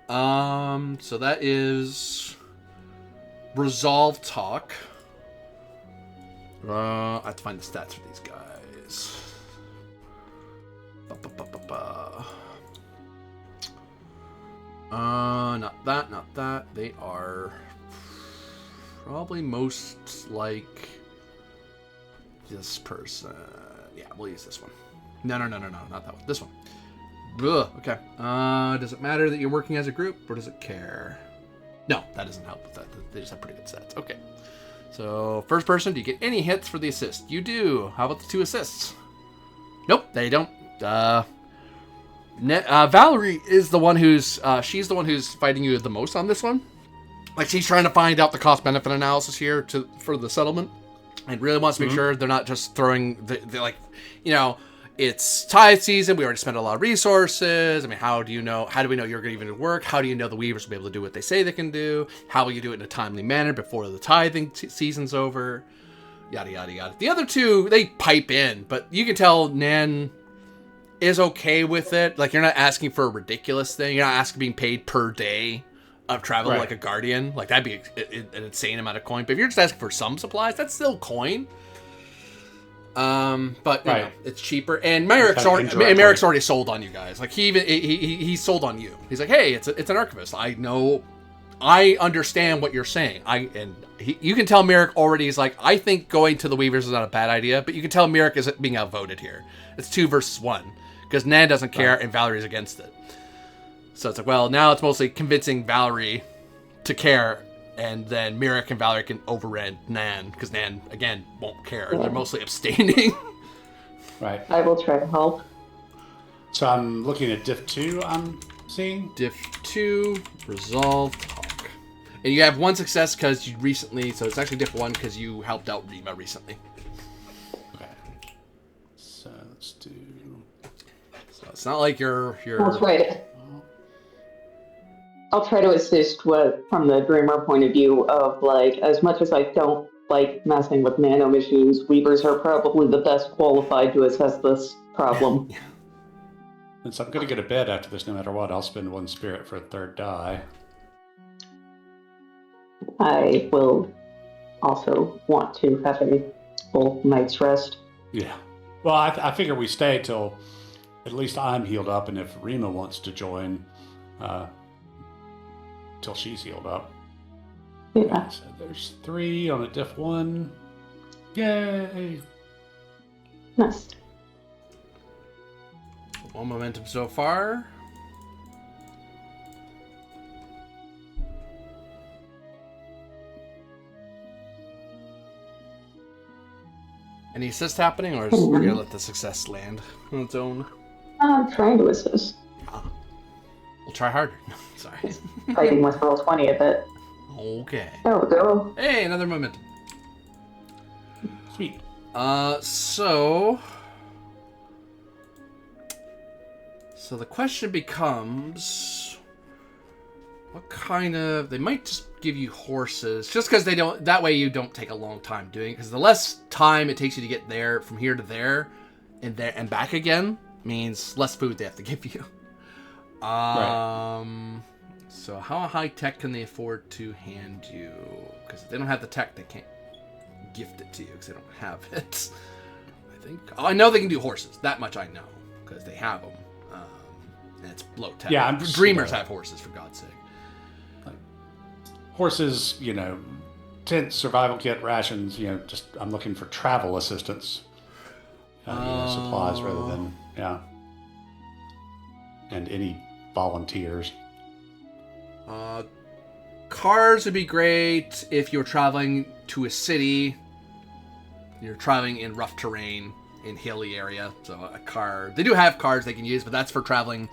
So that is resolve talk. I have to find the stats for these guys. Not that. They are probably most like this person. Yeah, we'll use this one. No, not that one. This one. Ugh, okay. Does it matter that you're working as a group, or does it care? No, that doesn't help with that. They just have pretty good stats. Okay. So, first person, do you get any hits for the assist? You do. How about the 2 assists? Nope, they don't. Valerie is the one who's she's the one who's fighting you the most on this one. Like, she's trying to find out the cost-benefit analysis here for the settlement, and really wants to make sure they're not just throwing they're like, it's tithe season. We already spent a lot of resources. I mean, how do we know you're going to even work? How do you know the weavers will be able to do what they say they can do? How will you do it in a timely manner before the tithing season's over? Yada, yada, yada. The other two, they pipe in, but you can tell Nan is okay with it. Like, you're not asking for a ridiculous thing. You're not asking being paid per day of travel like a guardian. Like, that'd be an insane amount of coin. But if you're just asking for some supplies, that's still coin. But you know, it's cheaper, and Merrick's already sold on you guys. Like he sold on you. He's like, hey, it's an archivist. I understand what you're saying. You can tell Merrick already is like, I think going to the Weavers is not a bad idea, but you can tell Merrick is being outvoted here. It's 2 versus 1 because Nan doesn't care and Valerie's against it. So it's like, well, now it's mostly convincing Valerie to care. And then Merrick and Valerie can override Nan, because Nan, again, won't care. Yeah. They're mostly abstaining. Right. I will try to help. So I'm looking at Diff 2, I'm seeing. Diff 2, Resolve, Talk. And you have 1 success because you recently, so it's actually Diff 1 because you helped out Rima recently. Okay. So let's do... So it's not like you're... I'll try to assist from the dreamer point of view of, like, as much as I don't like messing with nanomachines, weavers are probably the best qualified to assess this problem. And so I'm going to go to bed after this no matter what. I'll spend 1 spirit for a 3rd die. I will also want to have a full night's rest. Yeah. Well, I figure we stay till at least I'm healed up, and if Rima wants to join... till she's healed up. Yeah. Okay, so there's 3 on a Diff 1. Yay! Nice. 1 momentum so far. Any assist happening, or is we're gonna let the success land on its own? I'm trying to assist. We'll try harder. Sorry. Fighting with roll 20 a bit. Okay. There we go. Hey, another momentum. Sweet. So the question becomes, what kind of... They might just give you horses, just because they don't... That way you don't take a long time doing it, because the less time it takes you to get there, from here to there, and back again, means less food they have to give you. Right. So how high tech can they afford to hand you? Because if they don't have the tech, they can't gift it to you because they don't have it. I think. Oh, I know they can do horses. That much I know because they have them. And it's low tech. Yeah, Dreamers have horses, for God's sake. Like, horses, tent, survival kit, rations. Just I'm looking for travel assistance. Supplies rather than and any volunteers. Cars would be great if you're traveling to a city. You're traveling in rough terrain, in hilly area. So a car. They do have cars they can use, but that's for traveling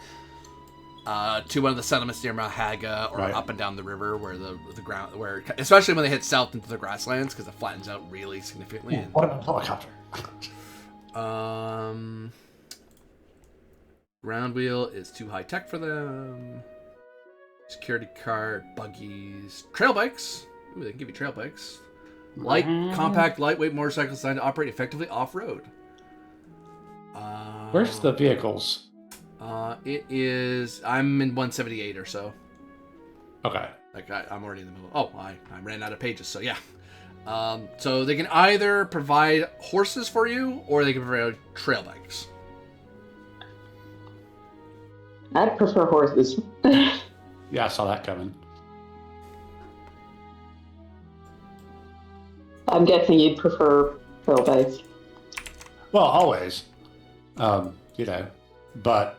to one of the settlements near Mahaga or up and down the river where the ground, especially when they head south into the grasslands because it flattens out really significantly. What about a helicopter? Ground wheel is too high tech for them. Security cart, buggies, trail bikes. Ooh, they can give you trail bikes. Light, compact, lightweight motorcycles designed to operate effectively off-road. Where's the vehicles? It is... I'm in 178 or so. Okay. Like, I'm already in the middle. Oh, I ran out of pages, so yeah. So they can either provide horses for you, or they can provide trail bikes. I'd prefer horses. Yeah, I saw that coming. I'm guessing you'd prefer trail bikes. Well, always. But...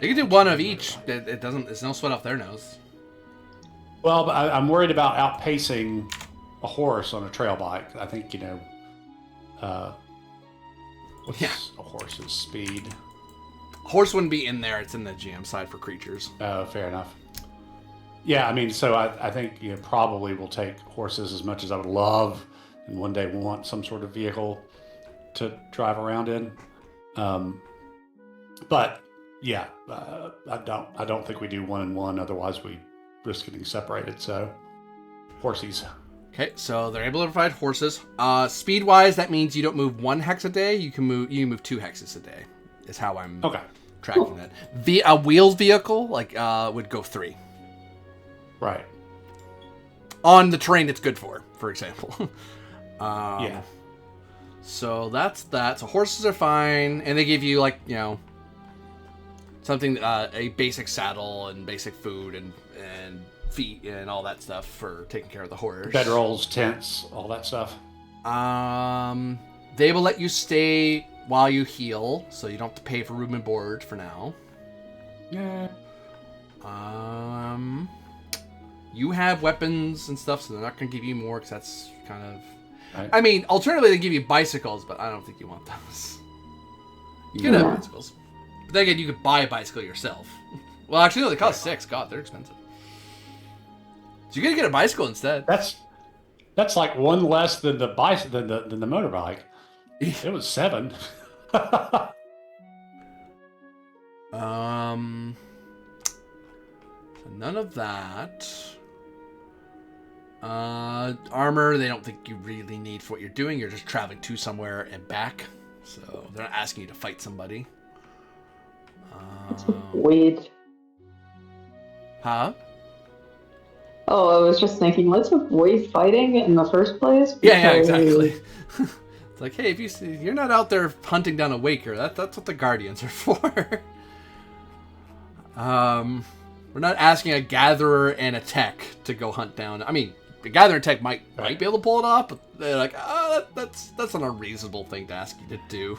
You can do one of each. It doesn't... It's no sweat off their nose. Well, but I'm worried about outpacing a horse on a trail bike. I think, what's a horse's speed? Horse wouldn't be in there. It's in the GM side for creatures. Oh, fair enough. Yeah, I mean, so I think probably will take horses as much as I would love, and one day want some sort of vehicle to drive around in. Um, but yeah, I don't think we do one and one. Otherwise, we risk getting separated. So horsies. Okay, so they're able to provide horses. Speed wise, that means you don't move 1 hex a day. You can move 2 hexes a day. Is how I'm tracking that. A wheeled vehicle would go 3. Right. On the terrain it's good for example. Yeah. So that's that. So horses are fine, and they give you something, a basic saddle and basic food and feet and all that stuff for taking care of the horse. Bedrolls, tents, all that stuff. They will let you stay while you heal, so you don't have to pay for room and board for now. Yeah. You have weapons and stuff, so they're not going to give you more, because that's kind of... Right. I mean, alternatively, they give you bicycles, but I don't think you want those. You can have bicycles. But then again, you could buy a bicycle yourself. Well, actually, no, they cost 6. God, they're expensive. So you're going to get a bicycle instead. That's like one less than the than the motorbike. It was 7. None of that. Armor, they don't think you really need for what you're doing. You're just traveling to somewhere and back. So they're not asking you to fight somebody. That's weird. Huh? Oh, I was just thinking, let's avoid fighting in the first place. Yeah, exactly. It's like, hey, if you're not out there hunting down a waker, that's what the guardians are for. We're not asking a gatherer and a tech to go hunt down. I mean, the gatherer and tech might be able to pull it off, but they're like, that's an unreasonable thing to ask you to do.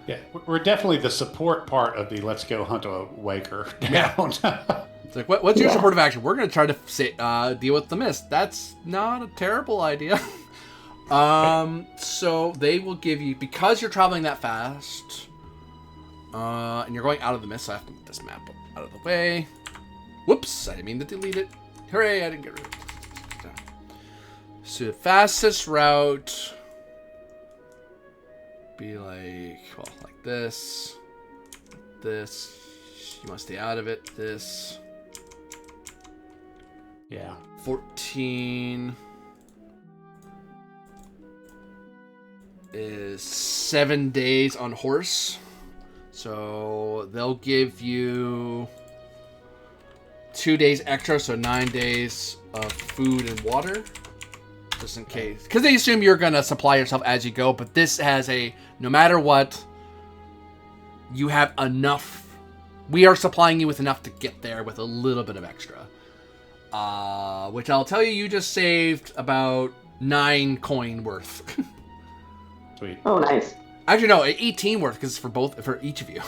Yeah, we're definitely the support part of the let's go hunt a waker down. It's like, what's your supportive action? We're going to try to deal with the mist. That's not a terrible idea. So they will give you, because you're traveling that fast, and you're going out of the mist, so I have to move this map out of the way. Whoops, I didn't mean to delete it. Hooray, I didn't get rid of it. So the fastest route be like this. This. You want to stay out of it. This. Yeah. 14 is 7 days on horse. So they'll give you 2 days extra, so 9 days of food and water. Just in case. Because they assume you're going to supply yourself as you go, but this has no matter what, you have enough. We are supplying you with enough to get there with a little bit of extra. Which I'll tell you, you just saved about 9 coin worth. Sweet. Oh, nice. Actually, no, 18 worth, because it's for each of you.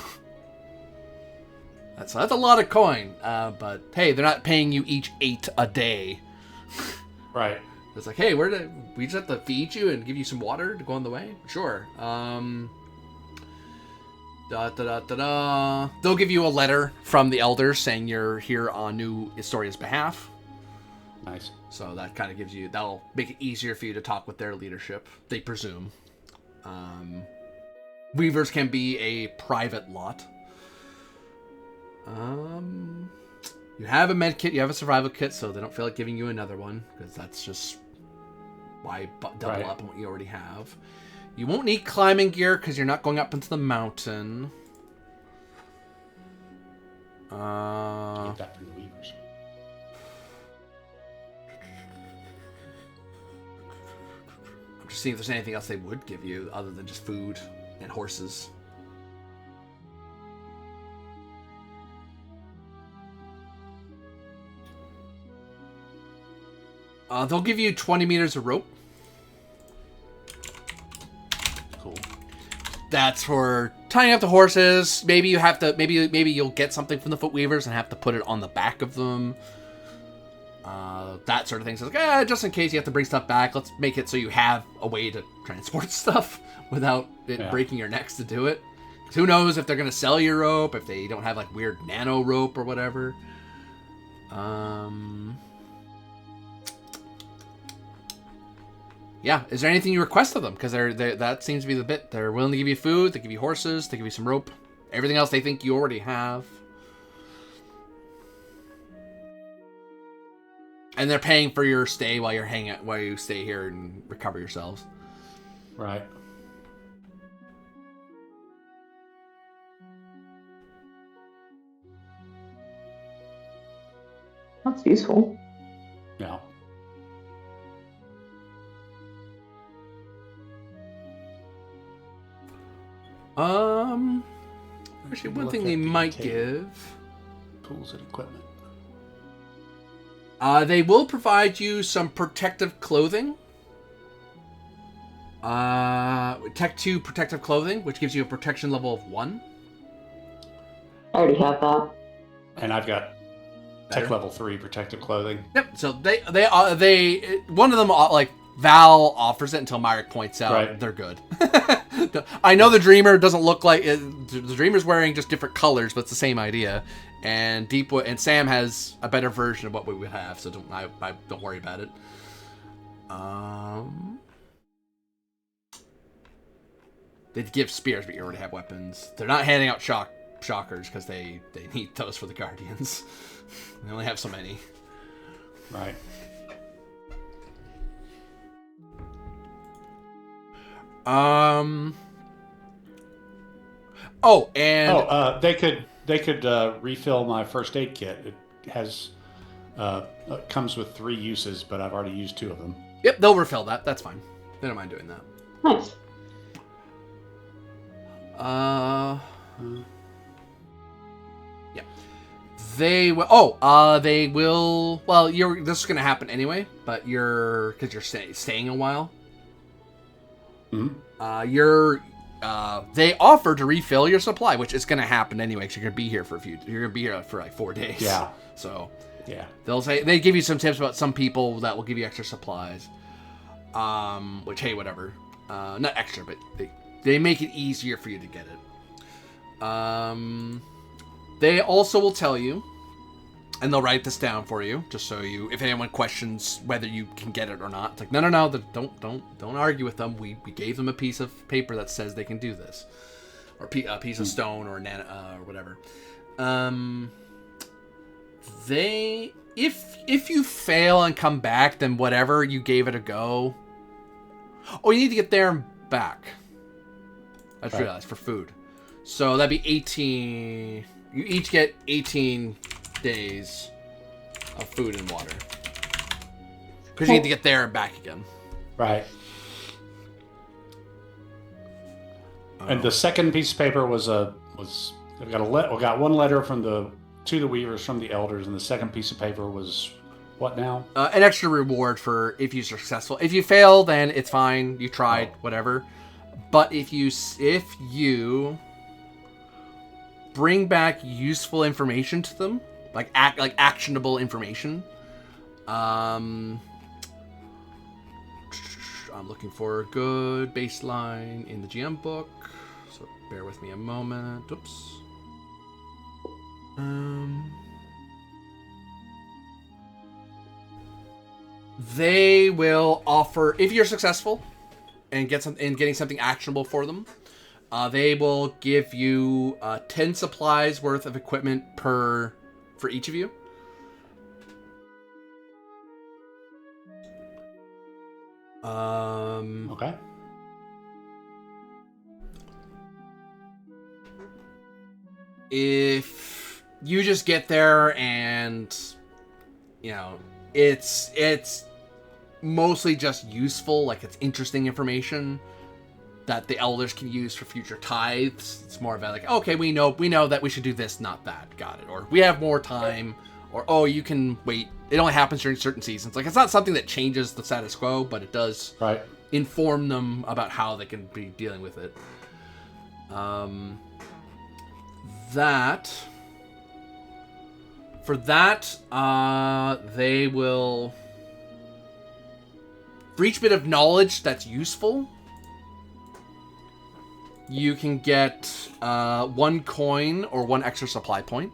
That's a lot of coin. But hey, they're not paying you each 8 a day. Right. It's like, hey, we just have to feed you and give you some water to go on the way? Sure. They'll give you a letter from the elders saying you're here on New Estoria's behalf. Nice. So that kind of that'll make it easier for you to talk with their leadership, they presume. Weavers can be a private lot. You have a med kit, you have a survival kit, so they don't feel like giving you another one, because that's just why double up on what you already have. You won't need climbing gear because you're not going up into the mountain. Keep that for the weavers. I'm just seeing if there's anything else they would give you other than just food and horses. They'll give you 20 meters of rope. Cool. That's for tying up the horses. Maybe you have to. Maybe you'll get something from the foot weavers and have to put it on the back of them. That sort of thing. So like, just in case you have to bring stuff back, let's make it so you have a way to transport stuff without it breaking your necks to do it. 'Cause who knows if they're gonna sell your rope, if they don't have like weird nano rope or whatever. Yeah, is there anything you request of them? Because that seems to be the bit. They're willing to give you food, they give you horses, they give you some rope. Everything else they think you already have. And they're paying for your stay while you stay here and recover yourselves. Right. That's useful. Yeah. Actually, one thing they might give. Tools and equipment. They will provide you some protective clothing. Tech 2 protective clothing, which gives you a protection level of 1. I already have that. And I've got tech level 3 protective clothing. Yep. So they one of them like Val offers it until Myrick points out they're good. I know the Dreamer doesn't look like it. The Dreamer's wearing just different colors, but it's the same idea. And Deepwood and Sam has a better version of what we would have, so don't worry about it. They'd give spears, but you already have weapons. They're not handing out shockers because they need those for the Guardians. They only have so many. Right. They could refill my first aid kit. It has comes with 3 uses, but I've already used 2 of them. Yep, they'll refill that. That's fine. They don't mind doing that. Nice. Yeah. They will. They will. Well, this is gonna happen anyway, but because you're staying a while. Mm-hmm. They offer to refill your supply, which is going to happen anyway, because you're going to be here you're going to be here for like 4 days. Yeah. So, yeah. They give you some tips about some people that will give you extra supplies. Which, hey, whatever. Not extra, but they make it easier for you to get it. They also will tell you, and they'll write this down for you, just so if anyone questions whether you can get it or not. It's like, no, don't argue with them. We gave them a piece of paper that says they can do this, or a piece of stone or or whatever. If you fail and come back, then whatever, you gave it a go. Oh, you need to get there and back. I just realized, for food. So that'd be 18. You each get 18 days of food and water. Because you need to get there and back again. Right. And the second piece of paper we got one letter to the Weavers from the Elders, and the second piece of paper was what now? An extra reward for if you're successful. If you fail, then it's fine. You tried, whatever. But if you bring back useful information to them, like actionable information. I'm looking for a good baseline in the GM book, so bear with me a moment. Oops. They will offer, if you're successful and getting something actionable for them, they will give you 10 supplies worth of equipment for each of you. Okay. If you just get there and, it's mostly just useful, like it's interesting information that the elders can use for future tithes. It's more about like, okay, we know that we should do this, not that. Got it. Or we have more time. Or, you can wait. It only happens during certain seasons. Like, it's not something that changes the status quo, but it does inform them about how they can be dealing with it. They will, for each bit of knowledge that's useful, you can get 1 coin or 1 extra supply point.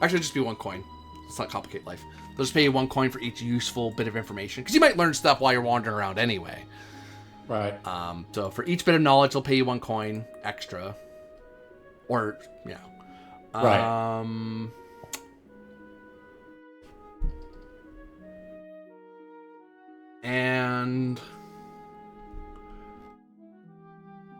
Actually, just be 1 coin. Let's not complicate life. They'll just pay you 1 coin for each useful bit of information. Because you might learn stuff while you're wandering around anyway. Right. So for each bit of knowledge, they'll pay you 1 coin extra. Or, yeah. Right. And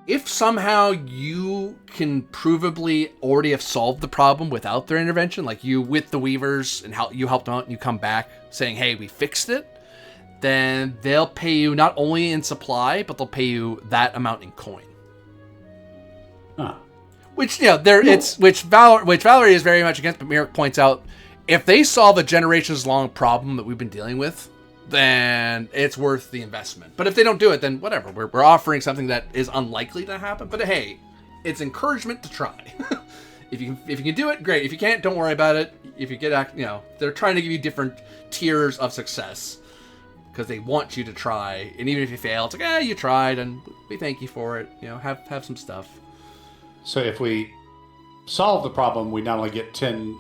if somehow you can provably already have solved the problem without their intervention, like you with the Weavers and how you helped out and you come back saying, hey, we fixed it, then they'll pay you not only in supply, but they'll pay you that amount in coin. Huh. Which, which Valerie is very much against, but Merrick points out, if they solve a generations-long problem that we've been dealing with, then it's worth the investment. But if they don't do it, then whatever. We're offering something that is unlikely to happen. But hey, it's encouragement to try. If you can do it, great. If you can't, don't worry about it. If you get, they're trying to give you different tiers of success because they want you to try. And even if you fail, it's like, you tried, and we thank you for it. Have some stuff. So if we solve the problem, we not only get 10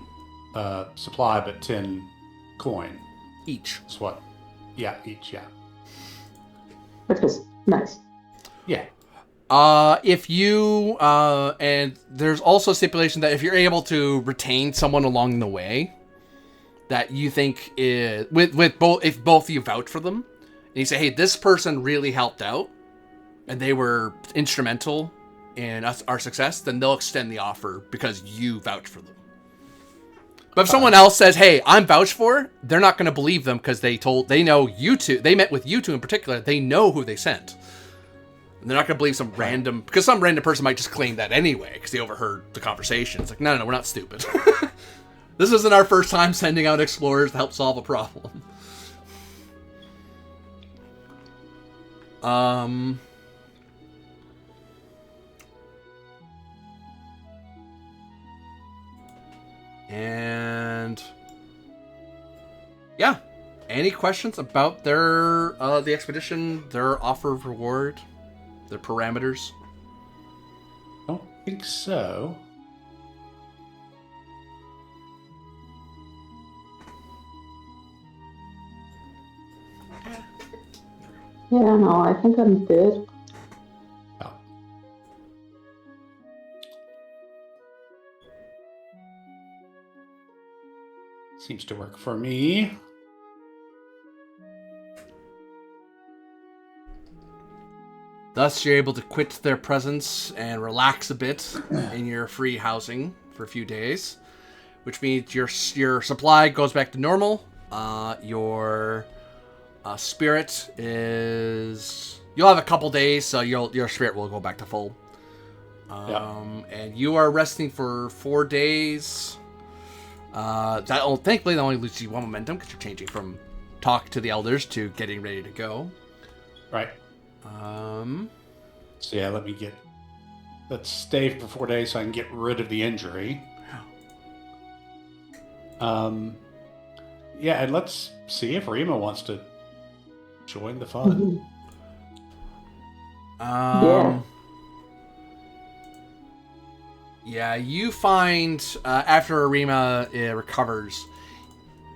supply, but 10 coin. Each. That's what? Yeah, each, yeah. Which is nice. Yeah. If you, and there's also a stipulation that if you're able to retain someone along the way that you think is, if both of you vouch for them, and you say, hey, this person really helped out, and they were instrumental in our success, then they'll extend the offer because you vouch for them. But if someone else says, hey, I'm vouched for, they're not going to believe them because they know you two, they met with you two in particular, they know who they sent. And they're not going to believe some random person might just claim that anyway because they overheard the conversation. It's like, no, we're not stupid. This isn't our first time sending out explorers to help solve a problem. And yeah, any questions about their the expedition, their offer of reward, their parameters? I don't think so. Yeah, no, I think I'm good. Oh. Seems to work for me. Thus, you're able to quit their presence and relax a bit in your free housing for a few days, which means your supply goes back to normal. Your spirit is... You'll have a couple days, so your spirit will go back to full. And you are resting for 4 days. Thankfully, that only loses you 1 momentum because you're changing from talk to the elders to getting ready to go. Right. So yeah, let's stay for 4 days so I can get rid of the injury. Yeah, and let's see if Rima wants to join the fun. Yeah. Yeah, you find after Arima recovers,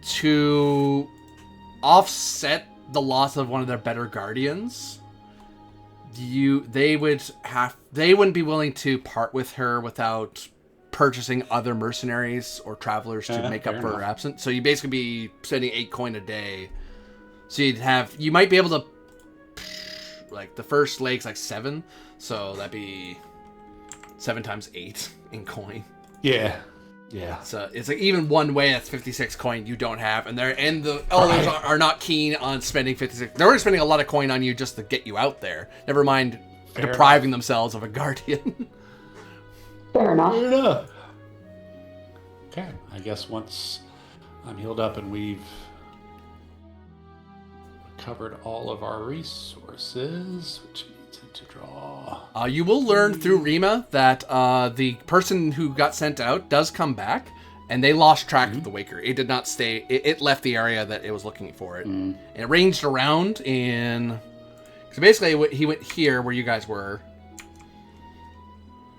to offset the loss of one of their better guardians, they wouldn't be willing to part with her without purchasing other mercenaries or travelers to make up for her absence. So you basically be spending 8 coin a day. So you might be able to, like, the first leg's like 7, so that'd be 7 times 8 in coin. Yeah. So it's like even one way that's 56 coin you don't have, and the elders are not keen on spending 56. They're already spending a lot of coin on you just to get you out there. Never mind depriving themselves of a guardian. Fair enough. Okay, I guess once I'm healed up and we've covered all of our resources, which means to draw. You will learn through Rima that the person who got sent out does come back, and they lost track of the Waker. It did not stay. It left the area that it was looking for it, and it ranged around in. So basically, he went here where you guys were,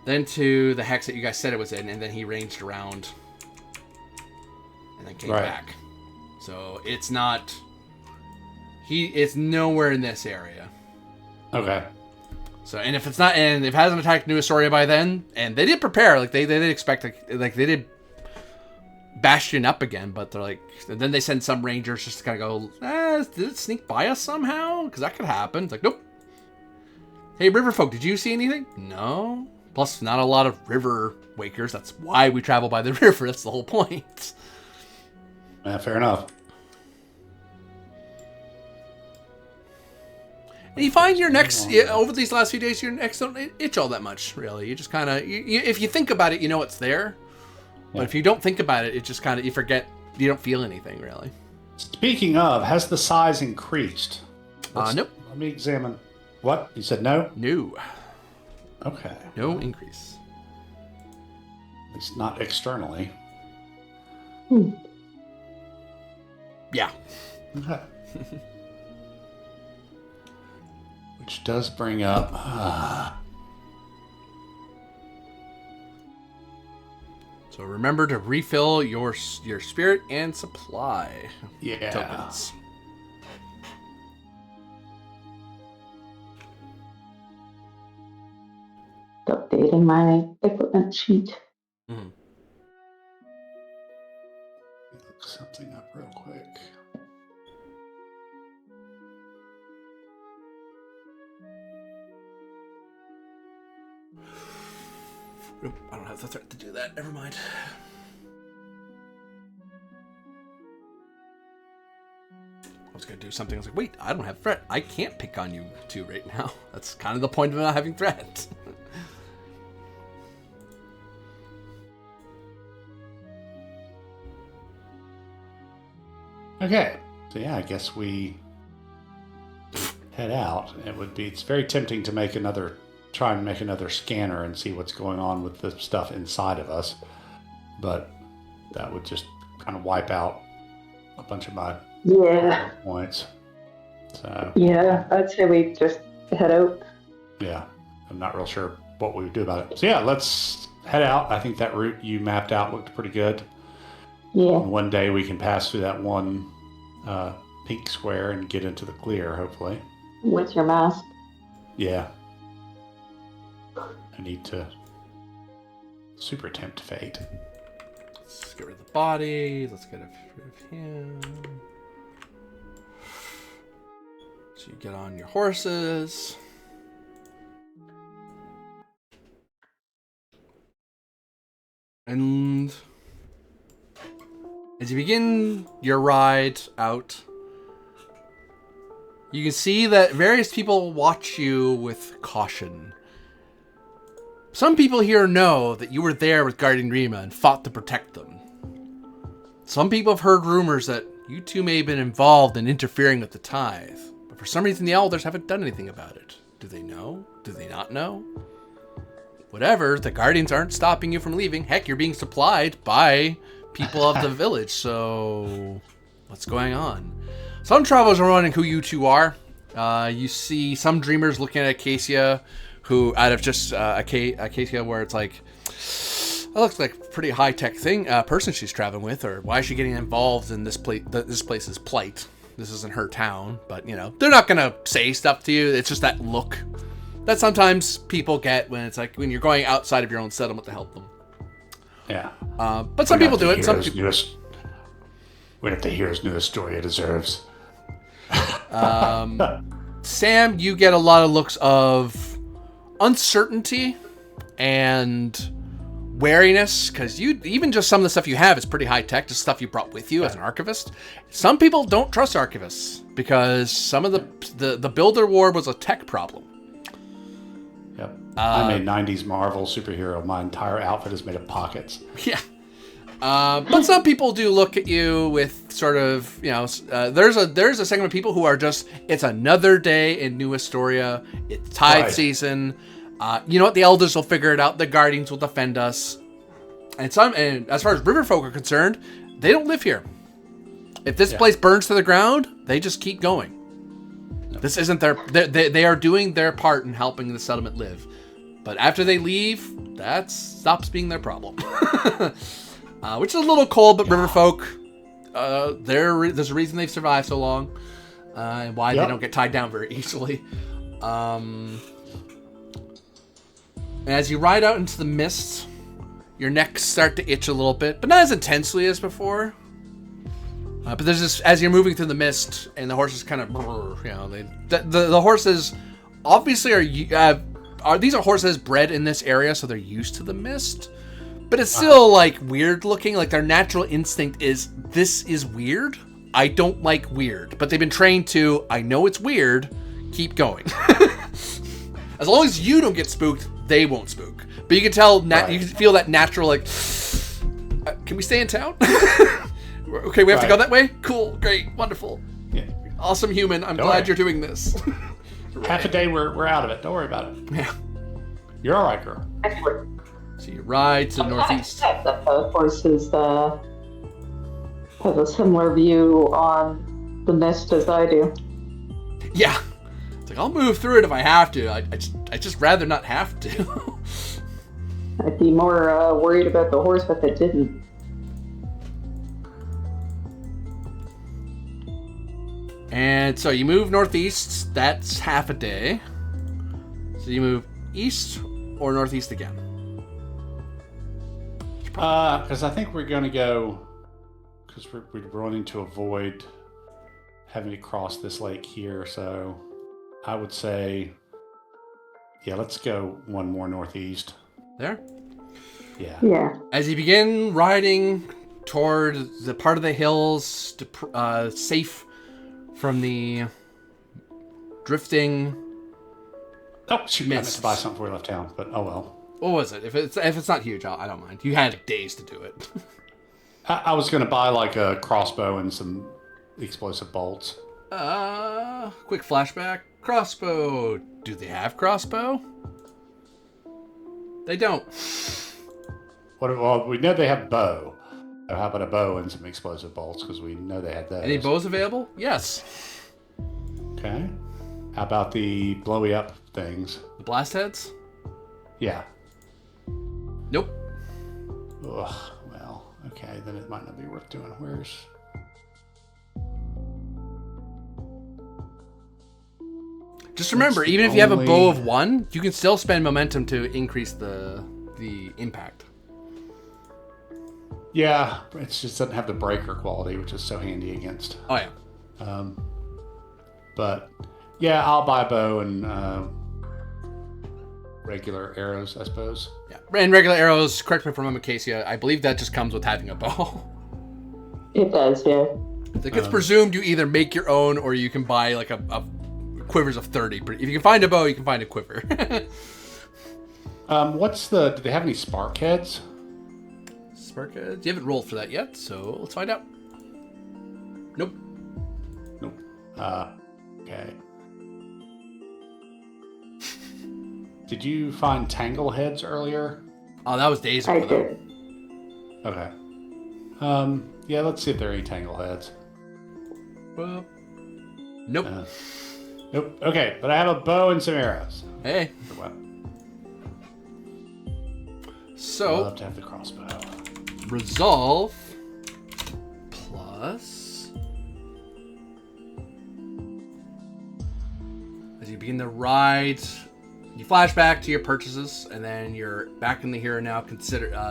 then to the hex that you guys said it was in, and then he ranged around and then came Right. back. So it's not. It's nowhere in this area. Okay. So, and if it's not, and if it hasn't attacked New Estoria by then, and they did prepare, like they did expect, like they did Bastion up again, but they're like, and then they send some rangers just to kind of go, did it sneak by us somehow? Because that could happen. It's like, nope. Hey, Riverfolk, did you see anything? No. Plus, not a lot of river wakers. That's why we travel by the river. That's the whole point. Yeah, fair enough. And you find your necks, over these last few days, your necks don't itch all that much, really. You just kind of, if you think about it, you know it's there. But if you don't think about it, it just kind of, you forget, you don't feel anything, really. Speaking of, has the size increased? Nope. Let me examine. What? You said no? No. Okay. No increase. At least not externally. Yeah. Okay. Which does bring up... So remember to refill your spirit and supply tokens. Updating my equipment sheet. Mm-hmm. Look something up real quick. Nope, I don't have the threat to do that. Never mind. I was going to do something. I was like, wait, I don't have threat. I can't pick on you two right now. That's kind of the point of not having threat. Okay. So yeah, I guess we head out. It's very tempting to try and make another scanner and see what's going on with the stuff inside of us. But that would just kind of wipe out a bunch of my points. So yeah, I'd say we just head out. Yeah, I'm not real sure what we would do about it. So yeah, let's head out. I think that route you mapped out looked pretty good. Yeah. And one day we can pass through that one pink square and get into the clear, hopefully. With your mask. Yeah. I need to super tempt fate. Let's get rid of the body. Let's get rid of him. So you get on your horses. And as you begin your ride out, you can see that various people watch you with caution. Some people here know that you were there with Guardian Rima and fought to protect them. Some people have heard rumors that you two may have been involved in interfering with the tithe, but for some reason the elders haven't done anything about it. Do they know? Do they not know? Whatever, the Guardians aren't stopping you from leaving. Heck, you're being supplied by people of the village, so what's going on? Some travelers are wondering who you two are. You see some dreamers looking at Acacia, who out of just Acacia, where it's like, that looks like a pretty high-tech person she's traveling with, or why is she getting involved in this place? This place's plight. This isn't her town, but they're not gonna say stuff to you. It's just that look that sometimes people get when it's like when you're going outside of your own settlement to help them. Yeah. But some people do it. Some people. We have to hear his newest story it deserves. Sam, you get a lot of looks of uncertainty and wariness, because even just some of the stuff you have is pretty high tech, just stuff you brought with you as an archivist. Some people don't trust archivists because some of the Builder War was a tech problem. Yep. I'm a 90s Marvel superhero. My entire outfit is made of pockets. Yeah. But some people do look at you with sort of, there's a segment of people who are just, it's another day in New Estoria. It's tithe season. You know what? The elders will figure it out. The guardians will defend us. And as far as riverfolk are concerned, they don't live here. If this place burns to the ground, they just keep going. This isn't they are doing their part in helping the settlement live. But after they leave, that stops being their problem. Which is a little cold, but riverfolk, there's a reason they've survived so long, and why Yep. they don't get tied down very easily. As you ride out into the mist, your necks start to itch a little bit, but not as intensely as before. But there's this, as you're moving through the mist, and the horses kind of, the horses obviously these are horses bred in this area, so they're used to the mist. But it's still like weird looking. Like their natural instinct is, this is weird. I don't like weird. But they've been trained to, I know it's weird, keep going. As long as you don't get spooked, they won't spook. But you can tell, you can feel that natural, like, can we stay in town? Okay, we have to go that way? Cool, great, wonderful. Yeah. Awesome human, I'm glad you're doing this. Half a day, we're out of it. Don't worry about it. Yeah. You're all right, girl. Excellent. So you ride to the northeast. That the horses have a similar view on the mist as I do. Yeah. It's like, I'll move through it if I have to. I just rather not have to. I'd be more worried about the horse if it didn't. And so you move northeast, that's half a day. So you move east or northeast again? Because I think we're going to go, because we're wanting to avoid having to cross this lake here. So I would say, yeah, let's go one more northeast. There? Yeah. As you begin riding toward the part of the hills, safe from the drifting. Oh, shoot, I meant to buy something before we left town, but oh well. What was it? If it's not huge, I don't mind. You had days to do it. I was going to buy like a crossbow and some explosive bolts. Quick flashback. Crossbow. Do they have crossbow? They don't. Well, we know they have bow. So how about a bow and some explosive bolts? Because we know they had those. Any bows available? Yes. Okay. How about the blowy up things? The blast heads? Yeah. Nope. Ugh. Well, okay. Then it might not be worth doing. Where's... Just remember, even if you have a bow of 1, you can still spend momentum to increase the impact. Yeah, it just doesn't have the breaker quality, which is so handy against. Oh, yeah. But, yeah, I'll buy a bow and regular arrows, I suppose. Yeah. And regular arrows, correct me if I'm wrong, Acacia, I believe that just comes with having a bow. It does, yeah. It's presumed you either make your own or you can buy like a quivers of 30. If you can find a bow, you can find a quiver. Do they have any spark heads? Spark heads? You haven't rolled for that yet, so let's find out. Nope. Nope. Okay. Did you find tangle heads earlier? Oh, that was days I ago, though. did. Okay. Yeah, let's see if there are any tangle heads. Well, nope. Nope. Okay, but I have a bow and some arrows. Hey. For what? So, I'd love to have the crossbow. resolve plus... As you begin to ride, you flash back to your purchases, and then you're back in the here and now,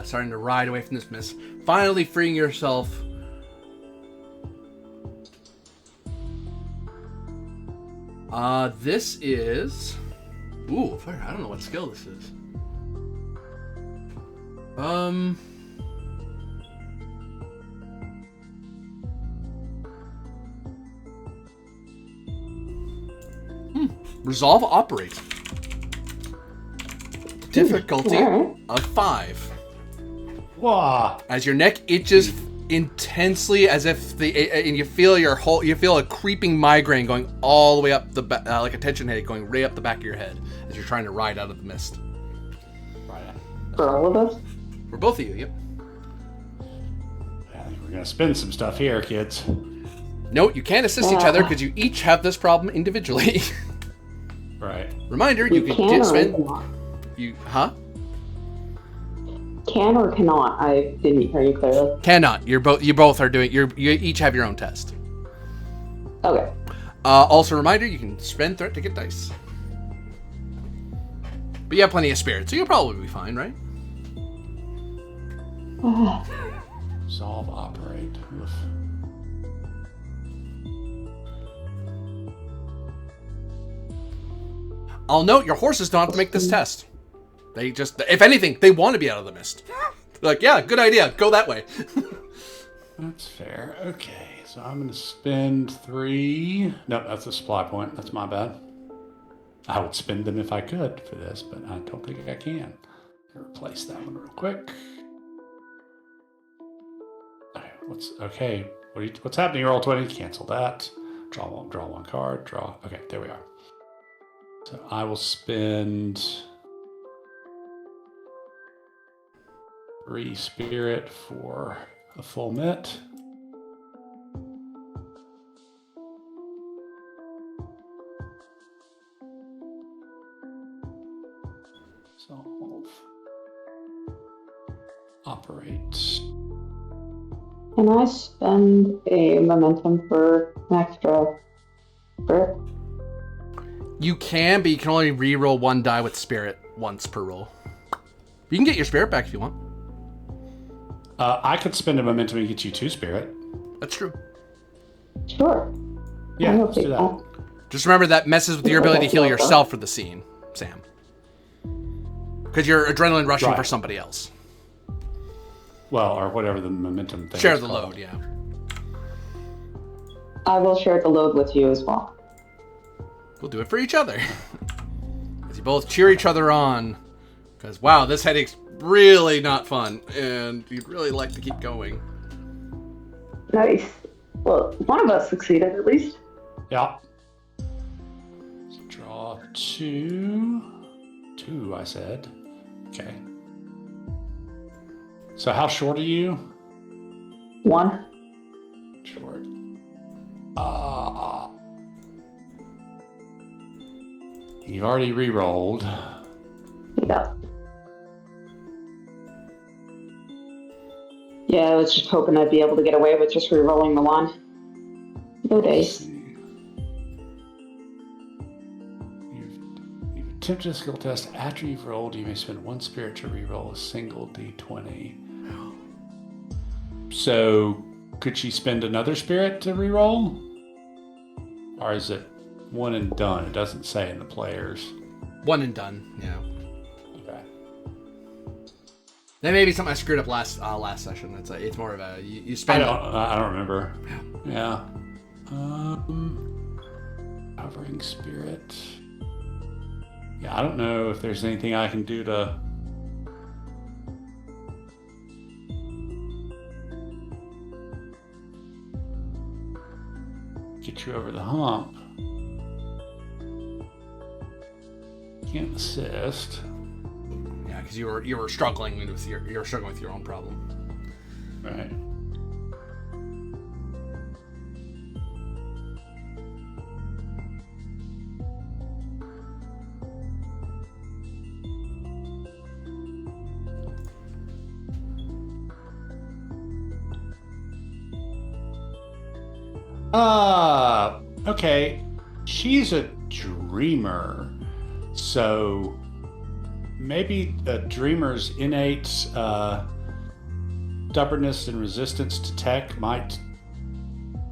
starting to ride away from this mist, finally freeing yourself. This is... Ooh, I don't know what skill this is. Resolve operate. Difficulty of 5. Whoa! As your neck itches intensely, as if and you feel a creeping migraine going all the way up the like a tension headache going right up the back of your head as you're trying to ride out of the mist. Right. For all of us? For both of you, yep. I think we're gonna spin some stuff here, kids. Note, you can't assist each other because you each have this problem individually. Right. Reminder, you can spend... Or You... Huh? Can or cannot? I didn't hear you clearly. Cannot. You both are doing. You each have your own test. Okay. Also, reminder: you can spend threat to get dice. But you have plenty of spirit, so you'll probably be fine, right? Resolve, operate. Oof. I'll note your horses don't have to make this test. They just, if anything, they want to be out of the mist. They're like, yeah, good idea. Go that way. That's fair. Okay, so I'm going to spend 3. Nope, that's a supply point. That's my bad. I would spend them if I could for this, but I don't think I can. Replace that one real quick. Okay? What's happening? Roll 20. Cancel that. Draw one card. Draw. Okay, there we are. So I will spend 3 spirit for a full mit. Solve. Operate. Can I spend a momentum for an extra spirit? You can, but you can only re-roll 1 die with spirit once per roll. You can get your spirit back if you want. I could spend a momentum and get you 2 spirit. That's true. Sure. Yeah, I'll let's do take that. Just remember that messes with your ability to heal yourself for the scene, Sam. Because you're adrenaline rushing for somebody else. Well, or whatever the momentum thing Share is the called. load, yeah. I will share the load with you as well. We'll do it for each other. As you both cheer each other on. Because, wow, this headache's really not fun. And you'd really like to keep going. Nice. Well, one of us succeeded at least. Yeah. So draw 2. 2, I said. Okay. So how short are you? 1. Short. You've already re-rolled. Yeah. Yeah, I was just hoping I'd be able to get away with just re-rolling the 1. No dice. You've attempted a skill test. After you've rolled, you may spend 1 spirit to re-roll a single d20. So, could she spend another spirit to re-roll? Or is it 1 and done? It doesn't say in the players. 1 and done, yeah. Okay. That may be something I screwed up last session. It's more of a you spend. I don't remember. Yeah. Hovering spirit. Yeah, I don't know if there's anything I can do to get you over the hump. Can't assist. Yeah, because you were struggling with your own problem. Right. Okay. She's a dreamer. So maybe a dreamer's innate stubbornness and resistance to tech might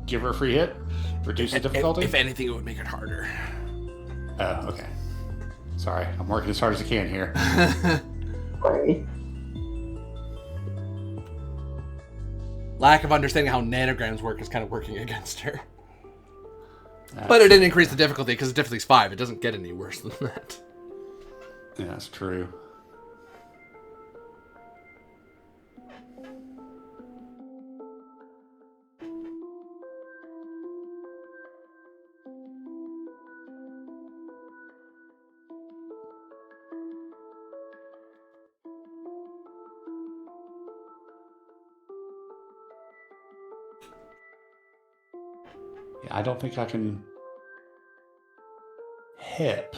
give her a free hit, reduce the difficulty. If anything, it would make it harder. Oh, okay. Sorry, I'm working as hard as I can here. Sorry. Lack of understanding how nanograms work is kind of working against her. But it didn't increase the difficulty because the difficulty's 5. It doesn't get any worse than that. Yeah, that's true. Yeah, I don't think I can hip.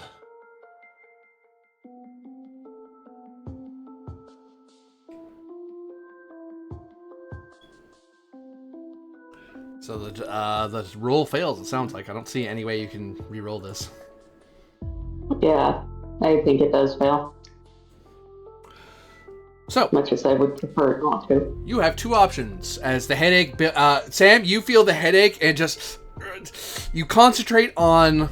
So the roll fails, it sounds like. I don't see any way you can re-roll this. Yeah, I think it does fail. So, much as I would prefer not to. You have two options. As the headache... Sam, you feel the headache and just... You concentrate on...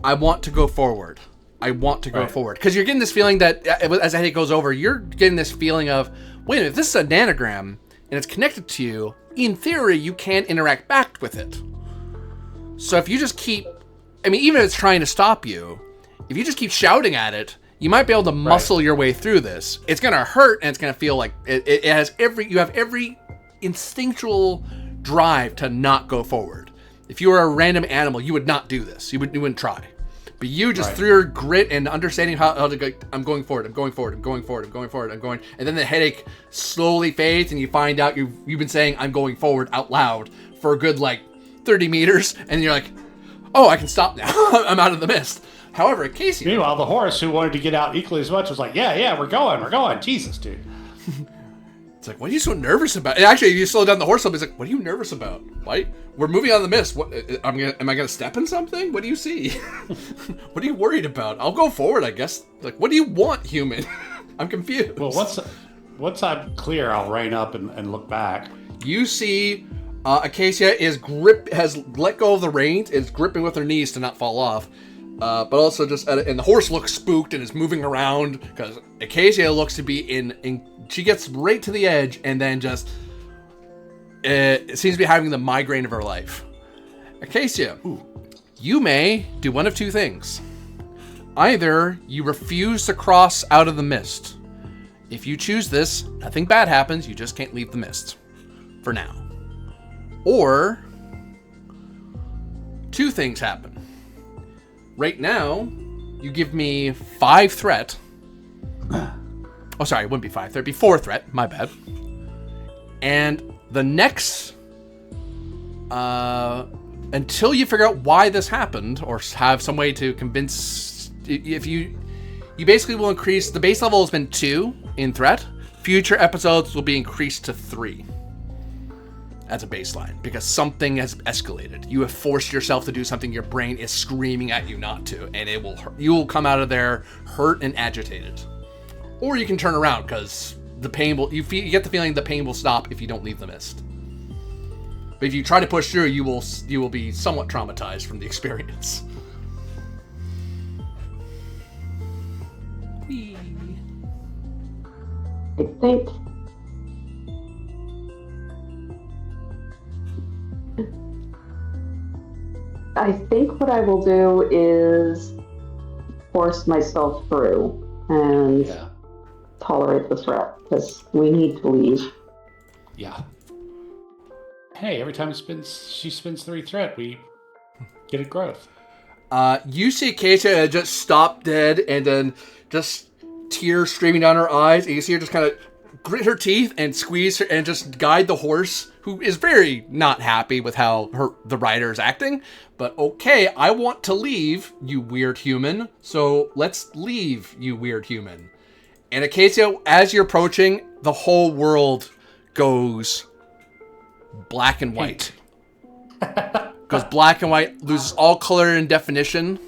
I want to go forward. I want to go forward. Because you're getting this feeling that, as the headache goes over, you're getting this feeling of, wait a minute, if this is a nanogram, and it's connected to you, in theory, you can't interact back with it. So if you just keep... I mean, even if it's trying to stop you, if you just keep shouting at it, you might be able to muscle your way through this. It's going to hurt, and it's going to feel like it has you have every instinctual drive to not go forward. If you were a random animal, you would not do this. You wouldn't try. But you just through your grit and understanding how to go, I'm going forward, I'm going forward, I'm going forward, I'm going forward, I'm going, and then the headache slowly fades, and you find out you've been saying I'm going forward out loud for a good 30 meters, and you're like, oh, I can stop now. I'm out of the mist. However, Acacia... Meanwhile, the horse, who wanted to get out equally as much, was like, yeah, we're going. Jesus, dude. It's like, what are you so nervous about? And actually, you slow down the horse a little bit. It's like, what are you nervous about? Why? We're moving on the mist. What? Am I going to step in something? What do you see? What are you worried about? I'll go forward, I guess. Like, what do you want, human? I'm confused. Well, once I'm clear, I'll rein up and look back. You see Acacia has let go of the reins, is gripping with her knees to not fall off. But also and the horse looks spooked and is moving around because Acacia looks to be she gets right to the edge and then just seems to be having the migraine of her life. Acacia, you may do one of two things. Either you refuse to cross out of the mist. If you choose this, nothing bad happens, you just can't leave the mist. For now. Or two things happen. Right now, you give me 5 threat. Oh, sorry, it wouldn't be 5 threat. It'd be 4 threat. My bad. And the next... until you figure out why this happened, or have some way to convince... If you basically will increase... The base level has been 2 in threat. Future episodes will be increased to 3. As a baseline, because something has escalated. You have forced yourself to do something your brain is screaming at you not to, and it will hurt. You will come out of there hurt and agitated. Or you can turn around, because the pain will. You get the feeling the pain will stop if you don't leave the mist. But if you try to push through, you will be somewhat traumatized from the experience. I think what I will do is force myself through and tolerate the threat, because we need to leave. Yeah. Hey, every time she spends 3 threat, we get a growth. You see Acacia just stop dead, and then just tears streaming down her eyes, and you see her just kind of grit her teeth and squeeze her and just guide the horse, who is very not happy with how the rider is acting. But okay, I want to leave, you weird human. So let's leave, you weird human. And Acacia, as you're approaching, the whole world goes black and white. Goes black and white, loses all color and definition.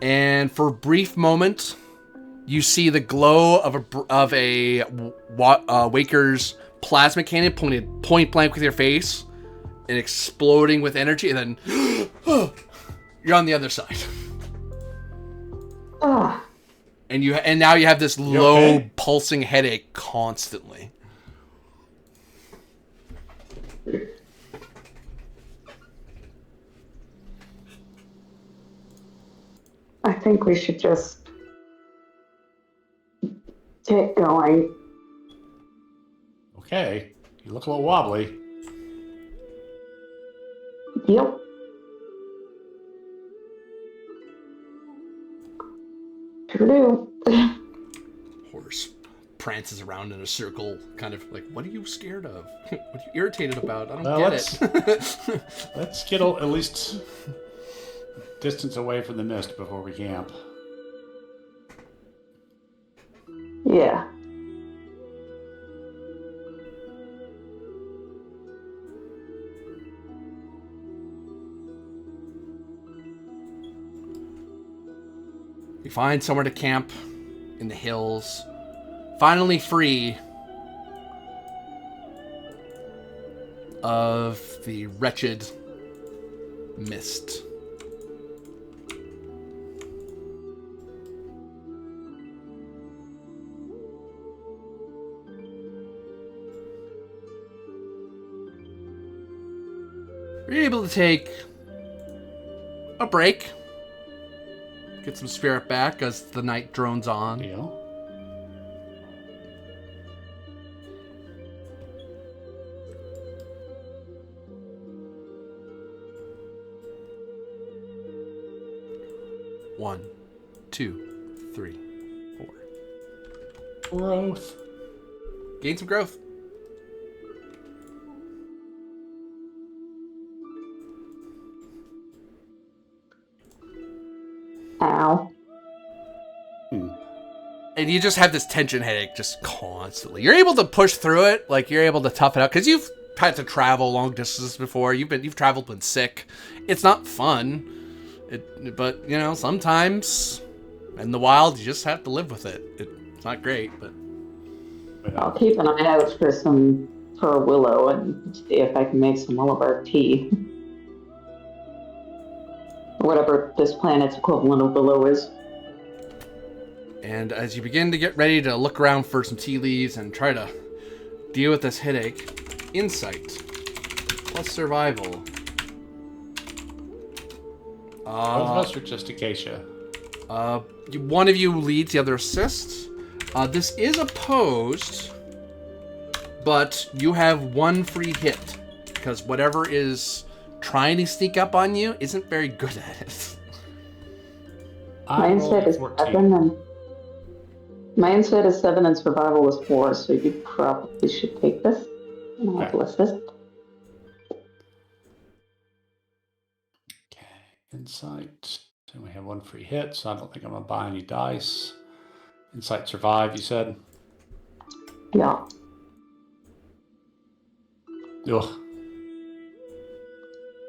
And for a brief moment, you see the glow of a Waker's plasma cannon pointed point blank with your face and exploding with energy, and then you're on the other side. And now you have this low pulsing headache constantly. I think we should just get going. Okay. You look a little wobbly. Yep. Sure do. Horse prances around in a circle, kind of like, what are you scared of? What are you irritated about? I don't get it. Let's get at least distance away from the mist before we camp. Yeah. You find somewhere to camp in the hills. Finally free of the wretched mist. You're able to take a break. Get some spirit back as the night drones on. Deal. One, 2, 3, 4. Growth. Gain some growth. Ow. And you just have this tension headache just constantly. You're able to push through it, like you're able to tough it out because you've had to travel long distances before. You've traveled when sick. It's not fun. But you know, sometimes in the wild you just have to live with it. It's not great, but I'll keep an eye out for a willow and see if I can make some willow bark tea. Or whatever this planet's equivalent of willow is. And as you begin to get ready to look around for some tea leaves and try to deal with this headache, insight plus survival. Both of us are just Acacia. One of you leads, the other assists. This is opposed, but you have one free hit because whatever is trying to sneak up on you isn't very good at it. My insight is 7 and survival is 4, so you probably should take this. And I'll list this. Okay, insight. And we have one free hit, so I don't think I'm gonna buy any dice. Insight survive, you said? Yeah. Ugh.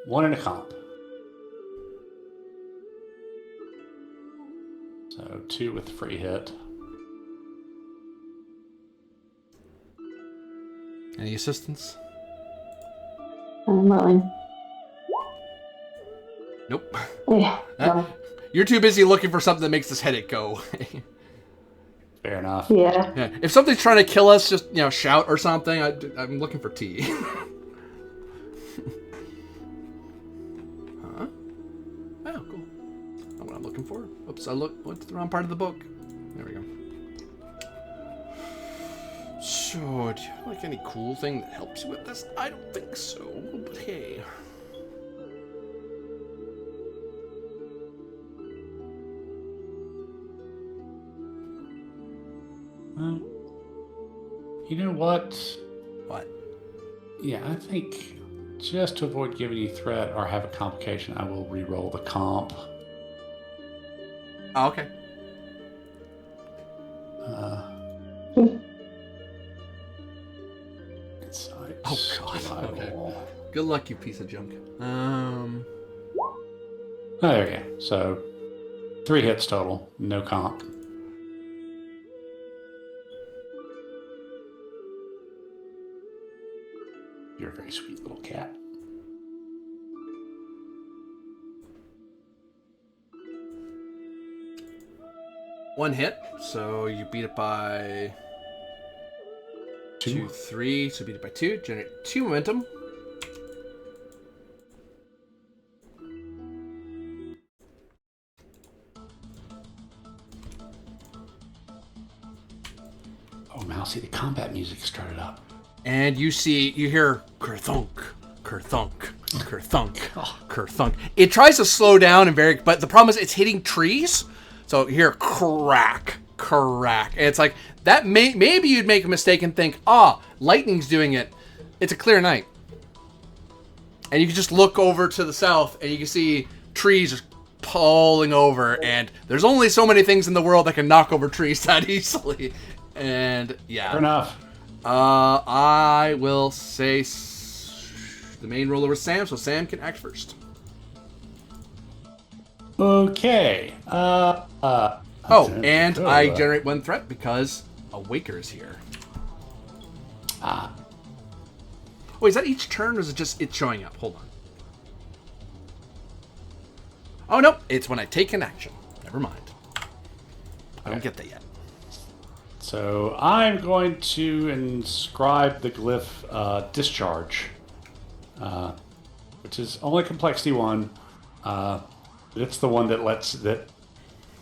1 in a comp. So 2 with the free hit. Any assistance? I'm willing. Nope. Yeah. No. You're too busy looking for something that makes this headache go away. Fair enough. Yeah. Yeah. If something's trying to kill us, just shout or something. I'm looking for tea. Huh? Oh, cool. Not what I'm looking for. Oops, went to the wrong part of the book. There we go. So, do you have like any cool thing that helps you with this? I don't think so, but hey. You know what? What? Yeah, I think just to avoid giving you threat or have a complication, I will re-roll the comp. Oh, okay. Insight. Oh, God. Survival. Okay. Good luck, you piece of junk. Oh, there we go. So 3 hits total, no comp. You're a very sweet little cat. One hit, so you beat it by 2, 3, so beat it by 2, generate 2 momentum. Oh, Mousy, the combat music started up. And you hear kerthunk, kerthunk, kerthunk, kerthunk. It tries to slow down but the problem is it's hitting trees. So you hear crack, crack. And it's like, that maybe you'd make a mistake and think, lightning's doing it. It's a clear night. And you can just look over to the south and you can see trees just pulling over. And there's only so many things in the world that can knock over trees that easily. And yeah. Fair enough. I will say the main roller was Sam, so Sam can act first. Okay. And I generate 1 threat because a Waker is here. Ah. Oh, is that each turn, or is it just it showing up? Hold on. Oh, no. It's when I take an action. Never mind. I don't get that yet. So I'm going to inscribe the glyph discharge, which is only complexity 1. It's the one that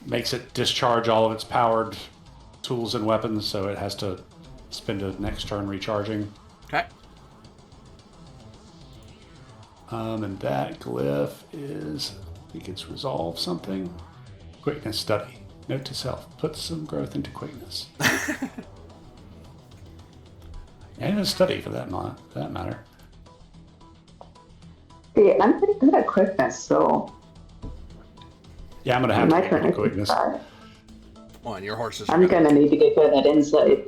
makes it discharge all of its powered tools and weapons, so it has to spend a next turn recharging. Okay. And that glyph is, I think it's resolve something. Quickness study. Note to self: put some growth into quickness. And a study for that matter. Yeah, I'm pretty good at quickness, so Yeah, I'm gonna have my to turn get is quickness. five. Oh, and your horses. I'm gonna need to get good at insight.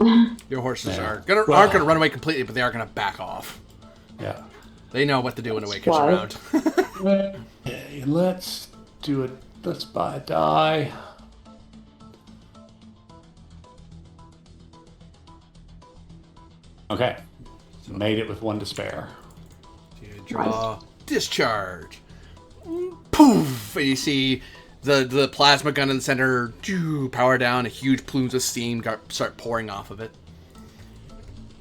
Your horses Yeah. aren't Well- gonna run away completely, but they are gonna back off. Yeah. They know what to do when a Waker's Why? around. Okay, let's do it. Let's buy a die. Okay. Made it with 1 to spare. You draw discharge. Poof! And you see the plasma gun in the center power down. A huge plumes of steam start pouring off of it.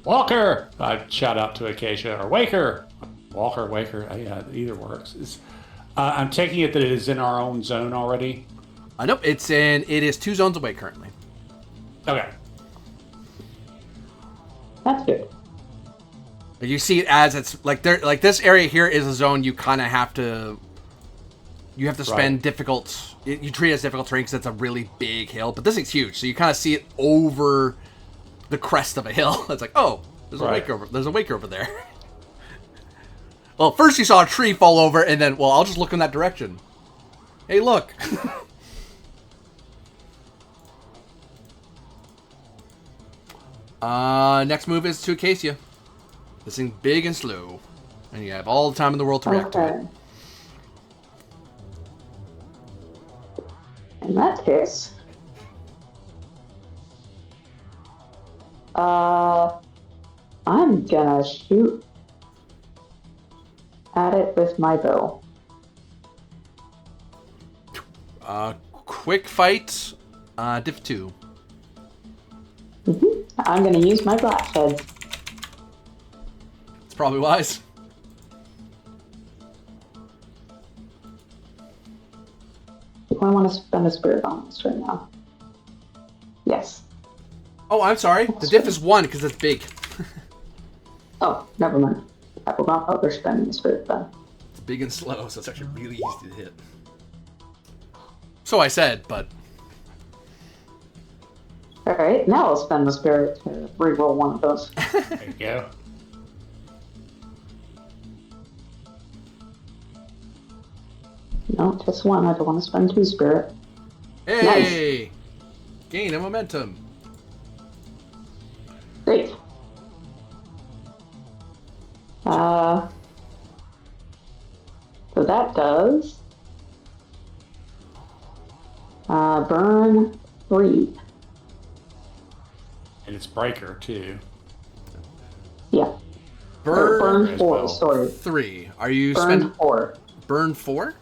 Walker! I shout out to Acacia, or Waker! Walker, Waker, yeah, either works. I'm taking it that it is in our own zone already. Nope, it is 2 zones away currently. Okay. That's good. You see it as it's like this area here is a zone you kind of have to. You have to spend Right. difficult. You treat it as difficult terrain because it's a really big hill, but this is huge, so you kind of see it over the crest of a hill. It's like, oh, there's a Right. Waker over. There's a Waker over there. Well, first you saw a tree fall over, and then, well, I'll just look in that direction. Hey, look. Next move is to Acacia. This thing big and slow, and you have all the time in the world to react to it. In that case, I'm gonna shoot at it with my bow. Quick fight, diff 2. I'm gonna use my blast head. It's probably wise. Do I want to spend a spirit on this right now? Yes. Oh, I'm sorry. The diff is 1 because it's big. Oh, never mind. I will not bother spending the spirit then. It's big and slow, so it's actually really easy to hit. So I said, but Alright, now I'll spend the spirit to reroll one of those. There you go. No, just one. I don't want to spend 2 spirit. hey, gain a momentum. Great. So that does burn 3. And it's breaker, too. Yeah. Burn Burn 4, well. sorry. 3. Are you Burn 4. burn 4?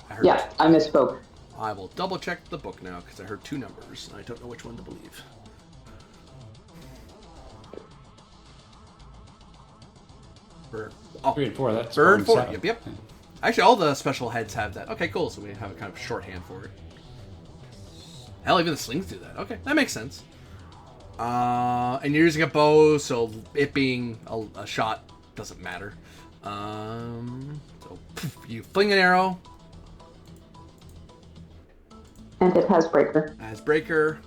I heard Yeah, I misspoke. I will double check the book now because I heard 2 numbers and I don't know which one to believe. Burn. Oh, 3 and 4, that's burn 4. 7. Yep. Actually, all the special heads have that. Okay, cool. So we have a kind of shorthand for it. Hell, even the slings do that. Okay, that makes sense. And you're using a bow, so it being a shot doesn't matter. So you fling an arrow. And it has breaker. As breaker.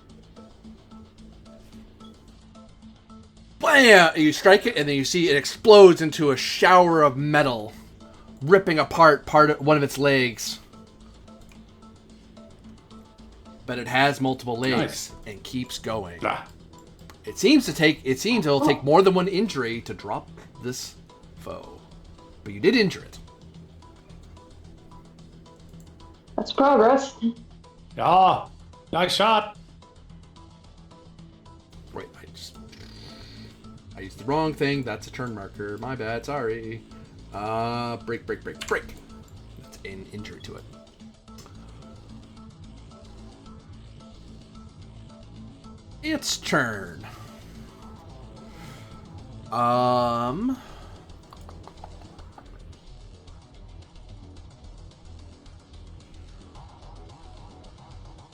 Bam! You strike it, and then you see it explodes into a shower of metal, ripping apart one of its legs. But it has multiple legs Nice. and keeps going. Ah, It seems it'll take more than 1 injury to drop this foe. But you did injure it. That's progress. Ah, nice shot. Wait, I used the wrong thing. That's a turn marker. My bad. Sorry. Break. That's an injury to it. Its turn.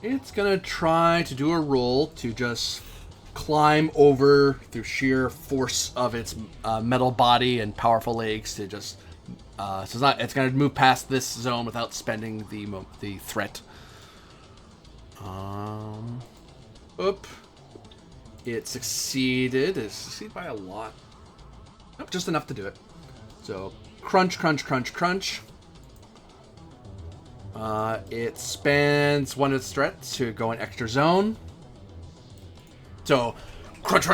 It's gonna try to do a roll to just climb over through sheer force of its metal body and powerful legs to just. So it's gonna move past this zone without spending the threat. Oop. It succeeded. It succeeded by a lot. Nope, just enough to do it. So, crunch. It spends one of its threats to go in extra zone. So, crunch.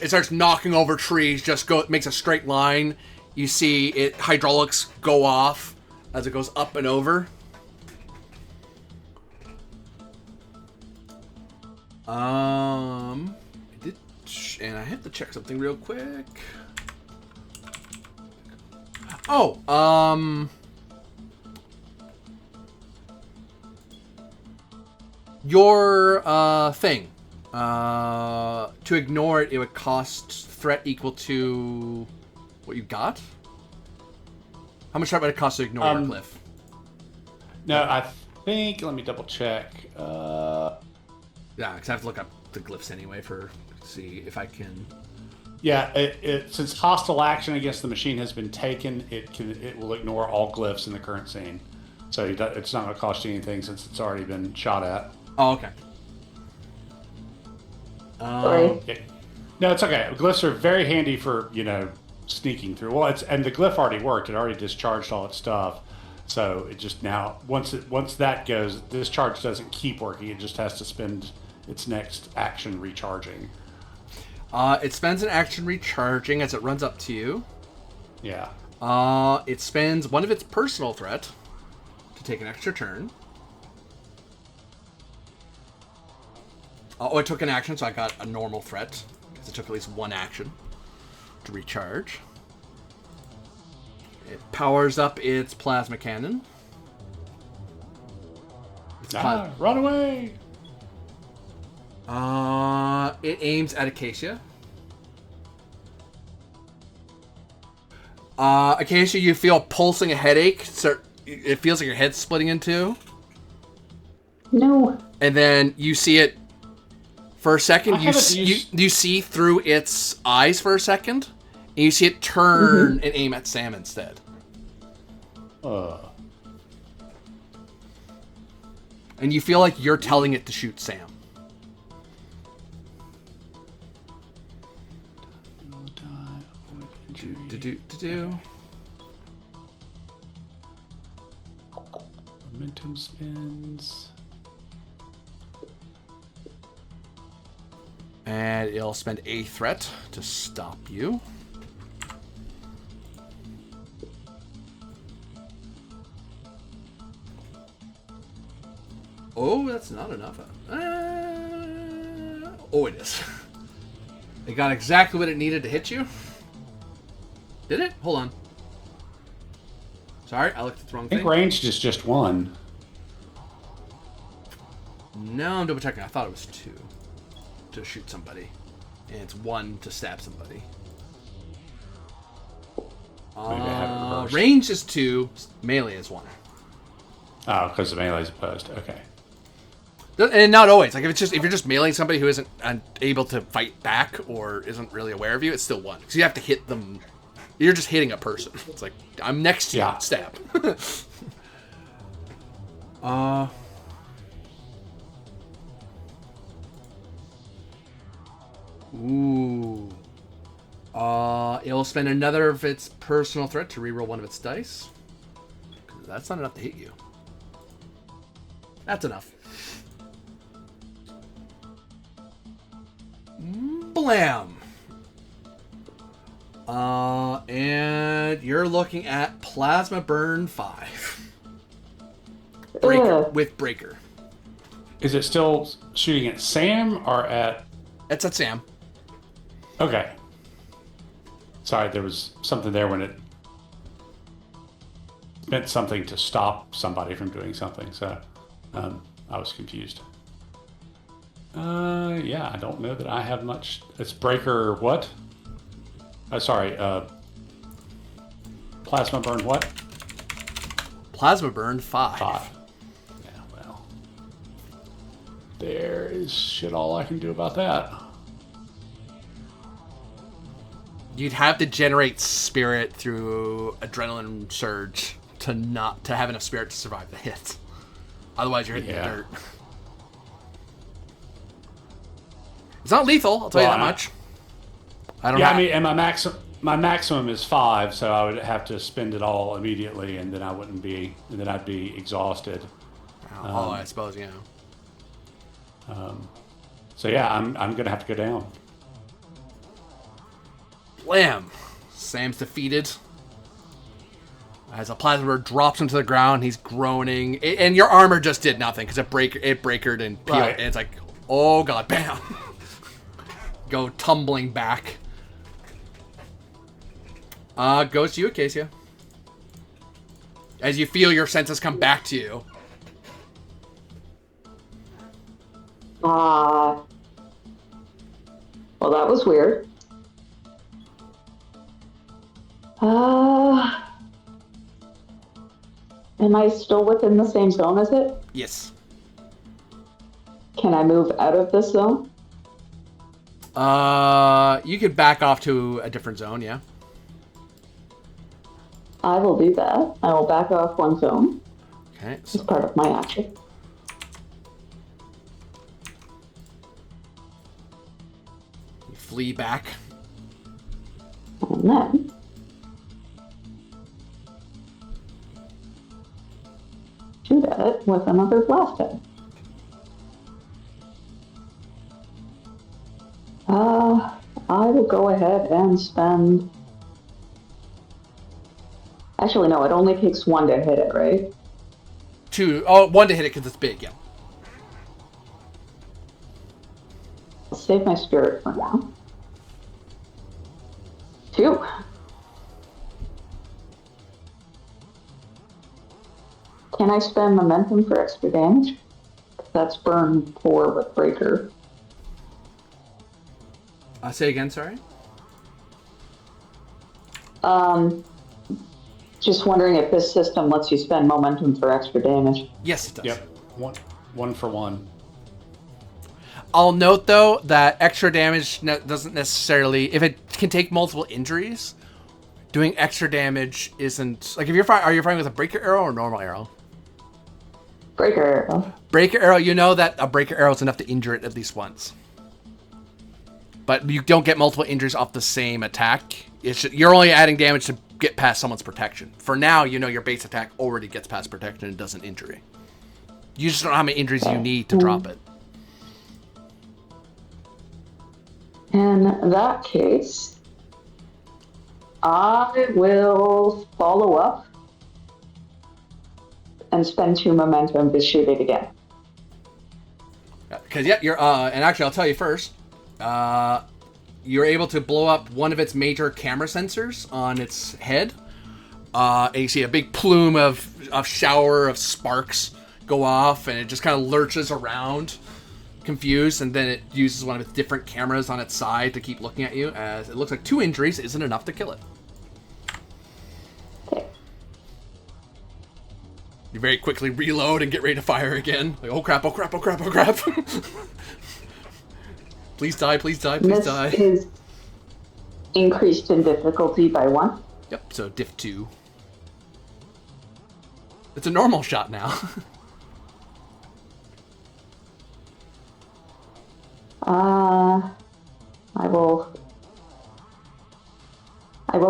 It starts knocking over trees, makes a straight line. You see it hydraulics go off as it goes up and over. And I have to check something real quick. Your thing. To ignore it, it would cost threat equal to what you got. How much threat would it cost to ignore your glyph? No, I think. Let me double check. Yeah, because I have to look up the glyphs anyway to see if I can. Yeah, since hostile action against the machine has been taken, it will ignore all glyphs in the current scene. So it's not going to cost you anything since it's already been shot at. Oh, okay. Sorry. Yeah. No, it's okay. Glyphs are very handy for sneaking through. Well, and the glyph already worked. It already discharged all its stuff. So it just now once that goes, this charge doesn't keep working. It just has to spend its next action recharging. It spends an action recharging as it runs up to you. Yeah. It spends one of its personal threat to take an extra turn. It took an action, so I got a normal threat because it took at least one action to recharge. It powers up its plasma cannon. Run away! It aims at Acacia. Acacia, you feel pulsing a headache. It feels like your head's splitting in two. No. And then you see it for a second. You see through its eyes for a second. And you see it turn and aim at Sam instead. And you feel like you're telling it to shoot Sam. Momentum spins. And it'll spend a threat to stop you. Oh, that's not enough. Oh, it is. It got exactly what it needed to hit you. Did it? Hold on. Sorry, I looked at the wrong thing. I think ranged is just one. No, I'm double checking. I thought it was 2 to shoot somebody. And it's 1 to stab somebody. Range is 2, melee is 1. Oh, because the melee is opposed. Okay. And not always. Like if you're just meleeing somebody who isn't able to fight back or isn't really aware of you, it's still 1. Because you have to hit them. You're just hitting a person. It's like, I'm next to you. Stab. Ooh. It'll spend another of its personal threat to reroll one of its dice. That's not enough to hit you. That's enough. Blam! And you're looking at Plasma Burn 5. with breaker. Is it still shooting at Sam or at... It's at Sam. Okay. Sorry, there was something there when it meant something to stop somebody from doing something, so I was confused. Yeah, I don't know that I have much. It's breaker what? Sorry, plasma burn what? Plasma burn 5. 5. Yeah, well, there is shit all I can do about that. You'd have to generate spirit through adrenaline surge to have enough spirit to survive the hit. Otherwise, you're hitting the dirt. It's not lethal, I'll tell you that much. I don't know. I mean, and my maximum is 5, so I would have to spend it all immediately, and then I'd be exhausted. I suppose, yeah. So yeah, I'm gonna have to go down. Blam! Sam's defeated. As a plasma bird drops him to the ground, he's groaning, and your armor just did nothing because it breakered and peeled, and it's like, oh god, bam! Go tumbling back. Goes to you, Acacia. As you feel your senses come back to you. Well, that was weird. Am I still within the same zone as it? Yes. Can I move out of this zone? You could back off to a different zone, yeah. I will do that. I will back off one zone. Okay, so as part of my action. You flee back. And then shoot at it with another blast head. I will go ahead and spend... Actually, no, it only takes 1 to hit it, right? 2. Oh, 1 to hit it because it's big, yeah. I'll save my spirit for now. 2. Can I spend momentum for extra damage? That's burn 4 with breaker. Say again, sorry? Just wondering if this system lets you spend momentum for extra damage. Yes, it does. Yep. One for one. I'll note, though, that extra damage doesn't necessarily... If it can take multiple injuries, doing extra damage isn't... Like, if you're are you fighting with a breaker arrow or normal arrow? Breaker arrow. Breaker arrow, you know that a breaker arrow is enough to injure it at least once. But you don't get multiple injuries off the same attack. You're only adding damage to get past someone's protection. For now, you know your base attack already gets past protection and does an injury. You just don't know how many injuries you need to drop it. In that case, I will follow up and spend 2 momentum to shoot it again. Because, you're... and actually, I'll tell you first. You're able to blow up one of its major camera sensors on its head. And you see a big plume of shower of sparks go off, and it just kind of lurches around, confused, and then it uses one of its different cameras on its side to keep looking at you, as it looks like 2 injuries isn't enough to kill it. Okay. You very quickly reload and get ready to fire again. Like, oh crap, oh crap, oh crap, oh crap. Please die, please die, please die. This is increased in difficulty by 1. Yep, so diff 2. It's a normal shot now. I will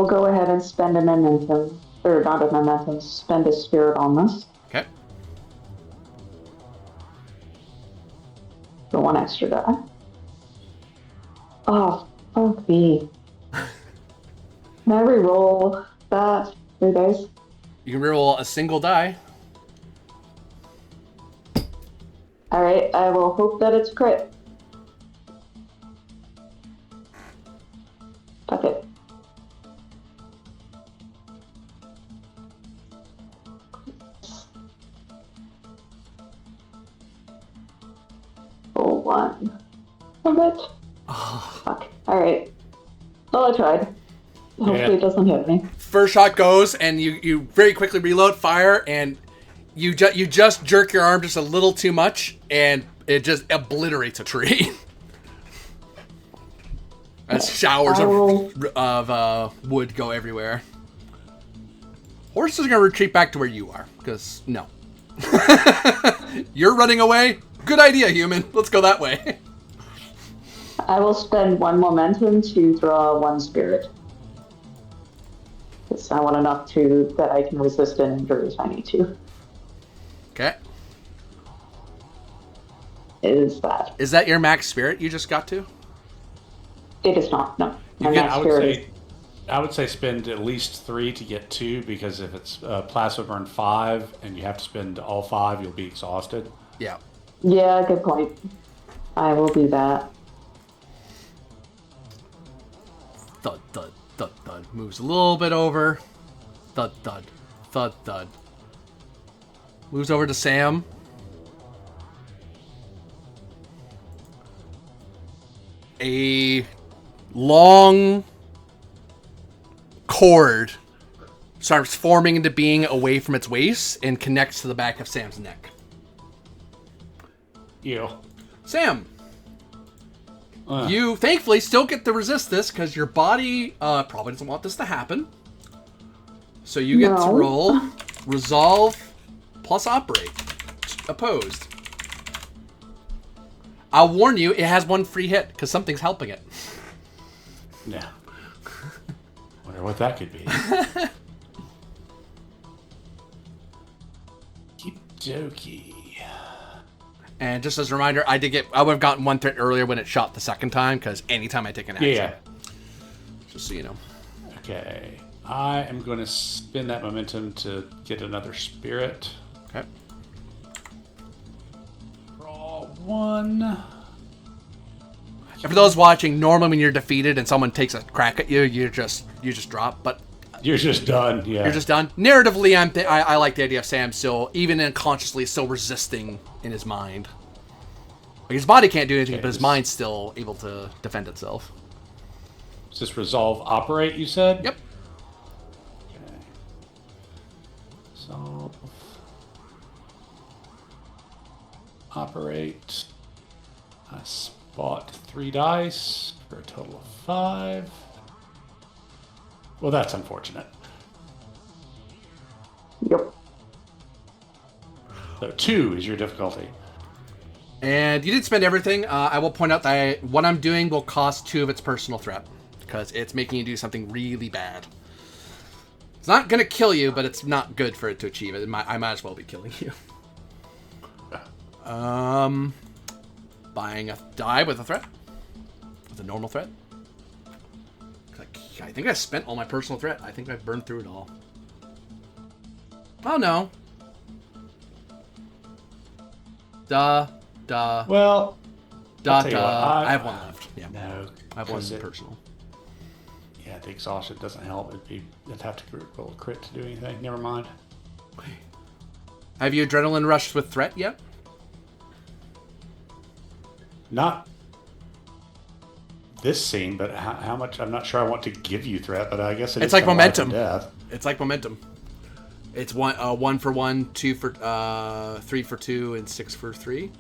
go ahead and spend a momentum, or not a momentum, spend a spirit on this. Okay. For 1 extra die. Oh, fuck me. Can I re-roll that 3 dice? You can reroll a single die. All right, I will hope that it's crit. Fuck it. Oh, one. Of it. Fuck. All right. Well, I tried. Hopefully it doesn't hit me. First shot goes, and you very quickly reload, fire, and you just jerk your arm just a little too much, and it just obliterates a tree. As showers of wood go everywhere. Horse is going to retreat back to where you are, because no. You're running away? Good idea, human. Let's go that way. I will spend 1 momentum to draw 1 spirit. Because I want enough that I can resist and endure if I need to. Okay. Is that your max spirit you just got to? It is not, no. I would say spend at least 3 to get 2, because if it's plasma burn 5 and you have to spend all 5, you'll be exhausted. Yeah. Yeah, good point. I will do that. Thud, thud, thud, thud. Moves a little bit over. Thud, thud, thud, thud. Moves over to Sam. A long cord starts forming into being away from its waist and connects to the back of Sam's neck. Ew. Sam, you thankfully still get to resist this because your body probably doesn't want this to happen. So you get to roll resolve plus operate. Opposed. I'll warn you, it has 1 free hit because something's helping it. Yeah. Wonder what that could be. Okey-dokey. And just as a reminder, I would have gotten 1 threat earlier when it shot the second time, because anytime I take an action. Yeah. Just so you know. Okay. I am going to spend that momentum to get another spirit. Okay. Draw 1. And for those watching, normally when you're defeated and someone takes a crack at you, you just drop. But you're just done. Yeah. You're just done. Narratively, I like the idea of Sam still, even unconsciously, still resisting in his mind. Like his body can't do anything, but his mind's still able to defend itself. Is this resolve operate? You said. Yep. Okay. Resolve operate. I spot 3 dice for a total of 5. Well, that's unfortunate. Yep. So 2 is your difficulty. And you did spend everything. I will point out that what I'm doing will cost 2 of its personal threat, because it's making you do something really bad. It's not going to kill you, but it's not good for it to achieve it. I might as well be killing you. Buying a die with a threat. With a normal threat. I think I spent all my personal threat. I think I've burned through it all. Oh, no. Well, I have 1 left. Yeah. No. I have 1 personal. Yeah, the exhaustion doesn't help. It'd have to roll a crit to do anything. Never mind. Have you adrenaline rushed with threat yet? Not this scene, but how much? I'm not sure I want to give you threat, but I guess it's like momentum. It's like momentum. It's 1 for 1, 2 for 3 for 2, and 6 for 3.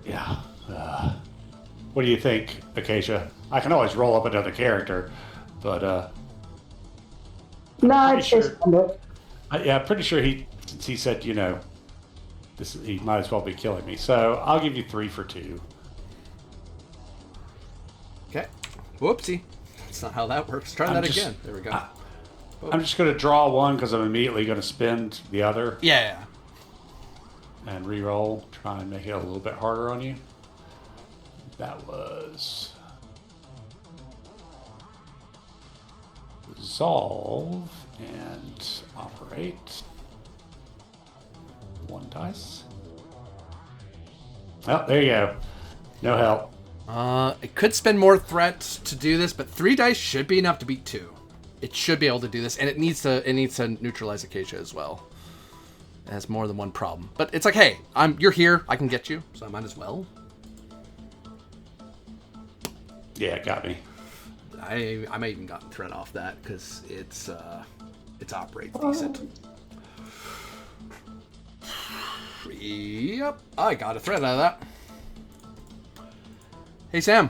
Yeah. What do you think, Acacia? I can always roll up another character, but no, it's just pretty sure he said, he might as well be killing me. So I'll give you 3 for 2. Okay. Whoopsie. That's not how that works. Try that again. There we go. I'm just going to draw 1 because I'm immediately going to spend the other. Yeah. And re-roll. Try and make it a little bit harder on you. That was resolve and operate. 1 dice. Oh, there you go. No help. I could spend more threats to do this, but 3 dice should be enough to beat 2. It should be able to do this, and it needs to neutralize Acacia as well. It has more than one problem. But it's like, hey, you're here, I can get you, so I might as well. Yeah, it got me. I might even gotten threat off that because it's operates decent. Yep, I got a threat out of that. Hey, Sam.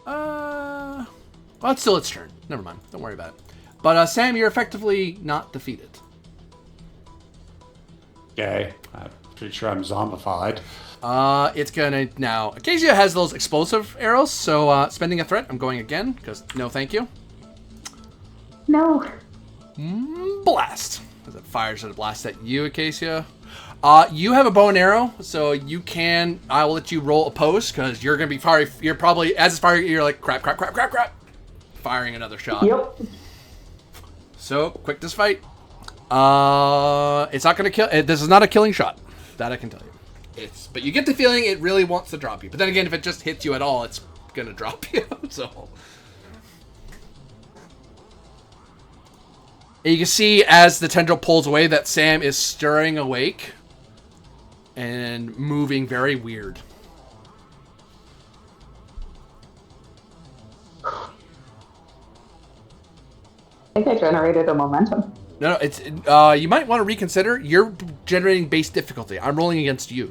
Well, it's still its turn. Never mind. Don't worry about it. But Sam, you're effectively not defeated. Okay. I'm pretty sure I'm zombified. It's gonna now. Acacia has those explosive arrows, so spending a threat, I'm going again because no, thank you. No. Blast. As it fires a blast at you, Acacia. You have a bow and arrow, so you can. I will let you roll opposed because you're gonna be firing. You're probably as it's firing. You're like crap. Firing another shot. Yep. So quick this fight. It's not gonna kill. This is not a killing shot. That I can tell you. But you get the feeling it really wants to drop you. But then again, if it just hits you at all, it's gonna drop you. So. And you can see as the tendril pulls away that Sam is stirring awake and moving very weird. I think I generated a momentum. No, it's you might want to reconsider. You're generating base difficulty. I'm rolling against you.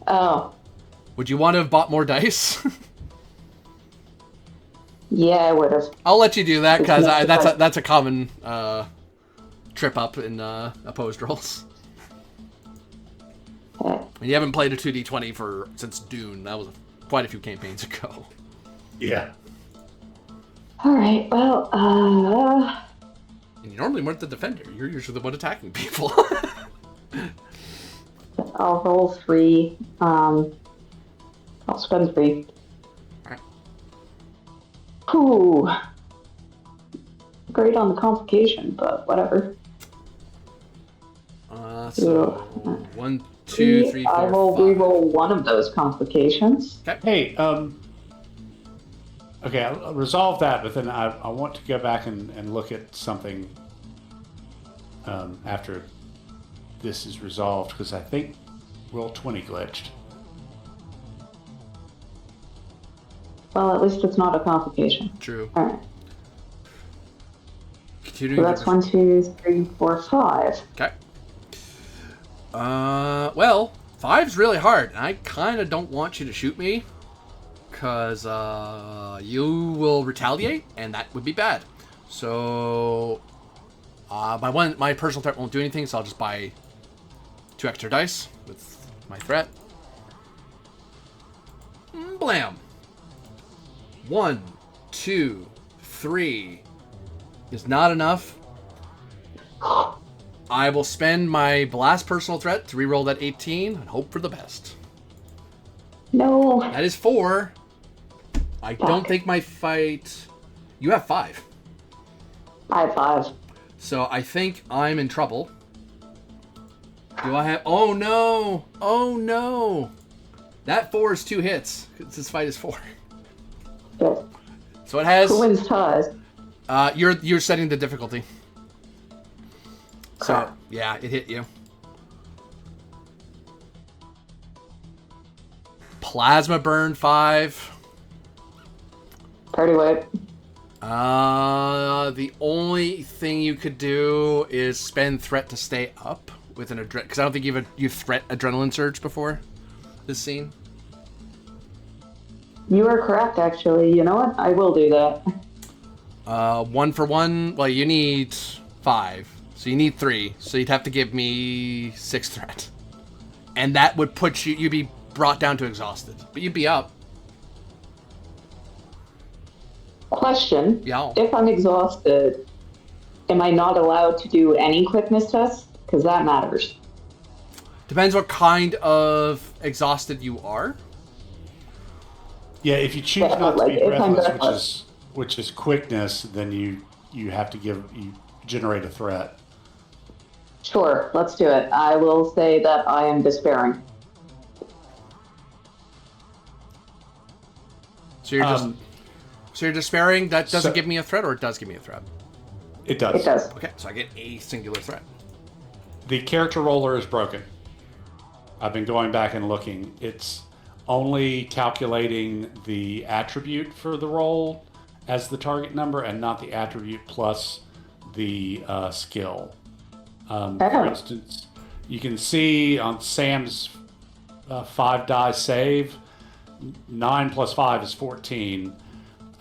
Oh. Would you want to have bought more dice? Yeah, I would have. I'll let you do that because that's a common trip up in opposed rolls. Yeah. And you haven't played a 2d20 since Dune. That was quite a few campaigns ago. Yeah. All right. Well, And you normally weren't the defender. You're usually the one attacking people. I'll roll 3. I'll spend 3. Alright. Ooh. Great on the complication, but whatever. So 1, 2, 3, 4, I will 5. re-roll one of those complications. Hey, okay, I'll resolve that, but then I want to go back and look at something after this is resolved, because I think roll 20 glitched. Well, at least it's not a complication. True. All right. Continuing So that's 1, 2, 3, 4, 5. Okay. Well, 5's really hard, and I kind of don't want you to shoot me, because you will retaliate, and that would be bad. So, my personal threat won't do anything, so I'll just buy 2 extra dice with my threat. Blam! 1, 2, 3 is not enough. I will spend my last personal threat to reroll that 18 and hope for the best. No. That is 4. I don't think my fight... You have 5. I have 5. So I think I'm in trouble. Do I have... Oh, no! Oh, no! That 4 is 2 hits. This fight is 4. Good. So it has... Who wins ties? You're setting the difficulty. So, Crap. yeah, it hit you. Plasma burn 5. Party white. The only thing you could do is spend threat to stay up with an adrenaline, because I don't think you've threat adrenaline surge before this scene. You are correct, actually. You know what? I will do that. 1 for 1. Well, you need 5, so you need 3. So you'd have to give me 6 threat, and that would put you. You'd be brought down to exhausted, but you'd be up. Question. Yeah. If I'm exhausted, am I not allowed to do any quickness tests? Because that matters. Depends what kind of exhausted you are. Yeah, if you choose Yeah, not to like, be if I'm breathless, breathless. which is quickness, then you have to you generate a threat. Sure, let's do it. I will say that I am despairing. So you're despairing. That doesn't so- give me a threat, or it does give me a threat. It does. It does. Okay, so I get a singular threat. The character roller is broken. I've been going back and looking. It's only calculating the attribute for the roll as the target number and not the attribute plus the skill. For instance, you can see on Sam's 5 die save, 9 plus 5 is 14.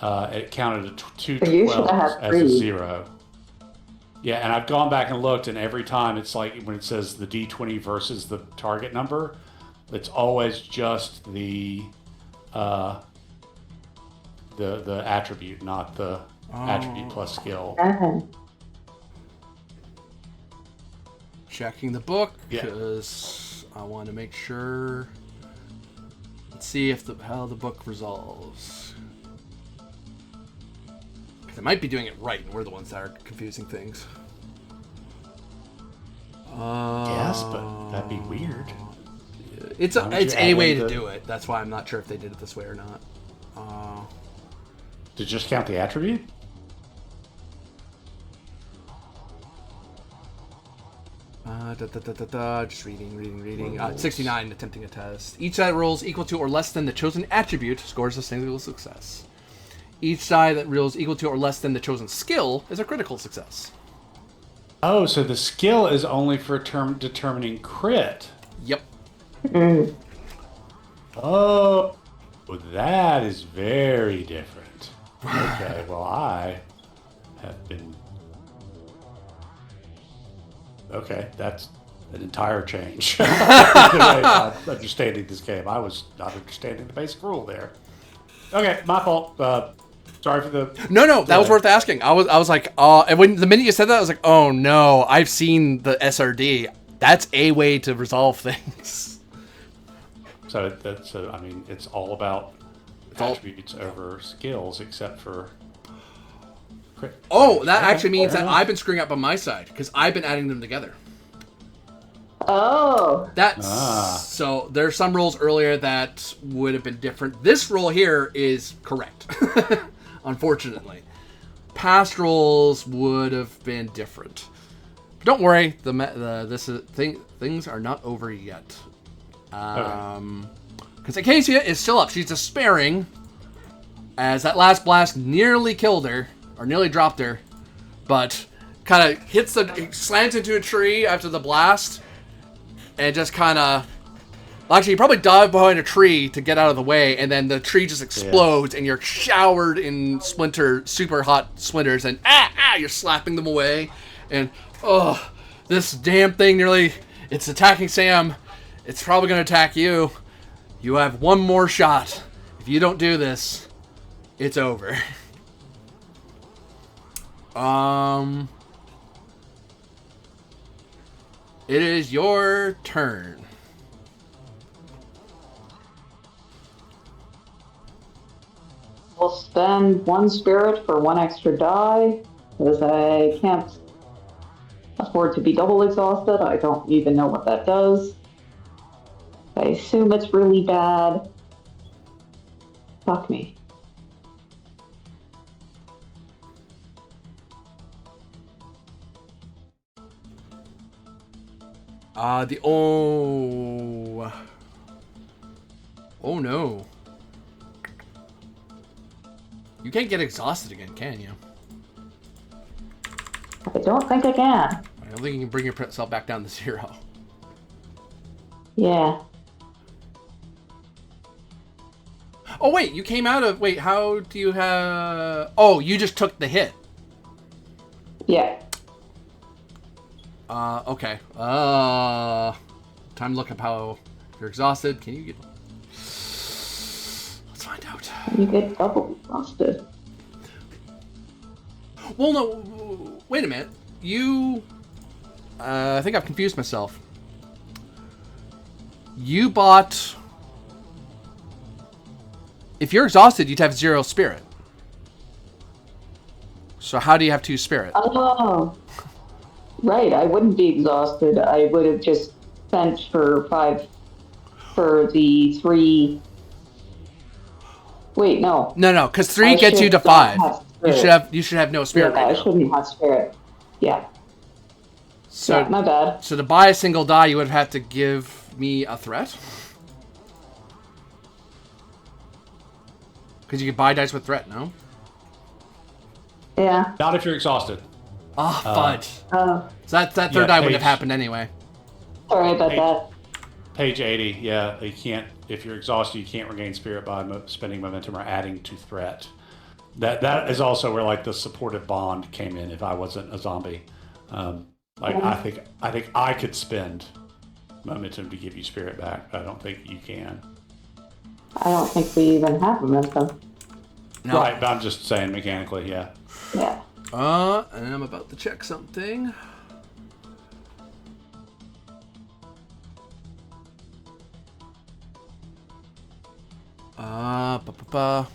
It counted two You should 12s have as a 3. 0. Yeah, and I've gone back and looked, and every time it's like when it says the D20 versus the target number, it's always just the attribute, not the attribute plus skill. Checking the book Yeah. because I want to make sure. Let's see if how the book resolves. Because I might be doing it right, and we're the ones that are confusing things. Yes, but that'd be weird. It's Why would you a add way in to the- do it. That's why I'm not sure if they did it this way or not. To just count the attribute? Just reading. 69, attempting a test. Each die rolls equal to or less than the chosen attribute scores a single success. Each die that rolls equal to or less than the chosen skill is a critical success. Oh, so the skill is only for determining crit. Yep. Oh, well, that is very different. Okay, well, I have been... Okay, that's an entire change. The way I'm understanding this game. I was not understanding the basic rule there. Okay, my fault. Sorry for the... No, that was worth asking. I was like, and when the minute you said that, I was like, oh no, I've seen the SRD. That's a way to resolve things. So I mean, it's all about attributes over skills, except for crit. Oh, that actually means that I've been screwing up on my side because I've been adding them together. Oh. That's so there's some rolls earlier that would have been different. This roll here is correct. Unfortunately, past rolls would have been different. Don't worry, things are not over yet. Because Acacia is still up. She's despairing as that last blast nearly killed her or nearly dropped her, but kind of slams into a tree after the blast, and just kind of. Actually, you probably dive behind a tree to get out of the way, and then the tree just explodes, and you're showered in super hot splinters, and you're slapping them away, and this damn thing it's attacking Sam. It's probably going to attack you. You have one more shot. If you don't do this, it's over. It is your turn. We'll spend 1 spirit for 1 extra die, because I can't afford to be double exhausted. I don't even know what that does. I assume it's really bad. Fuck me. Oh no. You can't get exhausted again, can you? I don't think I can. I don't think you can bring yourself back down to 0. Yeah. Oh wait, you came out of... Wait, how do you have... Oh, you just took the hit. Yeah. Okay. Time to look up how... If you're exhausted, can you get... Let's find out. You get double exhausted. Well, no... Wait a minute. You... I think I've confused myself. You bought... If you're exhausted, you'd have 0 spirit. So how do you have 2 spirit? Oh. Right, I wouldn't be exhausted. I would have just spent for 5 for the 3. Wait, no. No, because 3 I gets you should to not 5. have spirit. You should have no Yeah, spirit right I now. shouldn't have spirit. Yeah. So, Yeah, my bad. So to buy a single die, you would have had to give me a threat. Because you can buy dice with threat, no? Yeah. Not if you're exhausted. Oh, fudge. So that third die wouldn't have happened anyway. Sorry about that. Page 80, yeah, you can't. If you're exhausted, you can't regain spirit by spending momentum or adding to threat. That is also where like the supportive bond came in. If I wasn't a zombie, I think I could spend momentum to give you spirit back. I don't think you can. I don't think we even have momentum. No. Right, but I'm just saying mechanically, yeah. Yeah. And I'm about to check something. Ba-ba-ba.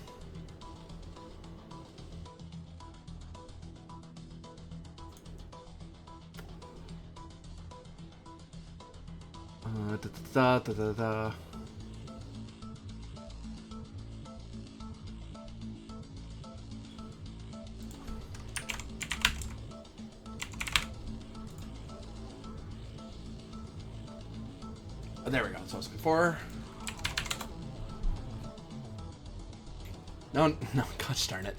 Da-da-da-da-da-da. Oh, there we go. That's what I was looking for. No, gosh darn it.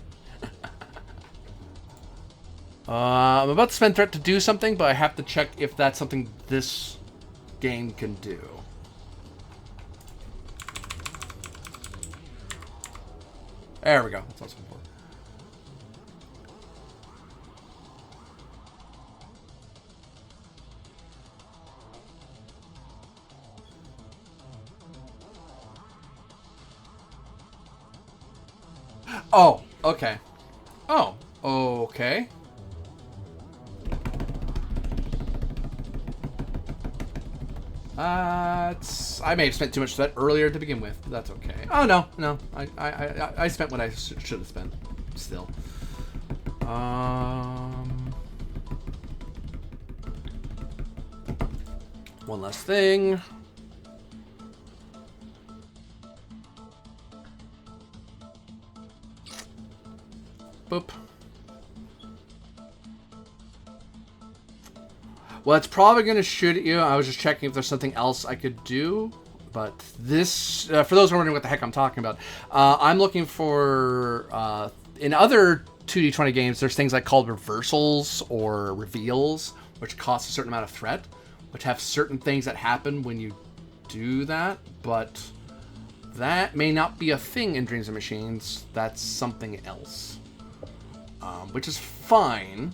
I'm about to spend threat to do something, but I have to check if that's something this game can do. There we go. That's what I was looking for. Oh, okay. Oh, okay. I may have spent too much of that earlier to begin with, but that's okay. Oh no, I spent what I should have spent. Still. One last thing. Boop. Well, it's probably going to shoot at you. I was just checking if there's something else I could do. But this, for those who are wondering what the heck I'm talking about, I'm looking for, in other 2D20 games, there's things like called reversals or reveals, which cost a certain amount of threat, which have certain things that happen when you do that. But that may not be a thing in Dreams and Machines. That's something else. Which is fine.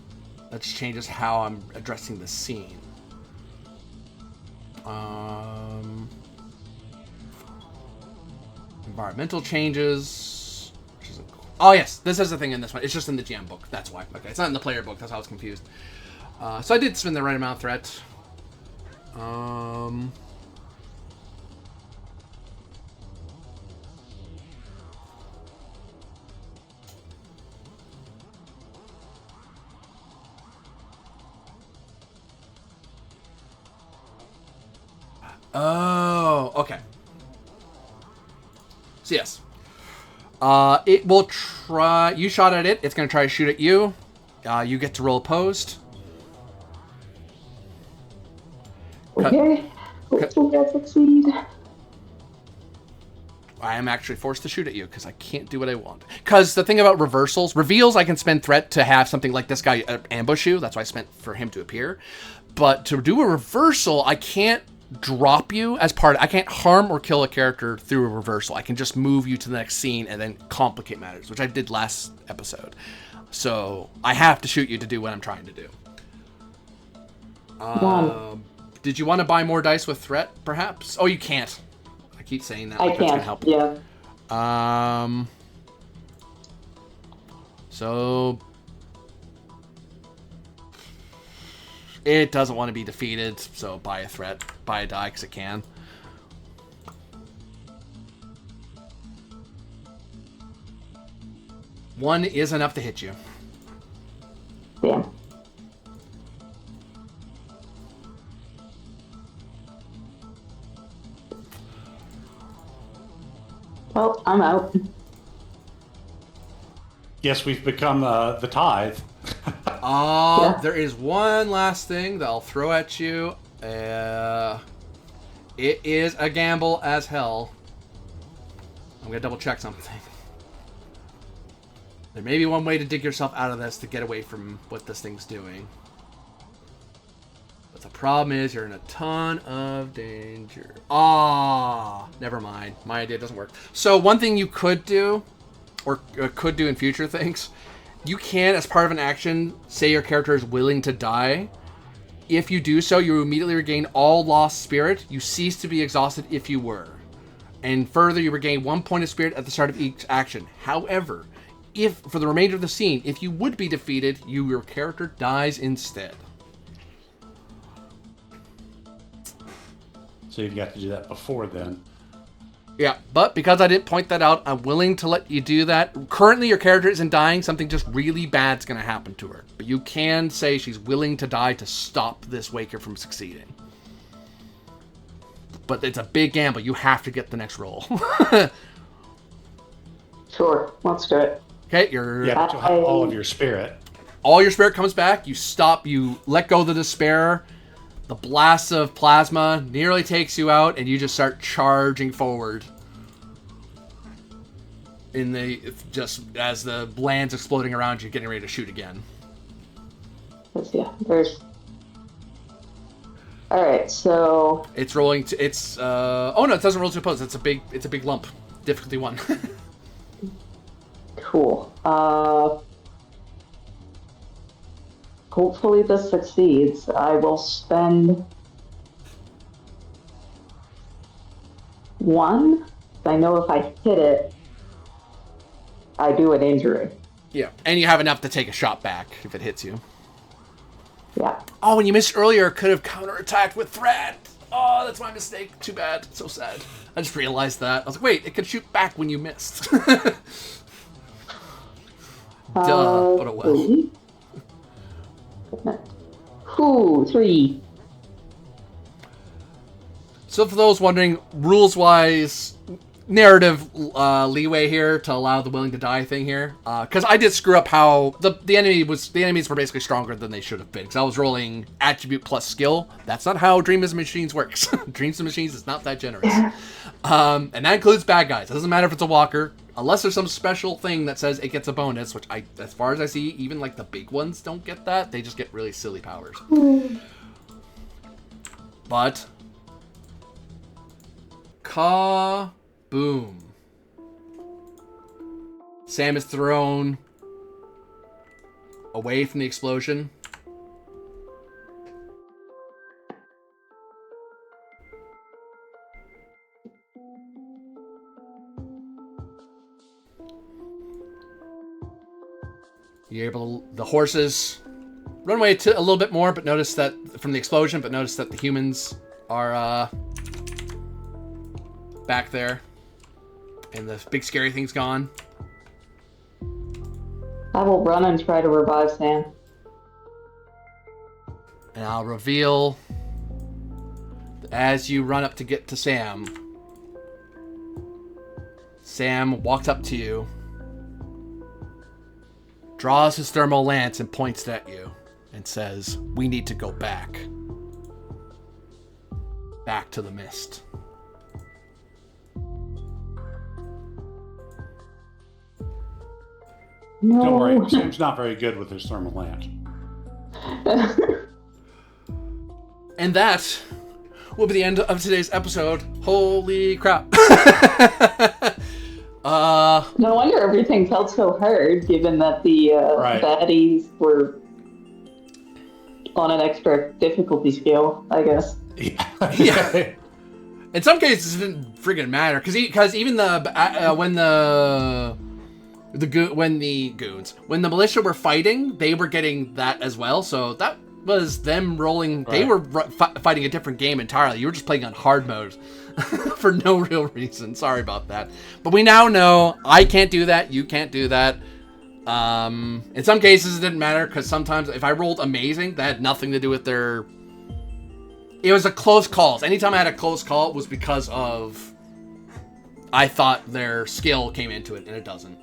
That just changes how I'm addressing the scene. Environmental changes. Which isn't cool. Oh yes, this is the thing in this one. It's just in the GM book. That's why. Okay, it's not in the player book. That's how I was confused. So I did spend the right amount of threat. Oh, okay. So yes. It will try... You shot at it. It's going to try to shoot at you. You get to roll opposed. Okay. Hopefully I succeed. I am actually forced to shoot at you because I can't do what I want. Because the thing about reveals, I can spend threat to have something like this guy ambush you. That's why I spent for him to appear. But to do a reversal, I can't drop you as part of, I can't harm or kill a character through a reversal. I can just move you to the next scene and then complicate matters, which I did last episode. So I have to shoot you to do what I'm trying to do. Did you want to buy more dice with threat, perhaps? Oh, you can't. I keep saying that. I Like that's can't. gonna help. Yeah. So it doesn't want to be defeated, so buy a threat. Buy a die because it can. One is enough to hit you. Yeah. Well, I'm out. Yes, we've become the tithe. Yeah. There is one last thing that I'll throw at you. It is a gamble as hell. I'm gonna double check something. There may be one way to dig yourself out of this to get away from what this thing's doing. But the problem is you're in a ton of danger. Never mind. My idea doesn't work. So one thing you could do, or could do in future things, you can, as part of an action, say your character is willing to die. If you do so, you immediately regain all lost spirit. You cease to be exhausted if you were. And further, you regain 1 point of spirit at the start of each action. However, if for the remainder of the scene, if you would be defeated, your character dies instead. So you've got to do that before then. Yeah, but because I didn't point that out, I'm willing to let you do that. Currently, your character isn't dying. Something just really bad's going to happen to her. But you can say she's willing to die to stop this Waker from succeeding. But it's a big gamble. You have to get the next roll. Sure, let's do it. Okay, you're... Yeah, but you'll have all of your spirit. All your spirit comes back. You stop. You let go of the despair. The blast of plasma nearly takes you out, and you just start charging forward. Just as the land's exploding around you, getting ready to shoot again. Yeah, there's. All right, so It's rolling to. It's. Oh no, it doesn't roll to oppose. It's a big lump. Difficulty 1. cool. Hopefully this succeeds. I will spend 1. I know if I hit it, I do an injury. Yeah, and you have enough to take a shot back if it hits you. Yeah. Oh, and you missed earlier. Could have counterattacked with threat. Oh, that's my mistake. Too bad. So sad. I just realized that. I was like, wait, it could shoot back when you missed. Duh. But it was. 3. So for those wondering, rules-wise, narrative leeway here to allow the willing to die thing here, because I did screw up how the enemies were basically stronger than they should have been. Because I was rolling attribute plus skill. That's not how Dreams of Machines works. Dreams of Machines is not that generous, and that includes bad guys. It doesn't matter if it's a walker, unless there's some special thing that says it gets a bonus. Which as far as I see, even like the big ones don't get that. They just get really silly powers. But boom. Sam is thrown away from the explosion. You're able to, the horses run away a little bit more, but notice that from the explosion, but notice that the humans are back there, and the big scary thing's gone. I will run and try to revive Sam. And I'll reveal, as you run up to get to Sam, Sam walks up to you, draws his thermal lance and points it at you, and says, "We need to go back. Back to the mist." No. Don't worry, Sam's not very good with his thermal lance. And that will be the end of today's episode. Holy crap. No wonder everything felt so hard, given that the baddies were on an extra difficulty scale, I guess. Yeah. In some cases, it didn't friggin' matter, because even when the militia were fighting, they were getting that as well. So that was them rolling. Right. They were fighting a different game entirely. You were just playing on hard mode for no real reason. Sorry about that. But we now know I can't do that. You can't do that. In some cases, it didn't matter, because sometimes if I rolled amazing, that had nothing to do with their... It was a close call. Anytime I had a close call, it was because of I thought their skill came into it, and it doesn't.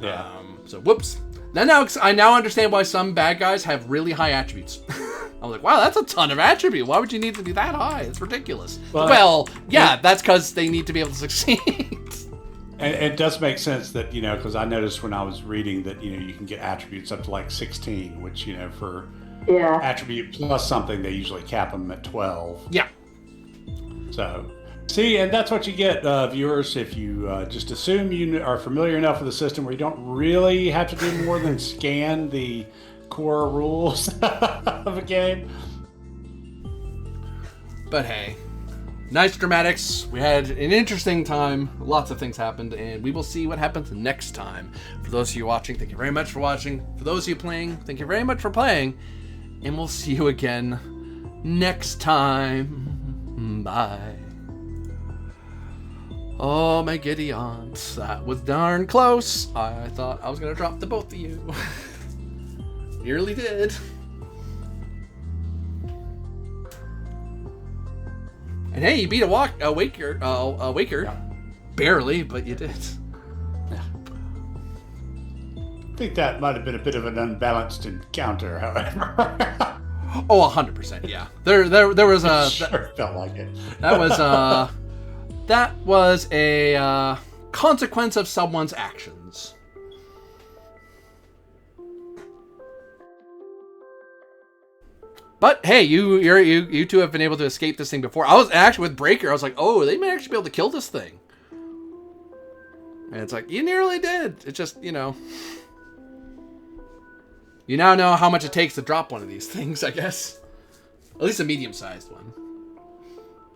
Yeah. So whoops. I now understand why some bad guys have really high attributes. I'm like, wow, that's a ton of attribute. Why would you need to be that high? It's ridiculous. Well, yeah, that's because they need to be able to succeed. And it does make sense that, because I noticed when I was reading that, you can get attributes up to like 16, which, for attribute plus something, they usually cap them at 12. Yeah. So, see, and that's what you get, viewers, if you just assume you are familiar enough with the system where you don't really have to do more than scan the core rules of a game. But hey, nice dramatics. We had an interesting time. Lots of things happened, and we will see what happens next time. For those of you watching, thank you very much for watching. For those of you playing, thank you very much for playing. And we'll see you again next time. Bye. Oh, my giddy aunts. That was darn close. I thought I was going to drop the both of you. Nearly did. And hey, you beat a waker. Yeah. Barely, but you did. Yeah. I think that might have been a bit of an unbalanced encounter, however. Oh, 100%, yeah. There was a... Sure felt like it. That was a consequence of someone's actions. But hey, you two have been able to escape this thing before. I was actually with Breaker. I was like, oh, they may actually be able to kill this thing. And it's like, you nearly did. It's just, you now know how much it takes to drop one of these things, I guess. At least a medium-sized one.